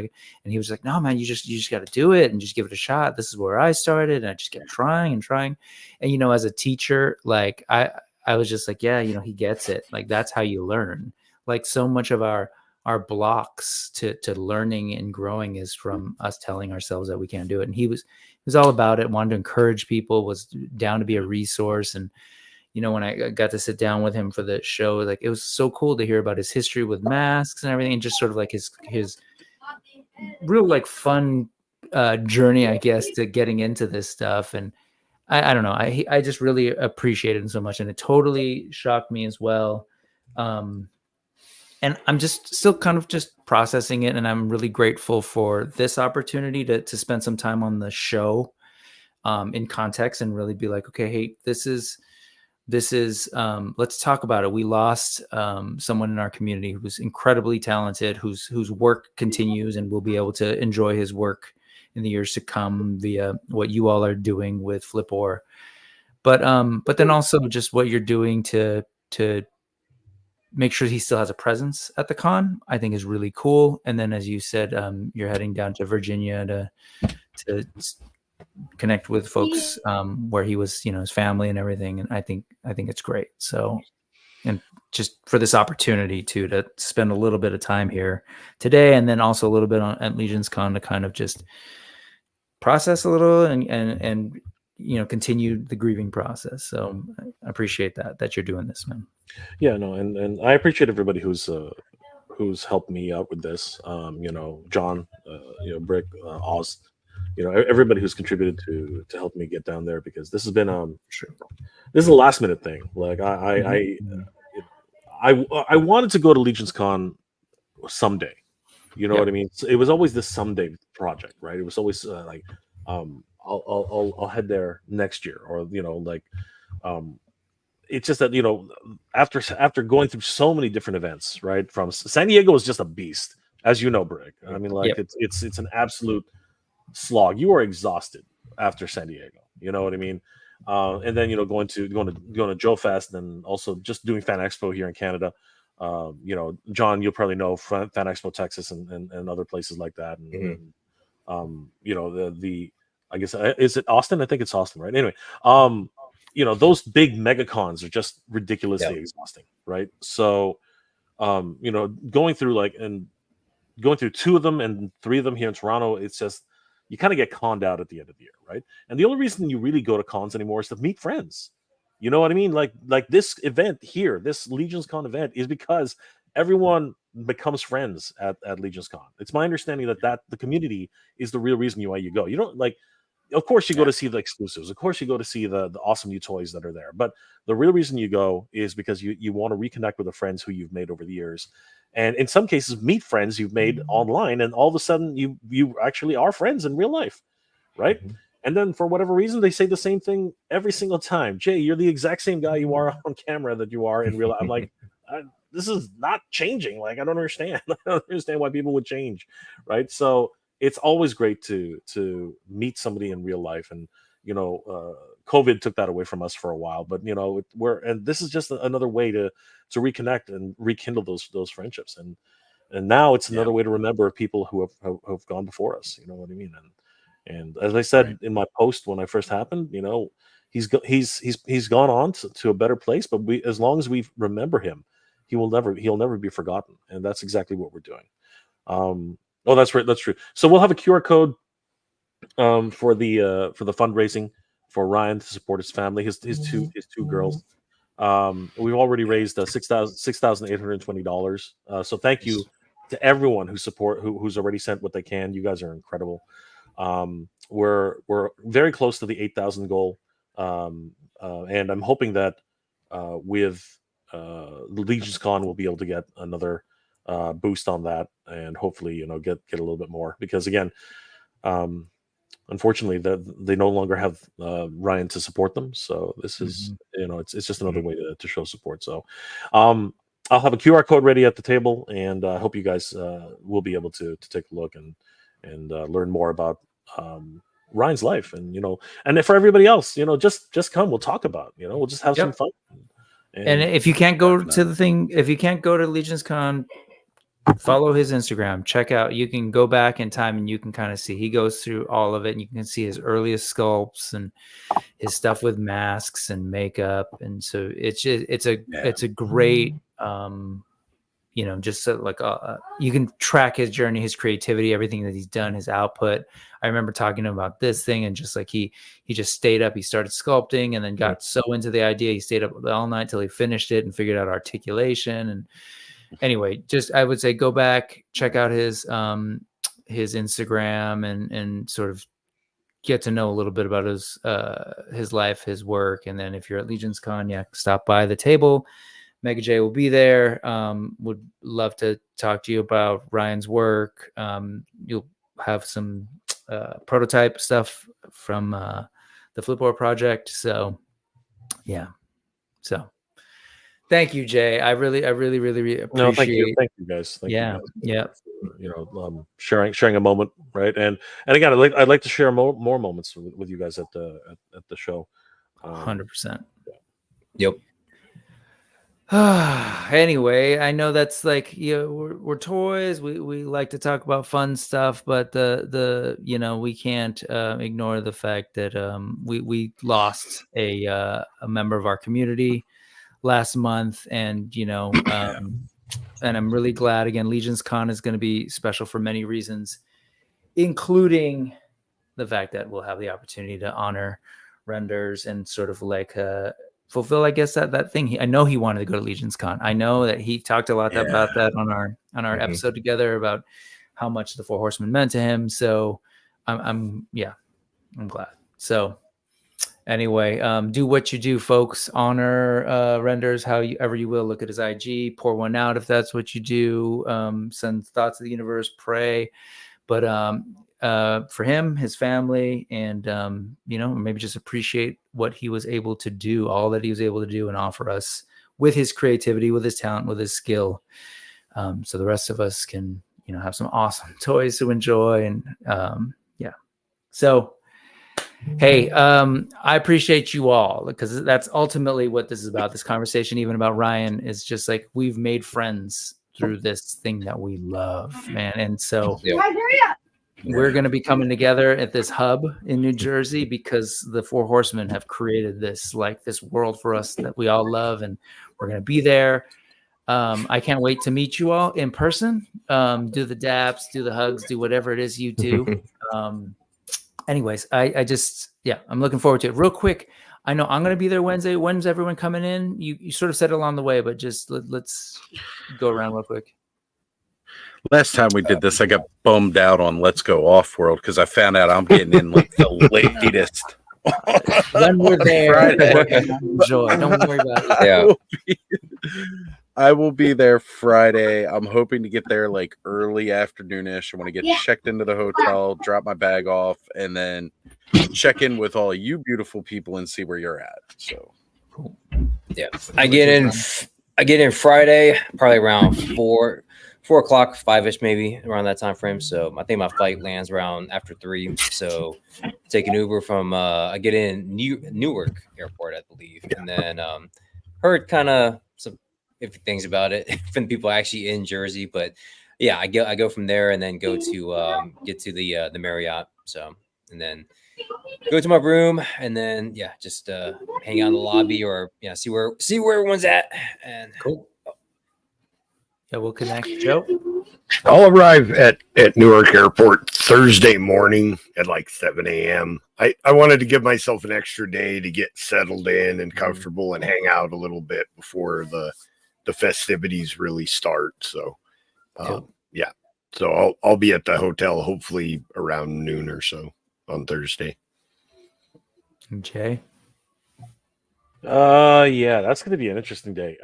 And he was like, "No, man, you just got to do it and just give it a shot. This is where I started." And I just kept trying and trying. And, as a teacher, like, I was just like, yeah, he gets it. Like, that's how you learn. Like, so much of our blocks to learning and growing is from us telling ourselves that we can't do it. And he was all about it, wanted to encourage people, was down to be a resource. And, when I got to sit down with him for the show, like, it was so cool to hear about his history with masks and everything, and just sort of like his real, like, fun journey, I guess, to getting into this stuff. And I don't know, I just really appreciated him so much, and it totally shocked me as well. And I'm just still kind of just processing it, and I'm really grateful for this opportunity to spend some time on the show in context, and really be like, okay, hey, this is let's talk about it. We lost someone in our community who was incredibly talented, whose work continues, and we'll be able to enjoy his work in the years to come via what you all are doing with Flipboard. But then also just what you're doing to make sure he still has a presence at the con, I think is really cool. And then, as you said, you're heading down to Virginia to connect with folks where he was, his family and everything. And I think it's great. So, and just for this opportunity to spend a little bit of time here today, and then also a little bit at LegionsCon to kind of just process a little and continue the grieving process. So I appreciate that you're doing this, man. Yeah, no, and I appreciate everybody who's helped me out with this. John, Brick, Oz, everybody who's contributed to help me get down there, because this has been this is a last minute thing. Like, I wanted to go to LegionsCon someday. You know what I mean? It was always this someday project, right? It was always I'll head there next year, or it's just that after going through so many different events, right? From San Diego is just a beast, as you know, Brick. I mean, like it's an absolute slog. You are exhausted after San Diego. You know what I mean? And then going to Joe Fest, and also just doing Fan Expo here in Canada. John, you'll probably know Fan Expo Texas and other places like that. And the I guess is it Austin? I think it's Austin, right? Anyway, those big mega cons are just ridiculously exhausting, right? So, going through two of them and three of them here in Toronto, it's just you kind of get conned out at the end of the year, right? And the only reason you really go to cons anymore is to meet friends. You know what I mean? Like this event here, this LegionsCon event, is because everyone becomes friends at LegionsCon. It's my understanding that the community is the real reason why you go. You don't like. Of course, you go to see the exclusives. Of course, you go to see the awesome new toys that are there. But the real reason you go is because you want to reconnect with the friends who you've made over the years, and in some cases, meet friends you've made online, and all of a sudden, you actually are friends in real life, right? Mm-hmm. And then for whatever reason, they say the same thing every single time. Jay, you're the exact same guy you are on camera that you are in real life. I'm like, this is not changing. Like, I don't understand. I don't understand why people would change, right? So it's always great to meet somebody in real life. And, COVID took that away from us for a while, but and this is just another way to reconnect and rekindle those friendships. And now it's another way to remember people who have gone before us. You know what I mean? And as I said in my post when I first happened, he's gone on to a better place. But as long as we remember him, he'll never be forgotten. And that's exactly what we're doing. Oh, that's right. That's true. So we'll have a QR code for the fundraising for Ryan to support his family, his two girls. We've already raised $6,820. So thank you to everyone who's already sent what they can. You guys are incredible. We're very close to the 8,000 goal, and I'm hoping that with the LegionsCon we'll be able to get another boost on that, and hopefully get a little bit more, because again, unfortunately they no longer have Ryan to support them. So this is it's just another way to show support. So I'll have a QR code ready at the table, and I hope you guys will be able to take a look and learn more about Ryan's life, and and for everybody else, just come. We'll talk about we'll just have some fun. And if you can't go to the thing, if you can't go to LegionsCon, follow his Instagram. Check out. You can go back in time and you can kind of see. He goes through all of it, and you can see his earliest sculpts and his stuff with masks and makeup. And so it's a great just so like you can track his journey, his creativity, everything that he's done, his output. I remember talking to him about this thing, and just like he just stayed up. He started sculpting and then got so into the idea, he stayed up all night till he finished it and figured out articulation. And anyway, just I would say go back, check out his Instagram, and sort of get to know a little bit about his life, his work. And then if you're at LegionsCon, stop by the table. Mega J will be there. Would love to talk to you about Ryan's work. You'll have some prototype stuff from the Flipboard project. So, yeah. So, thank you, Jay. I really appreciate. No, thank you guys. Thank you guys for, sharing a moment, right? And again, I'd like to share more moments with you guys at the show. 100%. Yep. Anyway, I know that's like we're toys. We like to talk about fun stuff, but the we can't ignore the fact that we lost a member of our community last month, and and I'm really glad. Again, LegionsCon is going to be special for many reasons, including the fact that we'll have the opportunity to honor renders and sort of like fulfill, I guess, that thing. I know he wanted to go to LegionsCon. I know that he talked a lot about that on our episode together about how much the Four Horsemen meant to him. So I'm glad. So anyway, do what you do, folks. Honor renders however you will. Look at his IG, pour one out if that's what you do. Send thoughts of the universe, pray. But for him, his family, and maybe just appreciate what he was able to do, all that he was able to do and offer us with his creativity, with his talent, with his skill. So the rest of us can, have some awesome toys to enjoy. And so, hey, I appreciate you all, because that's ultimately what this is about. This conversation, even about Ryan, is just like, we've made friends through this thing that we love, man. And so we're going to be coming together at this hub in New Jersey because the Four Horsemen have created this world for us that we all love, and we're going to be there. I can't wait to meet you all in person. Do the daps, do the hugs, do whatever it is you do. Anyways, I'm looking forward to it. Real quick, I know I'm going to be there Wednesday. When's everyone coming in? You sort of said it along the way, but just let's go around real quick. Last time we did this, I got bummed out on Let's Go Off-World because I found out I'm getting in like the latest. When we're there, enjoy. Don't worry about it. Yeah. I will be there Friday. I'm hoping to get there like early afternoonish. I want to get checked into the hotel, drop my bag off, and then check in with all you beautiful people and see where you're at. So, cool. Yeah, I get in Friday, probably around 4 o'clock, 5ish, maybe around that time frame. So I think my flight lands around after 3. So take an Uber from I get in Newark Airport, I believe, and then heard kind of some iffy things about it from people actually in Jersey, but yeah, I go from there and then go to get to the Marriott. So and then go to my room and then just hang out in the lobby or see where everyone's at. And cool. Yeah, we'll connect. Joe? I'll arrive at Newark Airport Thursday morning at like 7 a.m. I wanted to give myself an extra day to get settled in and comfortable and hang out a little bit before the festivities really start. So, So I'll be at the hotel hopefully around noon or so on Thursday. Jay? That's going to be an interesting day.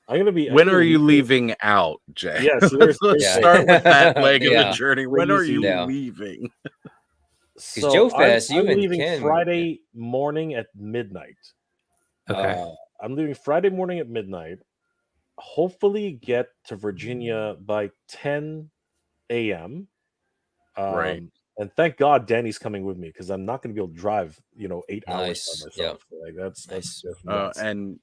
I'm gonna be. When are you leaving out, Jay? Yes, let's start with that leg of the journey. When are you leaving? So Joe Fest, I'm leaving Friday morning at midnight. Okay. I'm leaving Friday morning at midnight. Hopefully, get to Virginia by 10 a.m. Right. And thank God Danny's coming with me because I'm not going to be able to drive, 8 hours by myself. Yep. Like that's nice. And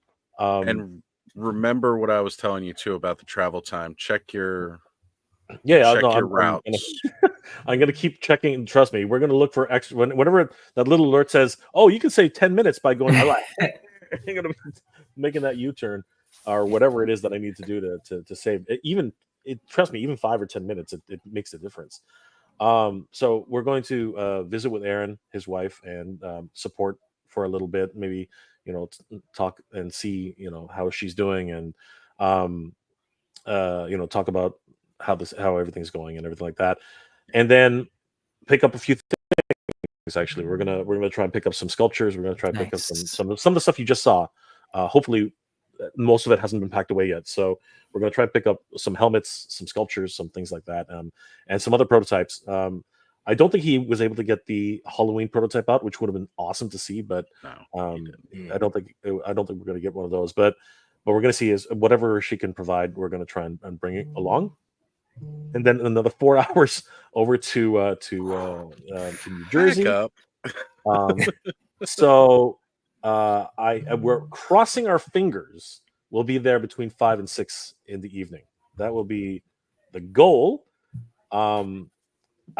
remember what I was telling you too about the travel time. Check your routes. I'm gonna keep checking. Trust me, we're gonna look for extra. Whenever that little alert says, "Oh, you can save 10 minutes by going," I'm gonna be making that U-turn or whatever it is that I need to do to save. Trust me, even 5 or 10 minutes, it makes a difference. So we're going to visit with Aaron, his wife, and support for a little bit. Maybe talk and see how she's doing, and talk about how everything's going and everything like that, and then pick up a few things. Actually, we're gonna try and pick up some sculptures. We're gonna try and pick up some of the stuff you just saw. Hopefully, most of it hasn't been packed away yet. So we're gonna try and pick up some helmets, some sculptures, some things like that, and some other prototypes. I don't think he was able to get the Halloween prototype out, which would have been awesome to see. But I don't think we're going to get one of those. But we're going to see is whatever she can provide. We're going to try and bring it along, and then another 4 hours over to New Jersey. So we're crossing our fingers. We'll be there between 5 and 6 in the evening. That will be the goal. I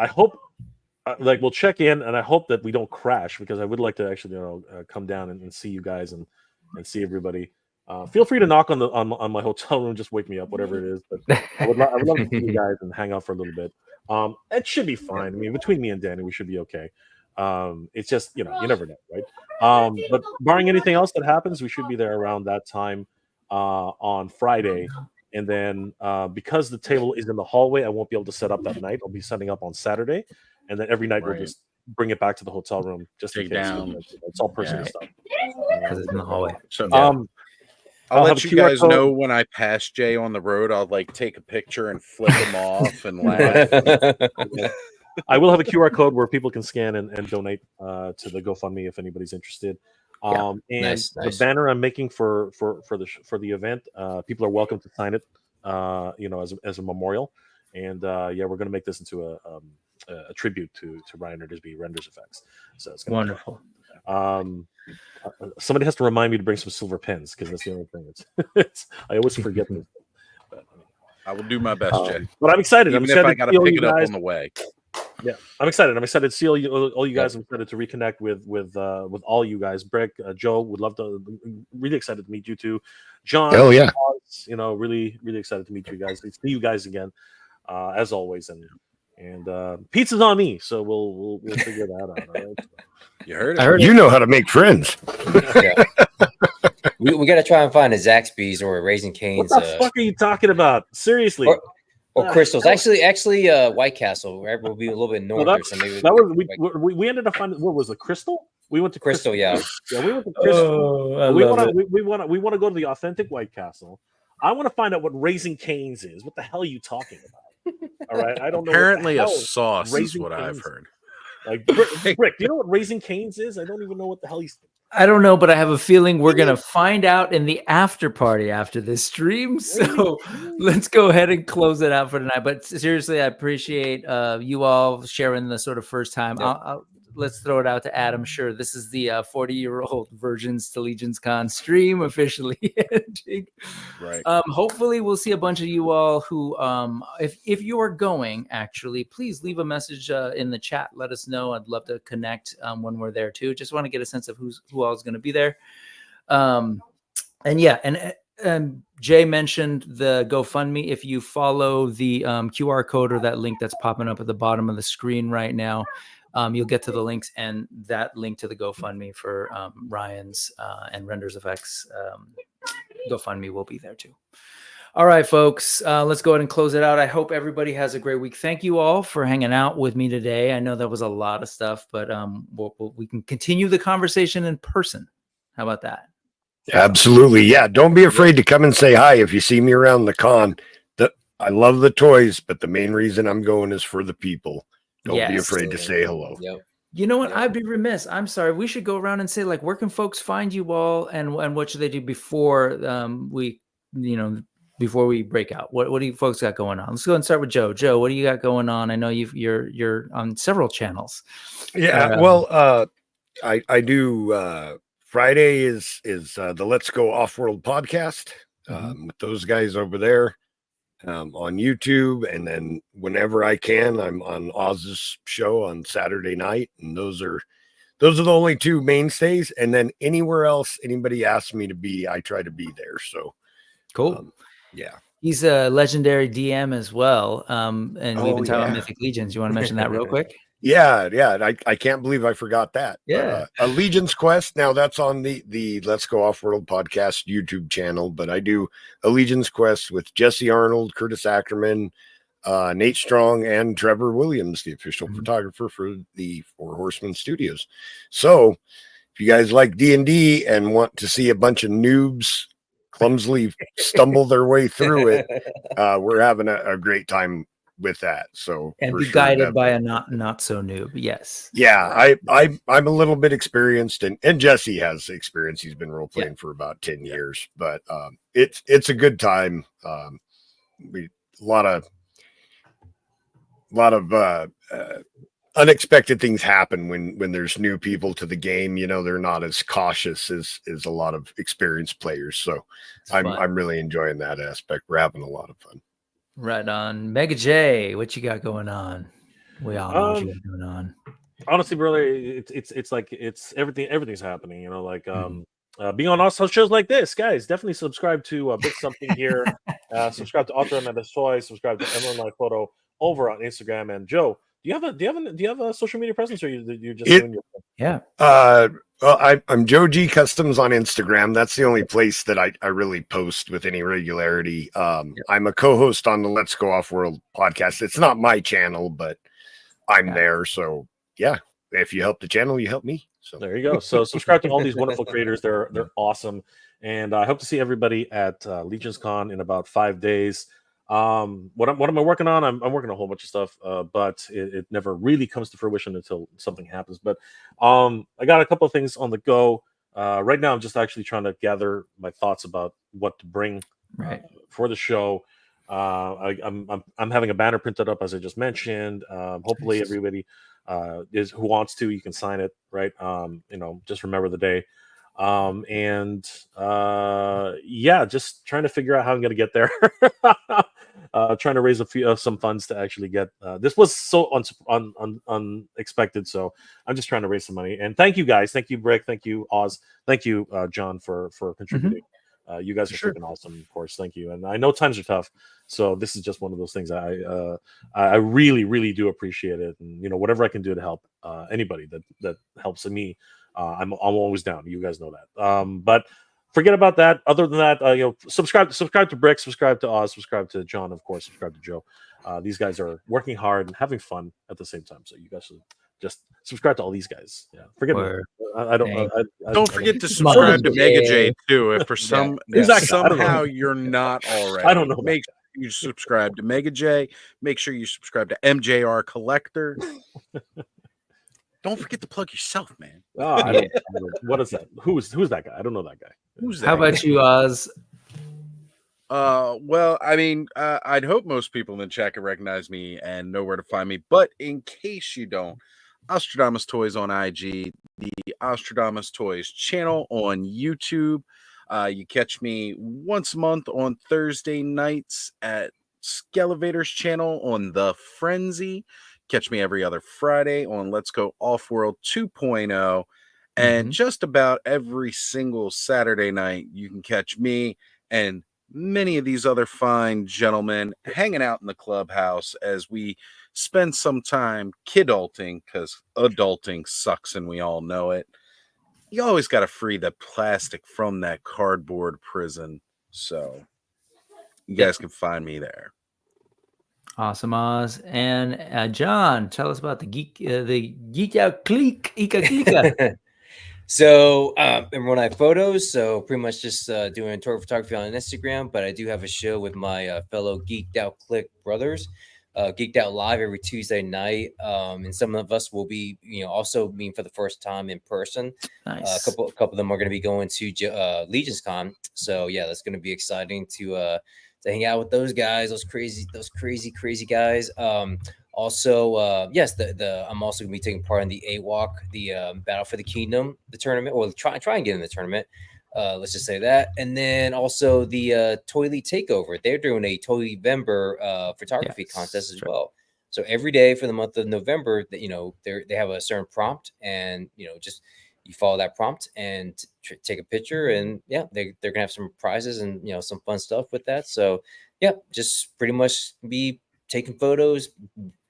hope. We'll check in, and I hope that we don't crash because I would like to actually, come down and see you guys and see everybody. Feel free to knock on my hotel room, just wake me up, whatever it is. But I would love to see you guys and hang out for a little bit. It should be fine. I mean, between me and Danny, we should be okay. It's just you never know, right? But barring anything else that happens, we should be there around that time on Friday. And then because the table is in the hallway, I won't be able to set up that night. I'll be setting up on Saturday. And then every night we'll just bring it back to the hotel room just take in case. down. It's all personal stuff because it's in the hallway. So I'll let you guys know when I pass Jay on the road. I'll like take a picture and flip him off and laugh. I will have a QR code where people can scan and donate to the GoFundMe if anybody's interested. And nice. The banner I'm making for the event, people are welcome to sign it, as a memorial. And we're going to make this into a tribute to Ryan Endersby renders effects. So it's wonderful. Somebody has to remind me to bring some silver pens because that's the only thing. I always forget this. I will do my best, Jay. But I'm excited. Even if I got to pick it up on the way. Yeah, I'm excited. I'm excited to see all you guys. I'm excited to reconnect with all you guys. Brick, Joe, would love to. Really excited to meet you too. John, yeah. Really, really excited to meet you guys. See you guys again, as always. And pizza's on me, so we'll figure that out. All right? You heard it. I heard you know how to make friends. Yeah. We got to try and find a Zaxby's or a Raising Cane's. What the fuck are you talking about? Seriously. Or Crystals. Actually, White Castle. We'll be a little bit north or something. We ended up finding, what was the Crystal? We went to Crystal. Yeah, we went to Crystal. We want to go to the authentic White Castle. I want to find out what Raising Cane's is. What the hell are you talking about? All right, I don't know. Apparently, a sauce is what I've heard. Like, Rick, do you know what Raising Cane's is? I don't even know what the hell he's. I don't know, but I have a feeling we're going to find out in the after party after this stream. So let's go ahead and close it out for tonight. But seriously, I appreciate you all sharing the sort of first time. Yep. Let's throw it out to Adam. Sure, this is the 40-year-old Virgins to LegionsCon stream officially ending. Right. Hopefully, we'll see a bunch of you all who, if you are going, actually, please leave a message in the chat. Let us know. I'd love to connect when we're there too. Just want to get a sense of who all is going to be there. And Jay mentioned the GoFundMe. If you follow the QR code or that link that's popping up at the bottom of the screen right now, you'll get to the links, and that link to the GoFundMe for Ryan's and Renders Effects GoFundMe will be there too. All right, folks, let's go ahead and close it out. I hope everybody has a great week. Thank you all for hanging out with me today. I know that was a lot of stuff, but we can continue the conversation in person. How about that? Absolutely. Yeah. Don't be afraid to come and say hi if you see me around the con. I love the toys, but the main reason I'm going is for the people. Don't be afraid to say hello. Yep. You know what? I'd be remiss. I'm sorry. We should go around and say, like, where can folks find you all, and what should they do before before we break out? What do you folks got going on? Let's go and start with Joe. Joe, what do you got going on? I know you're on several channels. Yeah. I do. Friday is the Let's Go Off-World podcast with those guys over there. On YouTube, and then whenever I can, I'm on Oz's show on Saturday night, and those are the only two mainstays. And then anywhere else anybody asks me to be, I try to be there. So cool. Yeah, he's a legendary DM as well. And we've been talking about Mythic Legions. You want to mention that real quick? Yeah. I can't believe I forgot that. Yeah. A Legion's Quest. Now that's on the Let's Go Off-World podcast YouTube channel, but I do a Legion's Quest with Jesse Arnold, Curtis Ackerman, Nate Strong, and Trevor Williams, the official photographer for the Four Horsemen Studios. So if you guys like D&D and want to see a bunch of noobs clumsily stumble their way through it, we're having a great time with that. So and be guided by a not so noob. Yes. Yeah, I'm a little bit experienced, and Jesse has experience. He's been role playing for about 10 years, but it's a good time. A lot of unexpected things happen when there's new people to the game. They're not as cautious as a lot of experienced players. So I'm really enjoying that aspect. We're having a lot of fun. Right on. Mega J, what you got going on? We all know what you got going on. Honestly, brother, it's like everything's happening. Being on awesome shows like this, guys, definitely subscribe to Big Something here. Subscribe to Author and Toy. Subscribe to Emily Life Photo over on Instagram. And Joe, do you have a social media presence, or you're just doing your thing? Yeah. Well, I'm Joe G Customs on Instagram. That's the only place that I really post with any regularity. I'm a co-host on the Let's Go Off-World podcast. It's not my channel, but I'm there. So yeah, if you help the channel, you help me. So there you go. So subscribe to all these wonderful creators. They're awesome, and I hope to see everybody at LegionsCon in about 5 days. What am I working on? I'm working on a whole bunch of stuff, but it never really comes to fruition until something happens. But I got a couple of things on the go. Right now, I'm just actually trying to gather my thoughts about what to bring for the show. I'm having a banner printed up, as I just mentioned. Hopefully, everybody who wants to, you can sign it, right? Just remember the day. Just trying to figure out how I'm going to get there. Trying to raise some funds to actually get. This was so unexpected, so I'm just trying to raise some money. And thank you guys, thank you Brick, thank you Oz, thank you John for contributing. You guys are freaking awesome, of course. Thank you. And I know times are tough, so this is just one of those things. I really, really do appreciate it, and whatever I can do to help anybody that helps me, I'm always down. You guys know that. But forget about that. Other than that, subscribe to Brick, subscribe to Oz, subscribe to John, of course, subscribe to Joe. These guys are working hard and having fun at the same time. So you guys should just subscribe to all these guys. Yeah, forget me. Don't forget to subscribe to Mega J too. If for somehow you're not already, I don't know. Make sure you subscribe to Mega J. Make sure you subscribe to MJR Collector. Don't forget to plug yourself, man. What is that? Who's that guy? I don't know that guy. Who's that? How about you, Oz? Well, I mean, I'd hope most people in the chat can recognize me and know where to find me. But in case you don't, Ostradamus Toys on IG, the Ostradamus Toys channel on YouTube. You catch me once a month on Thursday nights at Skelevator's channel on The Frenzy. Catch me every other Friday on Let's Go Off-World 2.0. And just about every single Saturday night, you can catch me and many of these other fine gentlemen hanging out in the clubhouse as we spend some time kidulting, because adulting sucks and we all know it. You always got to free the plastic from that cardboard prison. So you guys can find me there. Awesome, Oz. And John, tell us about the Geek Out Clique. Ika. So, everyone, I have photos. So, pretty much just doing tour photography on Instagram. But I do have a show with my fellow Geeked Out Clique brothers, Geeked Out Live every Tuesday night. And some of us will be, also meeting for the first time in person. Nice. A couple of them are going to be going to LegionsCon. So, yeah, that's going to be exciting to hang out with those guys, those crazy guys. Also, yes, I'm also gonna be taking part in the AWOC, the Battle for the Kingdom, the tournament, or try and get in the tournament. Let's just say that. And then also the Toy League Takeover. They're doing a Toy November photography contest as well. So every day for the month of November, that they have a certain prompt, and just you follow that prompt and take a picture, and they're gonna have some prizes and some fun stuff with that. So just pretty much be taking photos.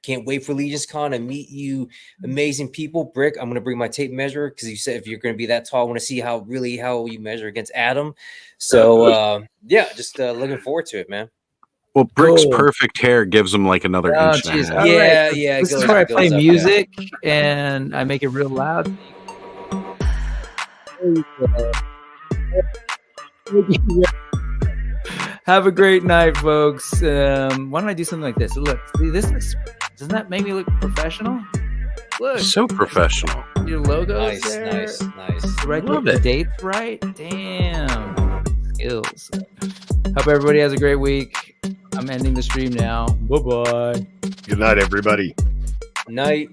Can't wait for LegionsCon and meet you amazing people. Brick, I'm going to bring my tape measure because you said if you're going to be that tall, I want to see how you measure against Adam. So, just looking forward to it, man. Well, Brick's perfect hair gives him like another inch and a half. Yeah. This is where I play music and I make it real loud. Have a great night, folks. Why don't I do something like this? Look, see, doesn't that make me look professional? Look, so professional. Your logo, nice. Right, the date's right. Damn, skills. Hope everybody has a great week. I'm ending the stream now. Bye. Good night, everybody. Night.